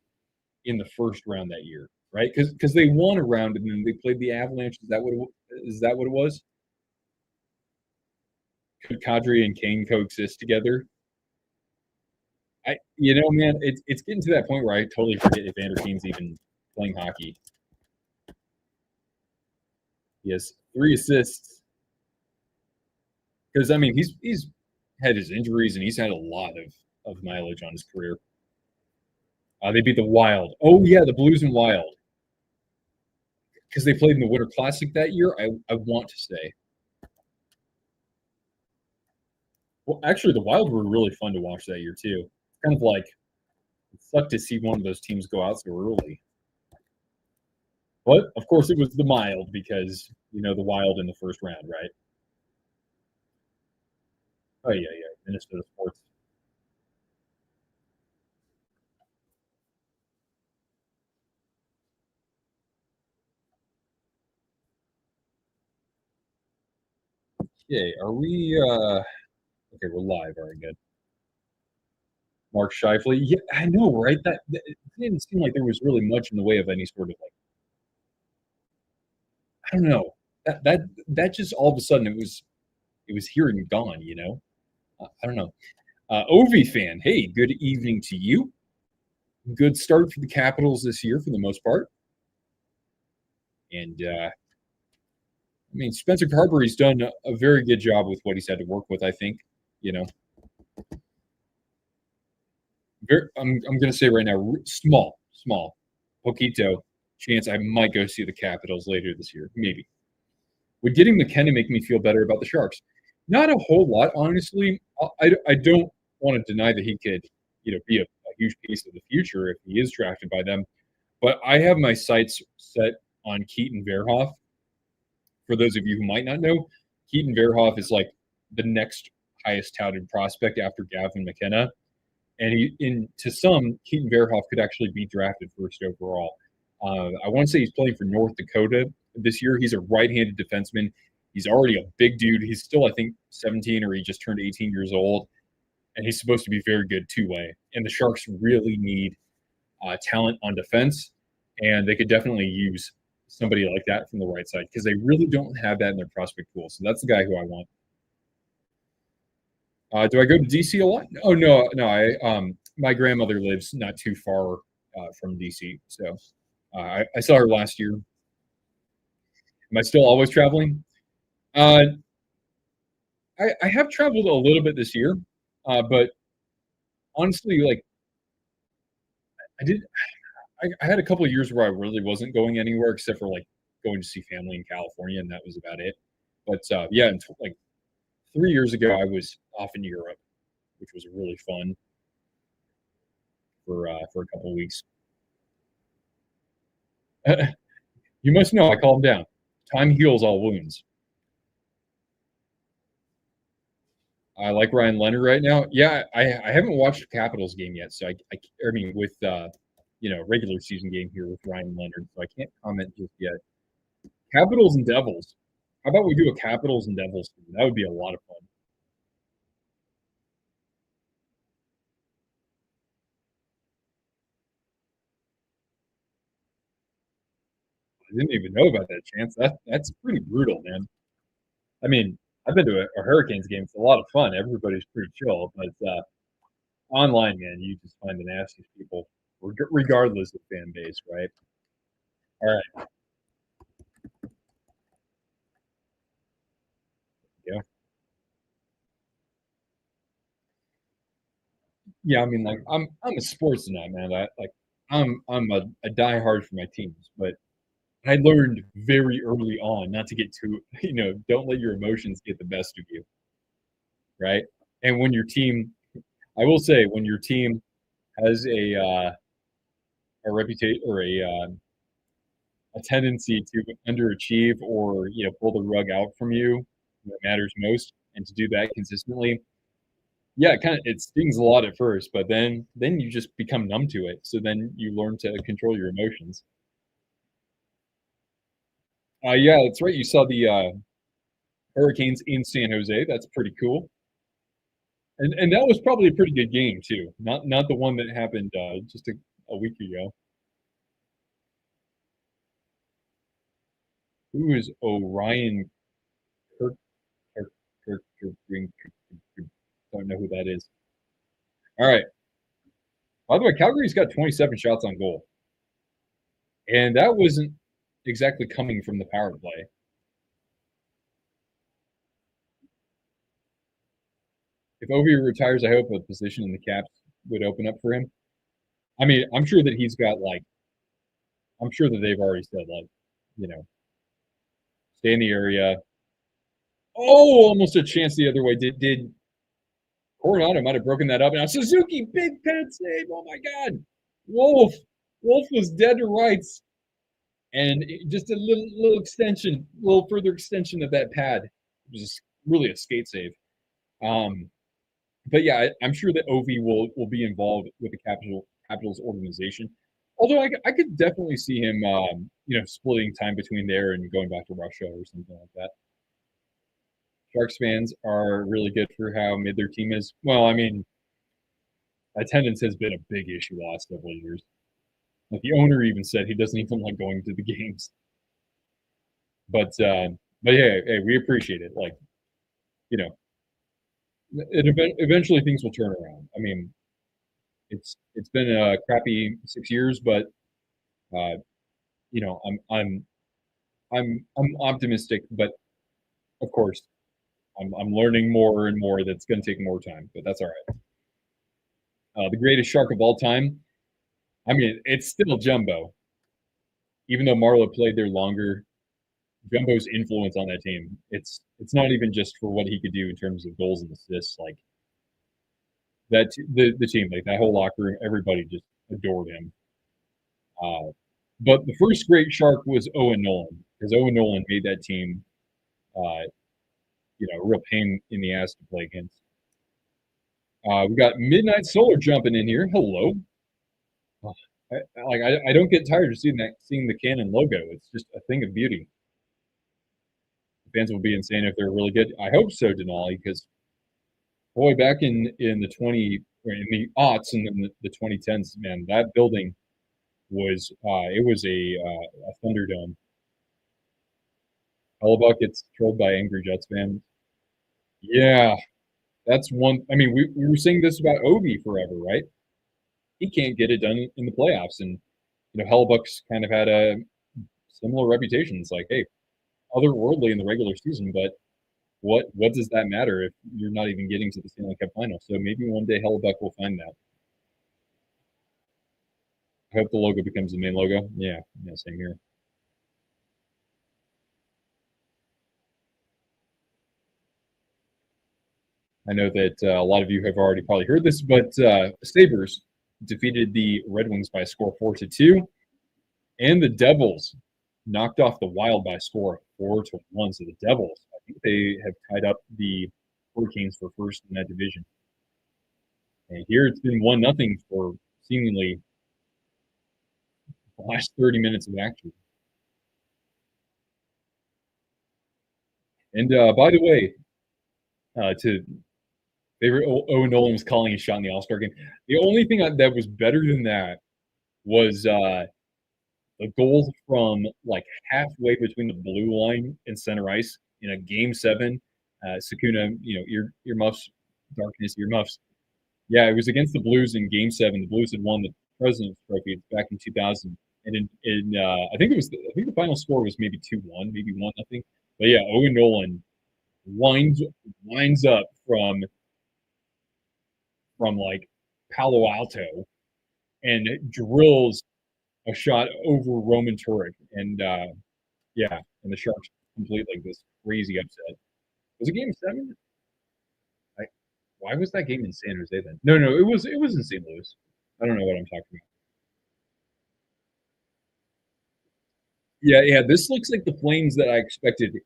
in the first round that year? Right, because they won a round and then they played the Avalanche. Is that what it was? Could Kadri and Kane coexist together? Man, it's getting to that point where I totally forget if Vander Kane's even playing hockey. He has 3 assists because I mean he's had his injuries and he's had a lot of mileage on his career. They beat the Wild. Oh yeah, the Blues and Wild because they played in the Winter Classic that year. I want to say. Well, actually, the Wild were really fun to watch that year too. Kind of like it sucked to see one of those teams go out so early. But of course, it was the Mild because the Wild in the first round, right? Oh yeah, yeah. Minnesota sports. Okay, are we? Okay, we're live. All right, good. Mark Scheifele. Yeah, I know, right? That it didn't seem like there was really much in the way of any sort of like I don't know. That just all of a sudden it was here and gone, you know? I don't know. Ovi fan, hey, good evening to you. Good start for the Capitals this year for the most part. And I mean, Spencer Carberry's done a very good job with what he's had to work with, I think. You know, I'm going to say right now, small, poquito chance I might go see the Capitals later this year, maybe. Would getting McKenna make me feel better about the Sharks? Not a whole lot, honestly. I don't want to deny that he could, be a huge piece of the future if he is drafted by them. But I have my sights set on Keaton Verhoff. For those of you who might not know, Keaton Verhoff is like the next highest touted prospect after Gavin McKenna. And to some, Keaton Verhoff could actually be drafted first overall. I want to say he's playing for North Dakota this year. He's a right-handed defenseman. He's already a big dude. He's still, I think, 17 or he just turned 18 years old. And he's supposed to be very good two-way. And the Sharks really need talent on defense. And they could definitely use somebody like that from the right side because they really don't have that in their prospect pool. So that's the guy who I want. Do I go to DC a lot? Oh no. My grandmother lives not too far from DC, so I saw her last year. Am I still always traveling? I have traveled a little bit this year, but honestly, like I had a couple of years where I really wasn't going anywhere except for like going to see family in California, and that was about it. But yeah, like 3 years ago, I was off in Europe, which was really fun for a couple of weeks. You must know I calmed down. Time heals all wounds. I like Ryan Leonard right now. Yeah, I haven't watched a Capitals game yet, so I mean with regular season game here with Ryan Leonard, so I can't comment just yet. Capitals and Devils. How about we do a Capitals and Devils game? That would be a lot of fun. I didn't even know about that chance. That's pretty brutal, man. I mean, I've been to a Hurricanes game. It's a lot of fun. Everybody's pretty chill, but online, man, you just find the nastiest people, regardless of fan base, right? All right. Yeah. Yeah, I mean, like I'm a sports nut, man. I'm a diehard for my teams, but I learned very early on not to get too, don't let your emotions get the best of you, right? And when your team, I will say, when your team has a reputation or a tendency to underachieve or pull the rug out from you when it matters most, and to do that consistently, yeah, it stings a lot at first, but then you just become numb to it. So then you learn to control your emotions. Yeah, that's right. You saw the Hurricanes in San Jose. That's pretty cool. And that was probably a pretty good game too. Not the one that happened just a week ago. Who is Orion Kirk? Don't know who that is. All right. By the way, Calgary's got 27 shots on goal, and that wasn't exactly coming from the power play. If Ovi retires, I hope a position in the Caps would open up for him. I mean, I'm sure that he's got I'm sure that they've already said you know, stay in the area. Oh, almost a chance the other way. Did Coronado might have broken that up. Now Suzuki, big pad save. Oh my God, Wolf was dead to rights, and just a little extension, a little further extension of that pad. It was really a skate save. But yeah, I'm sure that Ovi will be involved with the Capitals organization. Although I could definitely see him, splitting time between there and going back to Russia or something like that. Sharks fans are really good for how mid their team is. Well, I mean, attendance has been a big issue the last several years. Like the owner even said he doesn't even like going to the games. But yeah, hey, we appreciate it. Like, you know, eventually things will turn around. I mean, it's been a crappy 6 years, but uh, you know, I'm optimistic, but of course, I'm learning more and more. That's going to take more time, but that's all right. The greatest shark of all time. I mean, it's still Jumbo, even though Marla played there longer. Jumbo's influence on that team. It's not even just for what he could do in terms of goals and assists. Like the team, like that whole locker room, everybody just adored him. Uh, but the first great shark was Owen Nolan because Owen Nolan made that team, uh, a real pain in the ass to play against. We got Midnight Solar jumping in here. Hello. Oh, I don't get tired of seeing the Canon logo. It's just a thing of beauty. Fans will be insane if they're really good. I hope so, Denali, because boy, back in the aughts and in the 2010s, man, that building was a Thunderdome. Hellebuck gets trolled by angry Jets fans. Yeah, that's one. I mean, we were saying this about Ovi forever, right? He can't get it done in the playoffs, and Hellebuck's kind of had a similar reputation. It's like, hey, otherworldly in the regular season, but what does that matter if you're not even getting to the Stanley Cup final? So maybe one day Hellebuck will find that. I hope the logo becomes the main logo. Yeah, same here. I know that a lot of you have already probably heard this, but Sabres defeated the Red Wings by a score 4-2, and the Devils knocked off the Wild by a score 4-1. So the Devils, I think they have tied up the Hurricanes for first in that division. And here it's been 1-0 for seemingly the last 30 minutes of action. And by the way, to favorite Owen Nolan was calling a shot in the All-Star game. The only thing that was better than that was a goal from like halfway between the blue line and center ice in a Game 7. Sakuna, earmuffs, darkness, earmuffs. Yeah, it was against the Blues in Game 7. The Blues had won the President's Trophy back in 2000. And I think the final score was maybe 2-1, maybe 1-0. But yeah, Owen Nolan winds up from like Palo Alto and drills a shot over Roman Turek. And and the Sharks complete like this crazy upset. Was it Game 7? Why was that game in San Jose then? No, it was in St. Louis. I don't know what I'm talking about. Yeah. This looks like the Flames that I expected.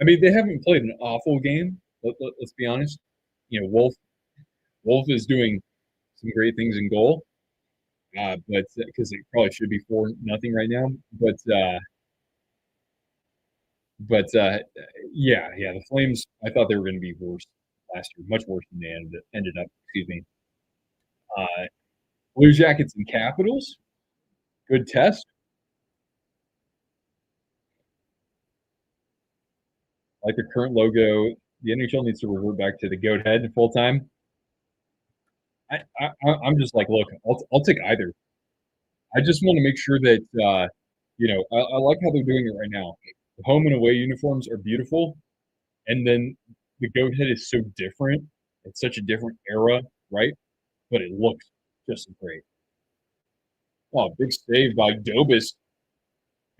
I mean, they haven't played an awful game. Let's be honest. Wolf is doing some great things in goal, but because it probably should be 4-0 right now. The Flames. I thought they were going to be worse last year, much worse than they ended up. Excuse me. Blue Jackets and Capitals. Good test. Like the current logo, the NHL needs to revert back to the goat head full time. I'm just like, look, I'll take either. I just want to make sure that I like how they're doing it right now. The home and away uniforms are beautiful, and then the goat head is so different. It's such a different era, right? But it looks just great. Oh, big save by Dobis,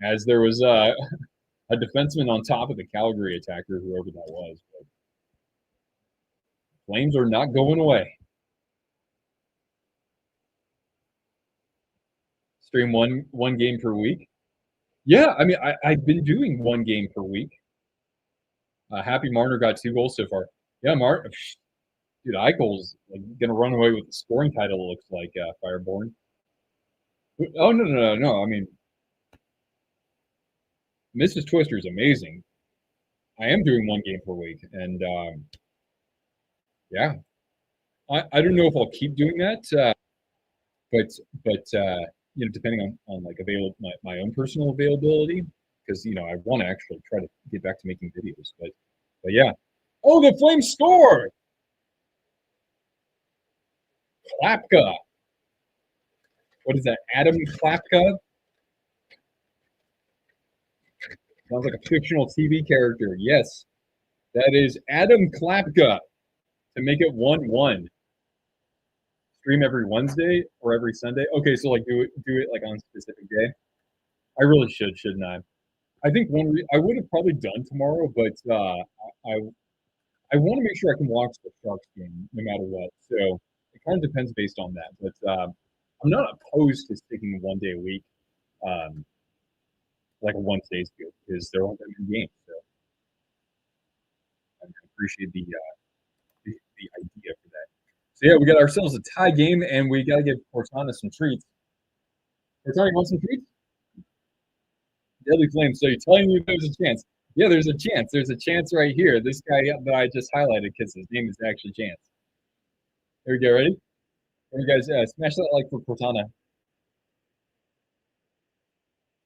as there was a defenseman on top of the Calgary attacker, whoever that was. But Flames are not going away. Stream one game per week. Yeah, I mean, I've been doing one game per week. Happy Marner got 2 goals so far. Yeah, dude, Eichel's like gonna run away with the scoring title. Looks like Fireborn. Oh no! I mean, Mrs. Twister is amazing. I am doing one game per week, and yeah, I don't know if I'll keep doing that, but depending on like my own personal availability, because I want to actually try to get back to making videos, but yeah. Oh, the Flames score! Klapka. What is that? Adam Klapka? Sounds like a fictional TV character. Yes, that is Adam Klapka to make it 1-1. Stream every Wednesday or every Sunday. Okay, so like do it like on a specific day. I really shouldn't I? I think I would have probably done tomorrow, but I I want to make sure I can watch the Sharks game no matter what. So it kind of depends based on that. But I'm not opposed to sticking 1 day a week, um, like a Wednesday's good because there aren't that many games. So I appreciate the idea for that. So yeah, we got ourselves a tie game, and we got to give Cortana some treats. Cortana, you want some treats? Deadly Flames. So you're telling me there's a chance? Yeah, there's a chance. There's a chance right here. This guy that I just highlighted, because his name is actually Chance. Here we go. Ready? Here, guys. Smash that like for Cortana.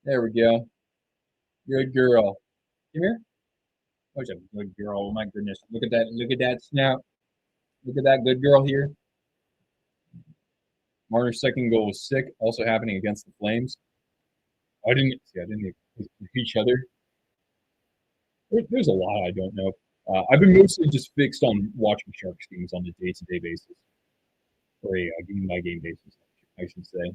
There we go. Good girl. Come here. Oh, she's a good girl. Oh my goodness. Look at that. Look at that snout. Look at that good girl here. Marner's second goal was sick. Also happening against the Flames. I didn't each other. There's a lot I don't know. I've been mostly just fixed on watching Sharks games on a day-to-day basis, or a game-by-game basis, I should say.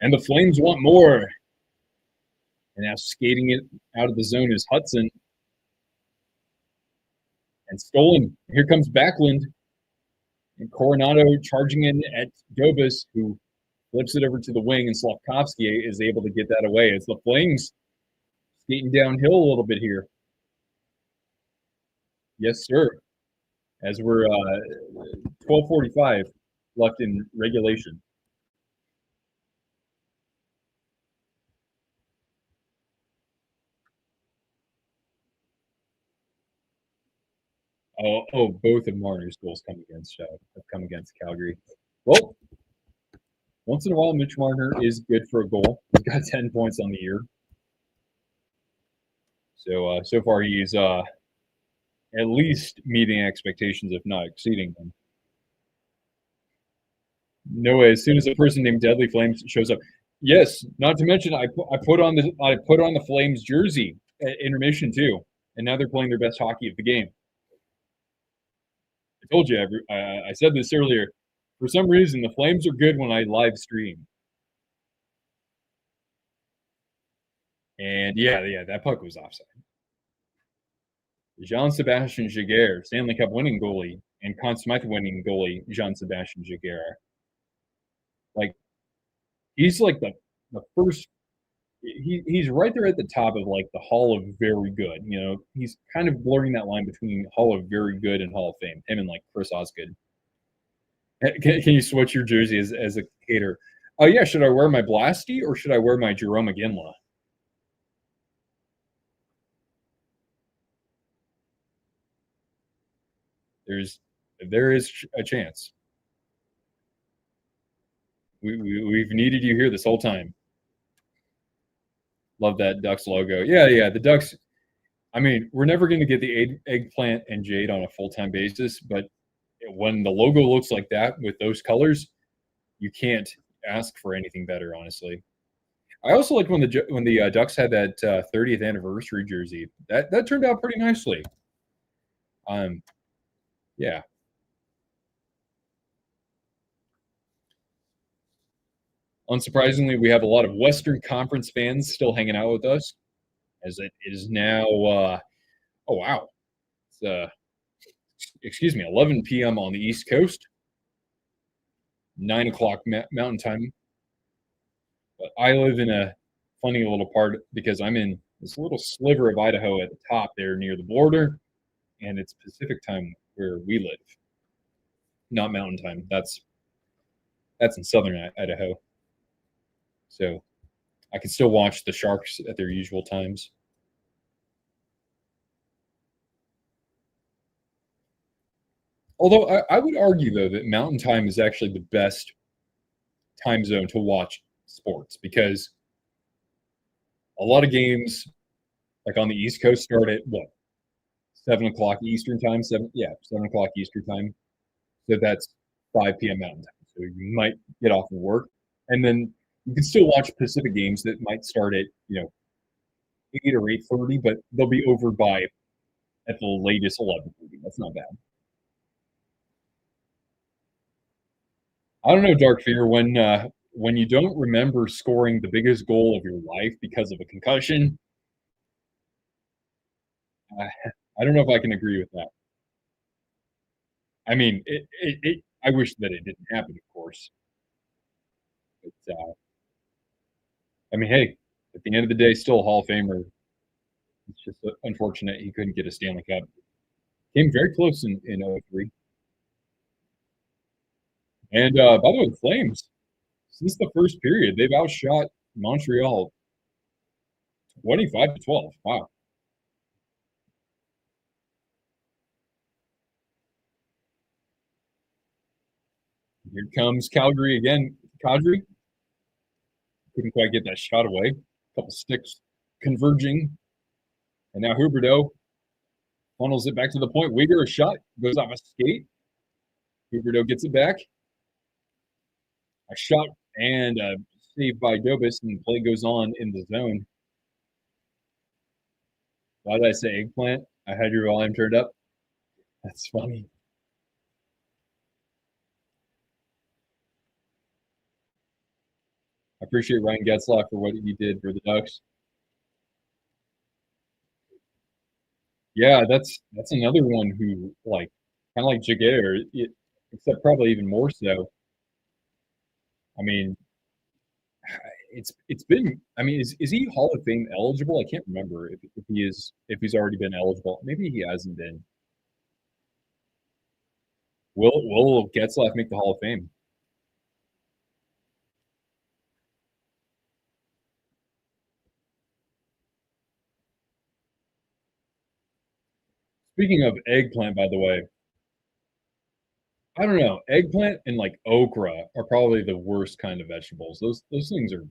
And the Flames want more. And now skating it out of the zone is Hudson. And stolen. Here comes Backlund. And Coronado charging in at Dobas, who flips it over to the wing, and Slavkovsky is able to get that away. It's the Flames skating downhill a little bit here. Yes, sir. As we're 12:45 left in regulation. Both of Marner's goals have come against Calgary. Well, once in a while, Mitch Marner is good for a goal. He's got 10 points on the year. So far he's at least meeting expectations, if not exceeding them. No way. As soon as a person named Deadly Flames shows up, yes. Not to mention, I put on the Flames jersey at intermission too, and now they're playing their best hockey of the game. I told you. I said this earlier. For some reason, the Flames are good when I live stream. And yeah, that puck was offside. Jean-Sebastien Giguère, Stanley Cup winning goalie, and Conn Smythe winning goalie, Jean-Sebastien Giguère. Like, he's like the first. He's right there at the top of like the Hall of Very Good. He's kind of blurring that line between Hall of Very Good and Hall of Fame. Him and like Chris Osgood. Can you switch your jersey as a hater? Oh yeah, should I wear my Blasty or should I wear my Jerome Iginla? There is a chance. We've needed you here this whole time. Love that Ducks logo. Yeah, the Ducks. I mean, we're never going to get the eggplant and jade on a full-time basis, but when the logo looks like that with those colors, you can't ask for anything better, honestly. I also like when the Ducks had that 30th anniversary jersey. That turned out pretty nicely. Yeah. Unsurprisingly, we have a lot of Western Conference fans still hanging out with us, as it is now. Oh wow, it's excuse me, 11 p.m. on the East Coast, 9 o'clock Mountain Time. But I live in a funny little part because I'm in this little sliver of Idaho at the top there near the border, and it's Pacific time where we live, not Mountain Time. That's in southern Idaho. So I can still watch the Sharks at their usual times. Although I would argue though that Mountain Time is actually the best time zone to watch sports because a lot of games, like on the East Coast, start at what 7 o'clock Eastern time. 7 o'clock Eastern time. So that's 5 p.m. Mountain Time. So you might get off of work, and then you can still watch Pacific games that might start at 8 or 8:30, but they'll be over by at the latest 11:30. That's not bad. I don't know, Dark Fear. When you don't remember scoring the biggest goal of your life because of a concussion, I, I don't know if I can agree with that. I mean, I wish that it didn't happen, of course. But I mean, hey, at the end of the day, still a Hall of Famer. It's just unfortunate he couldn't get a Stanley Cup. Came very close in '03. And by the way, the Flames, since the first period, they've outshot Montreal 25-12. Wow. Here comes Calgary again. Calgary couldn't quite get that shot away. A couple sticks converging. And now Huberdeau funnels it back to the point. Uyghur, a shot, goes off a skate. Huberdeau gets it back. A shot and a save by Dobis, and the play goes on in the zone. Why did I say eggplant? I had your volume turned up. That's funny. I appreciate Ryan Getzlaff for what he did for the Ducks. Yeah, that's another one who like kind of like Jaguar, except probably even more so. I mean, it's been. I mean, is he Hall of Fame eligible? I can't remember if he is if he's already been eligible. Maybe he hasn't been. Will Getzlaff make the Hall of Fame? Speaking of eggplant, by the way, I don't know. Eggplant and like okra are probably the worst kind of vegetables. Those things are.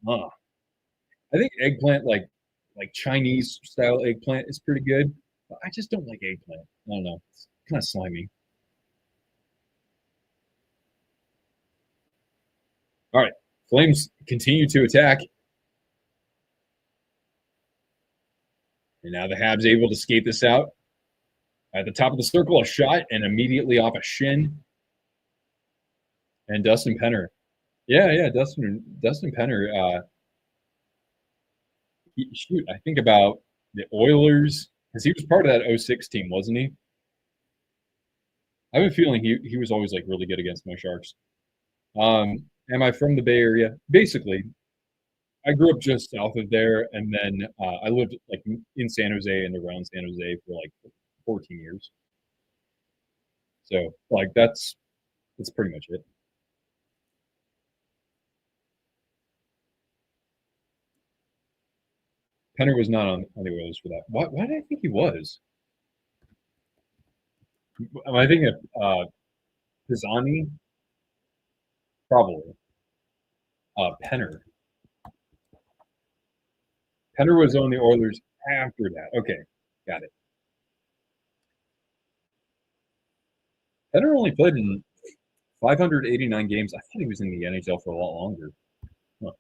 Uh, I think eggplant, like Chinese style eggplant, is pretty good. But I just don't like eggplant. I don't know. It's kind of slimy. All right, Flames continue to attack, and now the Habs able to skate this out at the top of the circle. A shot and immediately off a shin, and Dustin Penner. Yeah, Dustin Penner. Shoot, I think about the Oilers because he was part of that '06 team, wasn't he? I have a feeling he was always like really good against my Sharks. Am I from the Bay Area? Basically, I grew up just south of there, and then I lived like in San Jose and around San Jose for like 14 years. So like that's pretty much it. Penner was not on the Oilers for that. Why did I think he was? Am I thinking of Pisani? Probably. Penner. Penner was on the Oilers after that. Okay, got it. Penner only played in 589 games. I thought he was in the NHL for a lot longer. Huh.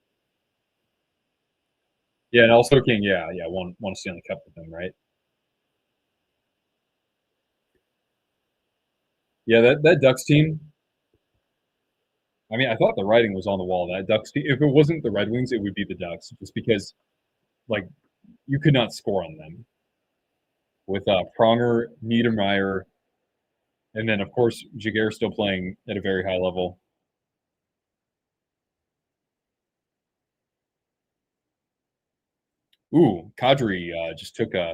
Yeah, and also King. Yeah, won a Stanley Cup with him, right? Yeah, that Ducks team. I mean, I thought the writing was on the wall. That Ducks team. If it wasn't the Red Wings, it would be the Ducks, just because like you could not score on them with Pronger, Niedermeyer, and then of course Jaguar still playing at a very high level. Ooh, Kadri just took a.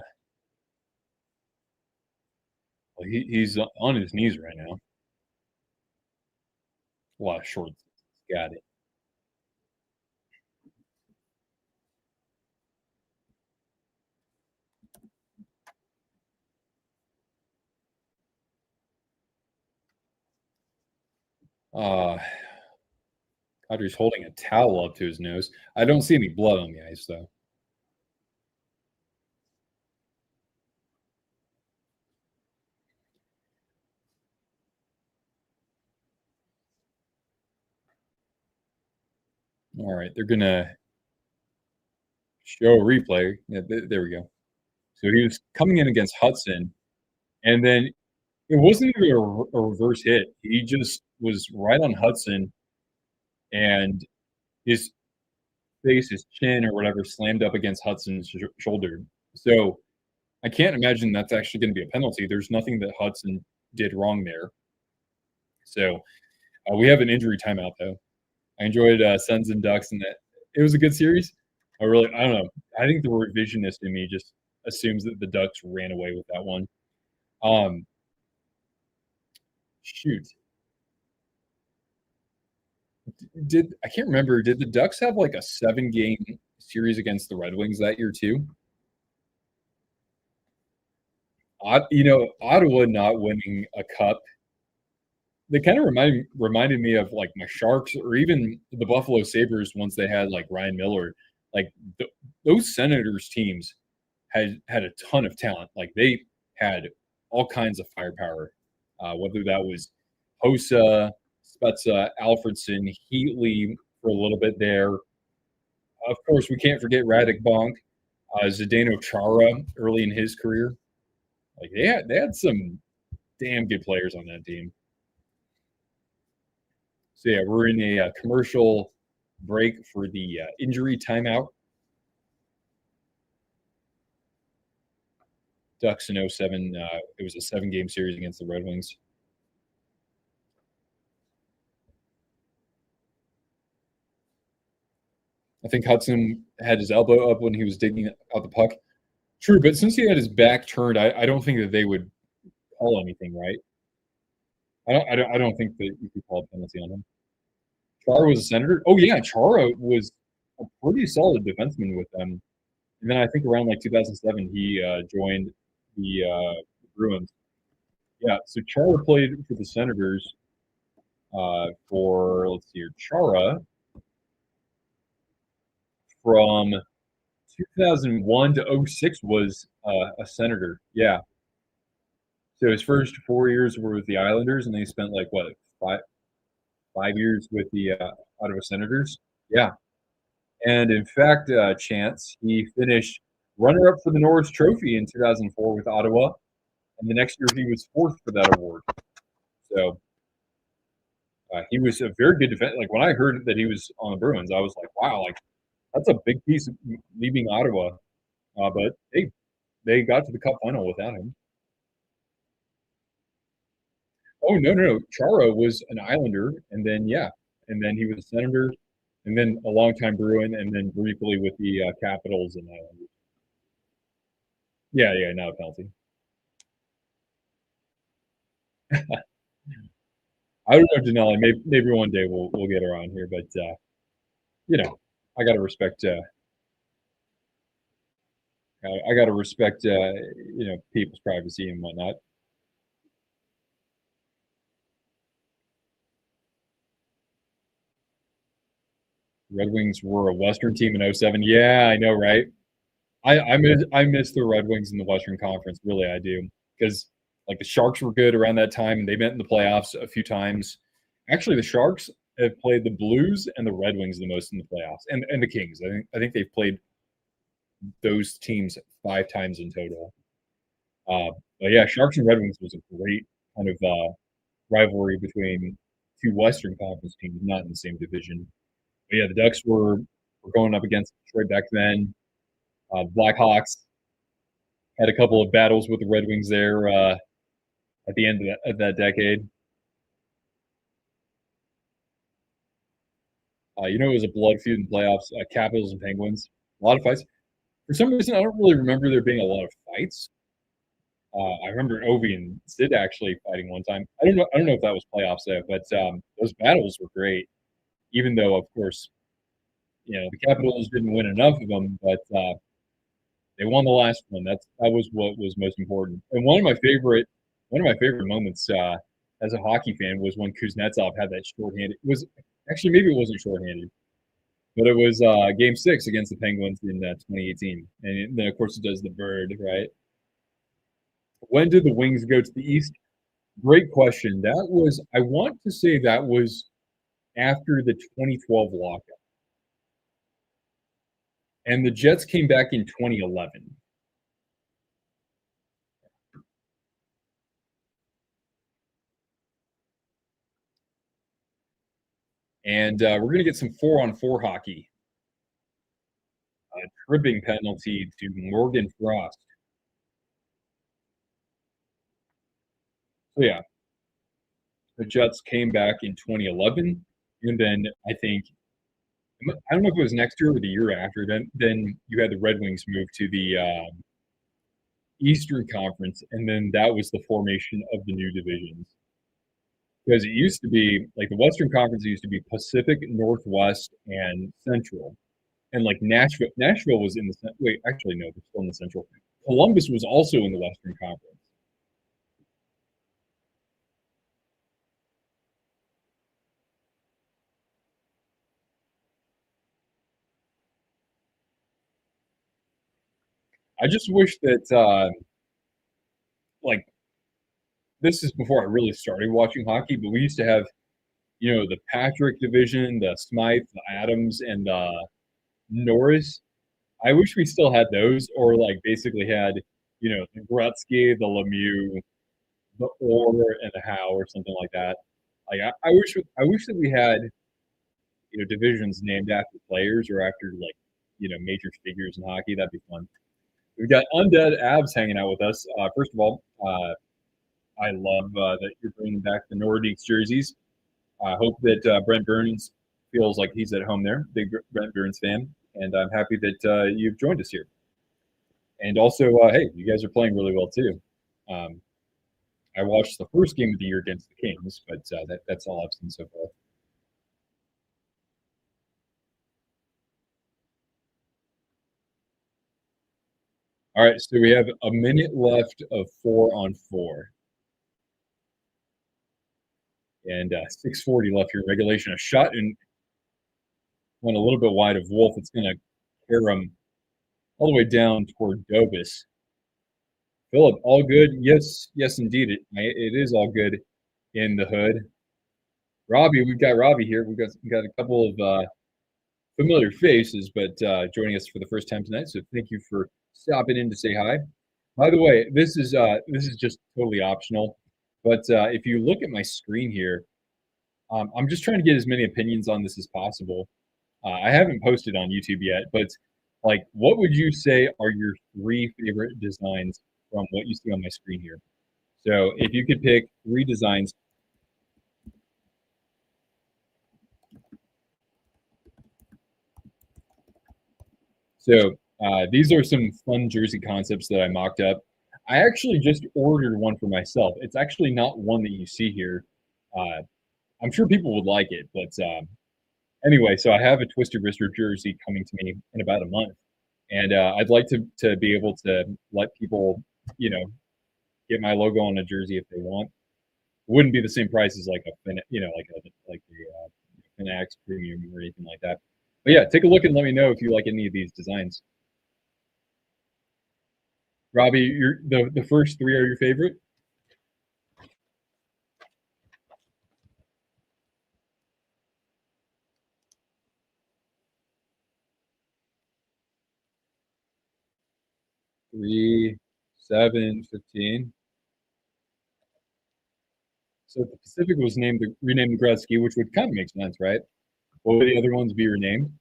Well, he's on his knees right now. A lot of shorts. Got it. Uh, Audrey's holding a towel up to his nose. I don't see any blood on the ice, though. All right, they're gonna show a replay. Yeah, there we go. So he was coming in against Hudson, and then it wasn't even a reverse hit. He just was right on Hudson, and his face, his chin or whatever, slammed up against Hudson's shoulder. So I can't imagine that's actually going to be a penalty. There's nothing that Hudson did wrong there. So we have an injury timeout, though. I enjoyed Sens and Ducks, and that it was a good series. I don't know. I think the revisionist in me just assumes that the Ducks ran away with that one. Um, shoot, did I can't remember? Did the Ducks have like a 7-game series against the Red Wings that year too? Ottawa not winning a cup, they kind of reminded me of like my Sharks or even the Buffalo Sabres once they had like Ryan Miller. Like those Senators teams had a ton of talent. Like they had all kinds of firepower, whether that was Hossa, Spezza, Alfredson, Heatley for a little bit there. Of course, we can't forget Radek Bonk, Zdeno Chara early in his career. Like they had some damn good players on that team. So yeah, we're in a commercial break for the injury timeout. Ducks in 07, it was a 7-game series against the Red Wings. I think Hudson had his elbow up when he was digging out the puck. True, but since he had his back turned, I don't think that they would call anything, right? I don't think that you could call a penalty on him. Chara was a Senator. Oh yeah, Chara was a pretty solid defenseman with them. And then I think around like 2007, he joined the Bruins. Yeah, so Chara played for the Senators for, let's see here, Chara from 2001 to 06 was a Senator. Yeah. So his first 4 years were with the Islanders, and then he spent like what, five years with the Ottawa Senators. Yeah. And in fact, Chance, he finished runner-up for the Norris Trophy in 2004 with Ottawa, and the next year he was fourth for that award. So he was a very good defense. Like when I heard that he was on the Bruins, I was like, wow, like that's a big piece of leaving Ottawa. But they got to the Cup final without him. Oh no! Chara was an Islander, and then and then he was a Senator, and then a longtime Bruin, and then briefly with the Capitals and Islanders. Yeah, not a penalty. I don't know, Denali. Maybe one day we'll get her on here, but I gotta respect. I gotta respect. People's privacy and whatnot. Red Wings were a Western team in 07. Yeah, I know, right? I miss the Red Wings in the Western Conference. Really, I do, because like the Sharks were good around that time, and they met in the playoffs a few times. Actually, the Sharks have played the Blues and the Red Wings the most in the playoffs, and the Kings. I think they've played those teams 5 times in total. But yeah, Sharks and Red Wings was a great kind of rivalry between 2 Western Conference teams, not in the same division. But yeah, the Ducks were going up against Detroit back then. Blackhawks had a couple of battles with the Red Wings there at the end of that decade. It was a blood feud in playoffs. Capitals and Penguins, a lot of fights. For some reason, I don't really remember there being a lot of fights. I remember Ovi and Sid actually fighting one time. I don't know if that was playoffs there, but those battles were great. Even though, of course, the Capitals didn't win enough of them, but they won the last one. That was what was most important. And one of my favorite moments. as a hockey fan was when Kuznetsov had that shorthanded. It was actually maybe it wasn't shorthanded, but it was Game 6 against the Penguins in 2018, and then of course it does the bird, right? When did the Wings go to the East? Great question. That was I want to say that was after the 2012 lockout, and the Jets came back in 2011. And we're going to get some 4-on-4 hockey. A tripping penalty to Morgan Frost. So, yeah, the Jets came back in 2011. And then I think, I don't know if it was next year or the year after, then you had the Red Wings move to the Eastern Conference. And then that was the formation of the new divisions. Because it used to be, like the Western Conference used to be Pacific, Northwest, and Central. And like Nashville was in the wait. Actually, no, they're still in the Central. Columbus was also in the Western Conference. I just wish that like this is before I really started watching hockey, but we used to have the Patrick division, the Smythe, the Adams, and Norris. I wish we still had those, or like basically had the Gretzky, the Lemieux, the Orr, and the Howe, or something like that. Like I wish that we had divisions named after players or after like major figures in hockey. That'd be fun. We've got Undead Abs hanging out with us. First of all, I love that you're bringing back the Nordiques jerseys. I hope that Brent Burns feels like he's at home there. Big Brent Burns fan, and I'm happy that you've joined us here. And also, hey, you guys are playing really well too. I watched the first game of the year against the Kings, but that's all I've seen so far. All right, so we have a minute left of 4-on-4. And 6:40 left here in regulation. A shot and went a little bit wide of Wolf. It's going to carry him all the way down toward Dobis. Philip, all good? Yes, indeed. It is all good in the hood. Robbie, we've got Robbie here. We've got a couple of familiar faces, but joining us for the first time tonight. So thank you for stopping in to say hi. By the way, this is just totally optional. But if you look at my screen here, I'm just trying to get as many opinions on this as possible. I haven't posted on YouTube yet, but like, what would you say are your 3 favorite designs from what you see on my screen here? So if you could pick 3 designs. So these are some fun jersey concepts that I mocked up. I actually just ordered one for myself. It's actually not one that you see here. I'm sure people would like it, but anyway, so I have a Twisted Wrister jersey coming to me in about a month, and I'd like to be able to let people, get my logo on a jersey if they want. It wouldn't be the same price as like a, Fanatics Premium or anything like that. But yeah, take a look and let me know if you like any of these designs. Robbie, the first 3 are your favorite? Three, 7, 15. So the Pacific was renamed the Gretzky, which would kind of make sense, right? What would the other ones be renamed?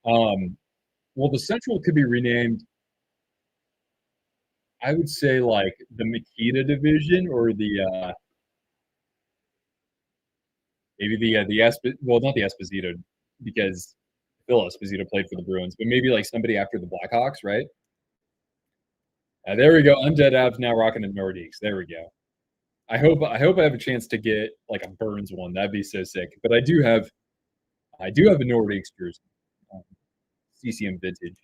Well, the Central could be renamed. I would say like the Makita division or the maybe well, not the Esposito, because Phil Esposito played for the Bruins, but maybe like somebody after the Blackhawks, right? There we go. Undead Abs now rocking the Nordiques. There we go. I hope I have a chance to get like a Burns one. That'd be so sick. But I do have a Nordiques jersey, CCM vintage.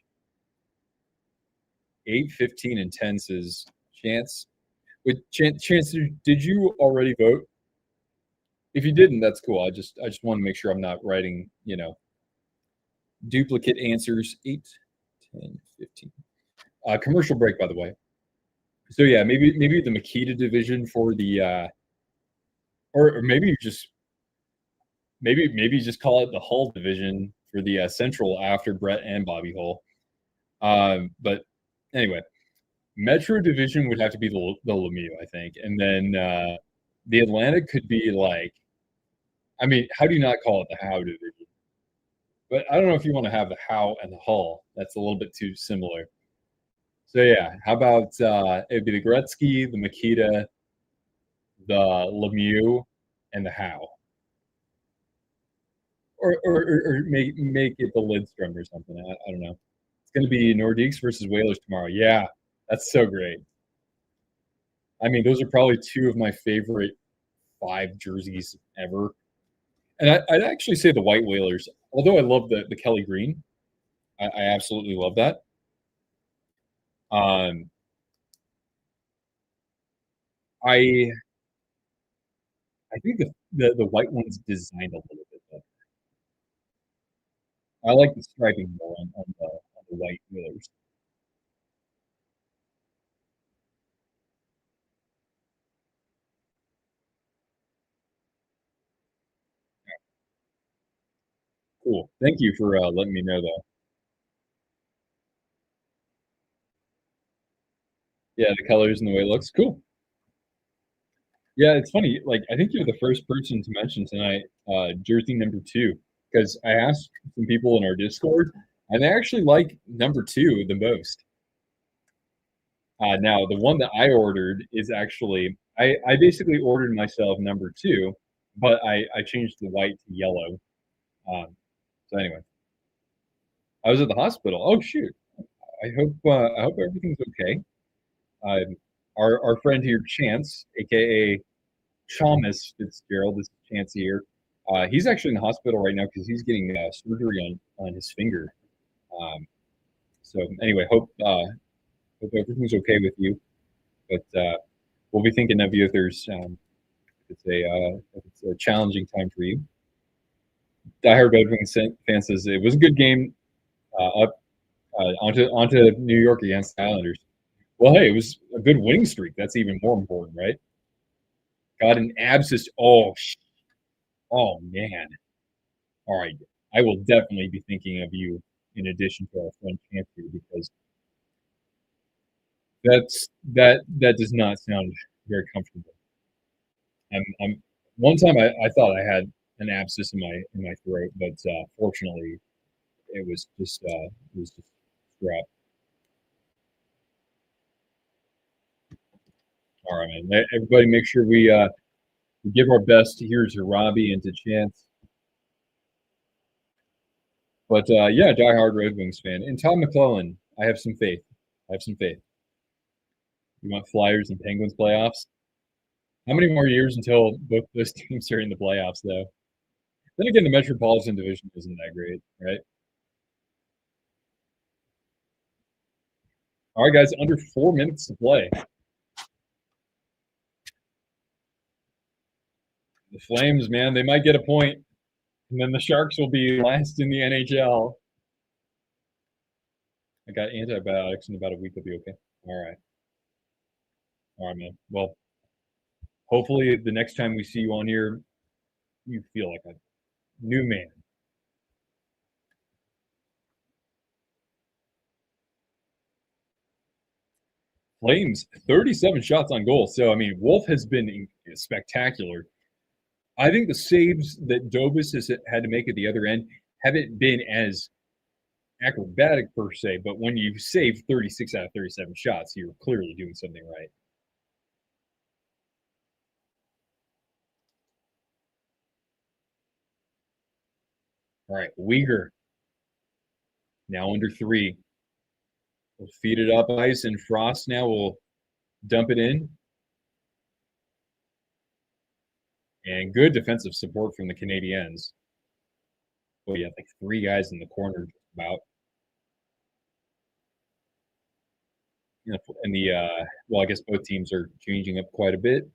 8, 15, and 10 says Chance. With Chance, did you already vote? If you didn't, that's cool. I just want to make sure I'm not writing, duplicate answers. 8, 10, 15. Commercial break, by the way. So yeah, maybe the Makita division for the or maybe you just maybe just call it the Hull division for the Central after Brett and Bobby Hull. But anyway, Metro division would have to be the Lemieux, I think, and then the Atlantic could be like, I mean, how do you not call it the Howe division? But I don't know if you want to have the Howe and the Hull. That's a little bit too similar. So yeah, how about it'd be the Gretzky, the Makita, the Lemieux, and the Howe, or make it the Lidstrom or something. I don't know. It's going to be Nordiques versus Whalers tomorrow. Yeah, that's so great. I mean, those are probably two of my favorite 5 jerseys ever. And I'd actually say the White Whalers, although I love the Kelly Green. I absolutely love that. I think the white one's designed a little bit better. I like the striping more on the white Whalers. Cool. Thank you for letting me know though. Yeah, the colors and the way it looks. Cool. Yeah, it's funny. Like, I think you're the first person to mention tonight, jersey number 2, because I asked some people in our Discord, and they actually like number 2 the most. Now, the one that I ordered is actually I basically ordered myself number 2, but I changed the white to yellow. So anyway, I was at the hospital. Oh shoot! I hope everything's okay. Our friend here, Chance, aka Chamas Fitzgerald, this is Chance here. He's actually in the hospital right now because he's getting surgery on his finger. So anyway, hope everything's okay with you. But we'll be thinking of you if there's if it's a challenging time for you. Diehard Red Wings fan says it was a good game. Up onto New York against the Islanders. Well, hey, it was a good winning streak. That's even more important, right? Got an abscess. Oh man. All right. I will definitely be thinking of you in addition to our friend Chance here because that does not sound very comfortable. I'm one time I thought I had an abscess in my throat, but fortunately it was just strep. All right, man. Everybody, make sure we give our best here to Robbie and to Chance. But yeah, diehard Red Wings fan. And Tom McClellan, I have some faith. I have some faith. You want Flyers and Penguins playoffs? How many more years until both those teams are in the playoffs, though? Then again, the Metropolitan Division isn't that great, right? All right, guys, under 4 minutes to play. The Flames, man, they might get a point, and then the Sharks will be last in the NHL. I got antibiotics in about a week. I'll be okay. All right, man. Well, hopefully the next time we see you on here, you feel like a new man. Flames 37 shots on goal. So I mean, Wolf has been spectacular. I think the saves that Dobis has had to make at the other end haven't been as acrobatic per se, but when you save 36 out of 37 shots, you're clearly doing something right. All right, Uyghur now under 3. We'll feed it up ice, and Frost now will dump it in. And good defensive support from the Canadiens. Well, yeah, like 3 guys in the corner about. And the well, I guess both teams are changing up quite a bit.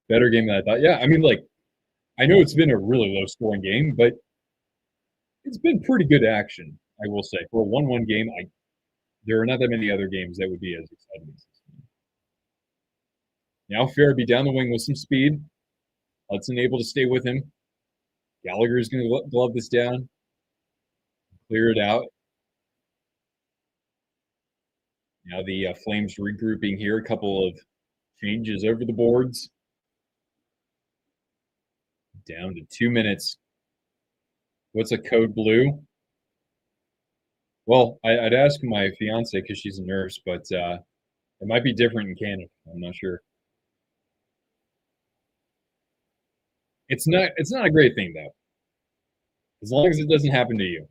Better game than I thought. Yeah, I mean, like I know it's been a really low-scoring game, but it's been pretty good action, I will say. For a 1-1 game, there are not that many other games that would be as exciting as this one. Now Farabee down the wing with some speed. Hudson able to stay with him. Gallagher's going to glove this down, clear it out. Now the Flames regrouping here. A couple of changes over the boards. Down to 2 minutes. What's a code blue? Well, I'd ask my fiance because she's a nurse, but it might be different in Canada. I'm not sure. It's not a great thing though, as long as it doesn't happen to you.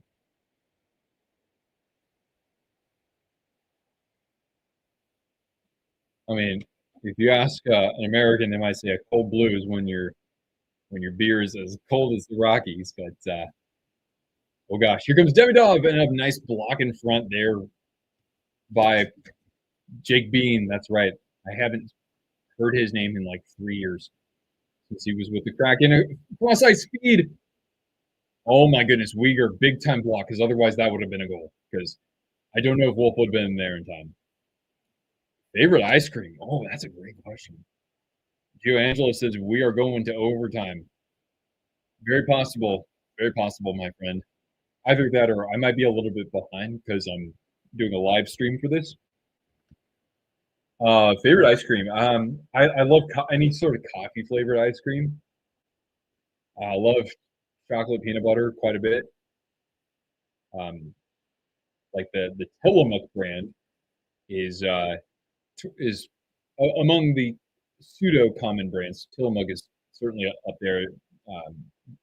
I mean, if you ask an American, they might say a cold blue is when your beer is as cold as the Rockies. But oh gosh, here comes Demi Dog, and a nice block in front there by Jake Bean. That's right. I haven't heard his name in like 3 years since he was with the Kraken. Cross-ice speed. Oh my goodness, Uyghur, big time block, because otherwise that would have been a goal. Because I don't know if Wolf would have been there in time. Favorite ice cream? Oh, that's a great question. Gio Angelo says we are going to overtime. Very possible, my friend. Either that or I might be a little bit behind because I'm doing a live stream for this. Favorite ice cream? I love any sort of coffee flavored ice cream. I love chocolate peanut butter quite a bit. Like the Tillamook brand is among the pseudo common brands. Tillamook is certainly up there.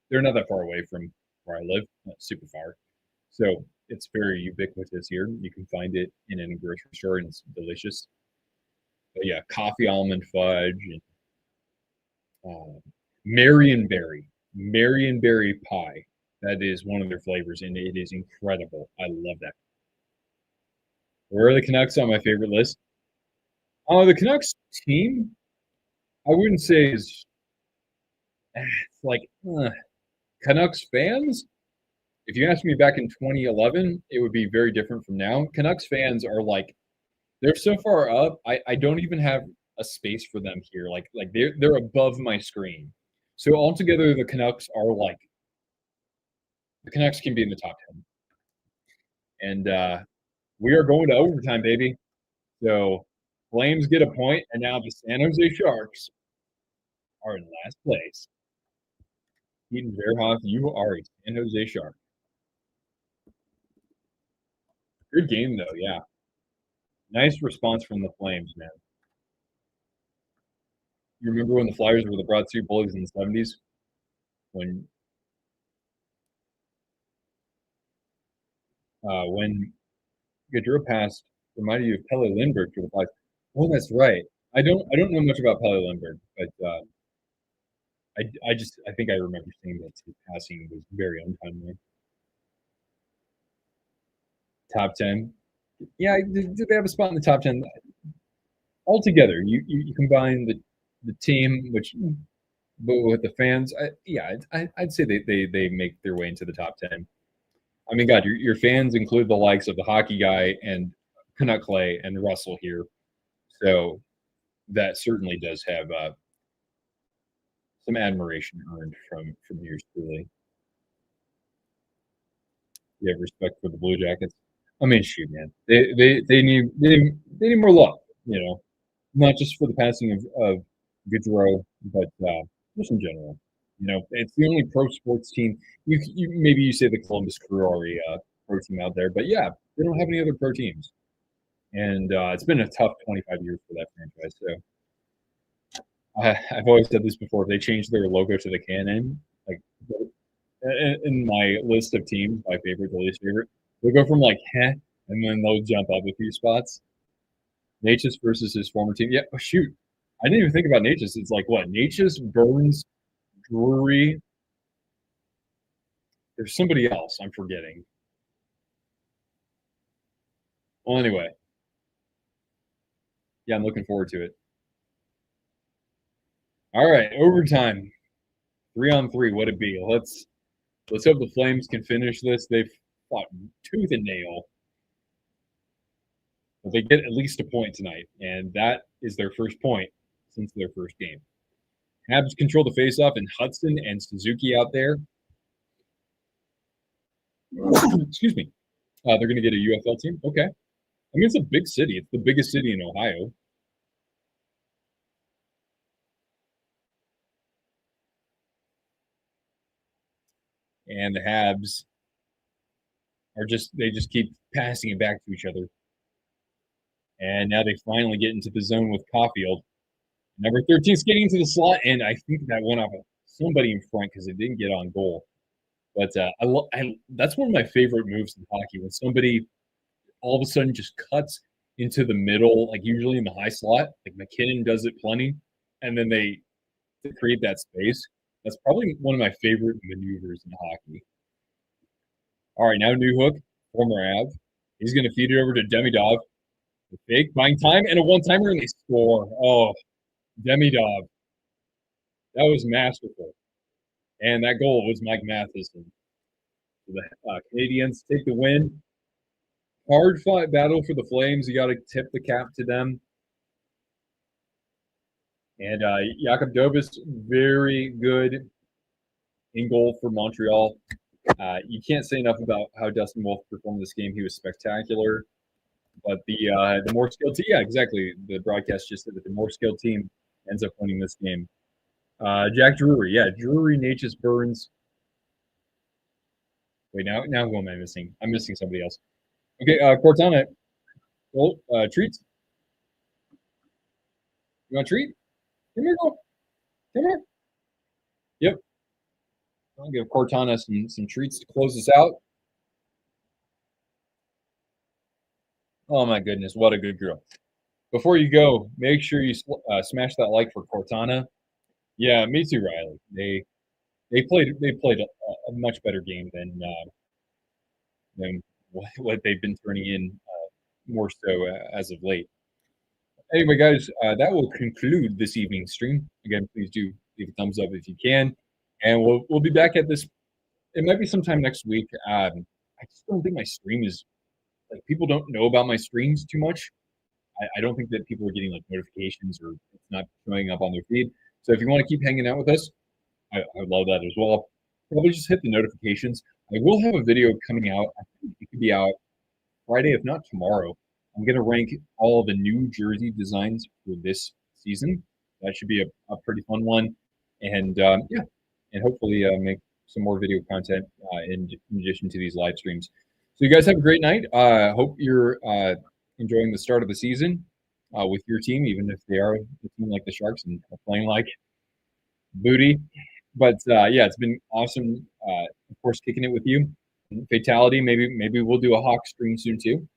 They're not that far away from where I live, not super far. So it's very ubiquitous here. You can find it in any grocery store, and it's delicious. But yeah, coffee almond fudge and Marionberry pie. That is one of their flavors, and it is incredible. I love that. Where are the Canucks on my favorite list? The Canucks team, I wouldn't say is it's like Canucks fans. If you asked me back in 2011, it would be very different from now. Canucks fans are like they're so far up. I don't even have a space for them here. Like they're above my screen. So altogether, the Canucks are like the Canucks can be in the top 10, and we are going to overtime, baby. So Flames get a point, and now the San Jose Sharks are in last place. Keaton Verhoff, you are a San Jose Shark. Good game, though, yeah. Nice response from the Flames, man. You remember when the Flyers were the Broad Street Bullies in the 70s? When Gaudreau passed, reminded you of Pelle Lindbergh for the Flyers. Oh, that's right. I don't know much about Pelle Lindbergh, but I think I remember seeing that his passing was very untimely. Top 10. Yeah, did they have a spot in the top 10? Altogether, you combine the team, but with the fans, I'd say they make their way into the top 10. I mean, God, your fans include the likes of the hockey guy and Canuck Clay and Russell here, so that certainly does have some admiration earned from yours truly. You have respect for the Blue Jackets. I mean, shoot, man, they need more love, not just for the passing of Gaudreau, but just in general. It's the only pro sports team. You maybe you say the Columbus Crew are a pro team out there, but yeah, they don't have any other pro teams, and it's been a tough 25 years for that franchise. So I've always said this before: if they change their logo to the cannon, like in my list of teams, my favorite to least favorite, they go from like and then they'll jump up a few spots. Natchez versus his former team. Yeah, oh, shoot. I didn't even think about Natchez. It's like what? Natchez, Burns, Drury. There's somebody else I'm forgetting. Well, anyway. Yeah, I'm looking forward to it. All right, overtime. 3-on-3, what it be? Let's hope the Flames can finish this. They've fought tooth and nail. But they get at least a point tonight, and that is their first point since their first game. Habs control the faceoff, and Hudson and Suzuki out there. Excuse me. They're going to get a UFL team? Okay. I mean, it's a big city. It's the biggest city in Ohio. And the Habs are they just keep passing it back to each other. And now they finally get into the zone with Caufield. Number 13 skating into the slot, and I think that went off of somebody in front because it didn't get on goal. But that's one of my favorite moves in hockey, when somebody all of a sudden just cuts into the middle, like usually in the high slot. Like McKinnon does it plenty, and then they create that space. That's probably one of my favorite maneuvers in hockey. All right, now Newhook, former Av. He's going to feed it over to Demidov. The fake, buying time, and a one-timer, and they score. Oh, Demidov. That was masterful. And that goal was Mike Matheson. The Canadiens take the win. Hard-fought battle for the Flames. You got to tip the cap to them. And Jakob Dobis, very good in goal for Montreal. You can't say enough about how Dustin Wolf performed this game. He was spectacular. But the more skilled team, yeah, exactly. The broadcast just said that the more skilled team ends up winning this game. Jack Drury, yeah, Drury, Natchez, Burns. Wait, now who am I missing? I'm missing somebody else. Okay, Cortana. Well, treats. You want a treat? Come here, go. Come here. Yep. I'll give Cortana some treats to close us out. Oh my goodness, what a good girl! Before you go, make sure you smash that like for Cortana. Yeah, me too, Riley. They played a much better game than what they've been turning in more so as of late. Anyway, guys, that will conclude this evening's stream. Again, please do leave a thumbs up if you can, and we'll be back at this. It might be sometime next week. I just don't think my stream is like, people don't know about my streams too much. I don't think that people are getting like notifications, or it's not showing up on their feed. So if you want to keep hanging out with us, I would love that as well. Probably just hit the notifications. I will have a video coming out. I think it could be out Friday, if not tomorrow. I'm going to rank all the new jersey designs for this season. That should be a pretty fun one. And yeah, and hopefully make some more video content in addition to these live streams. So you guys have a great night. Hope you're enjoying the start of the season with your team, even if they are a team like the Sharks and playing like booty. But yeah, it's been awesome. Of course, kicking it with you. Fatality. Maybe we'll do a Hawk stream soon too.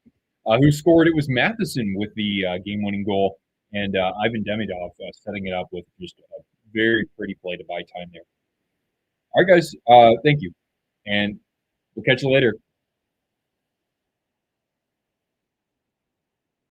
Who scored? It was Matheson with the game-winning goal, and Ivan Demidov setting it up with just a very pretty play to buy time there. All right, guys. Thank you, and we'll catch you later.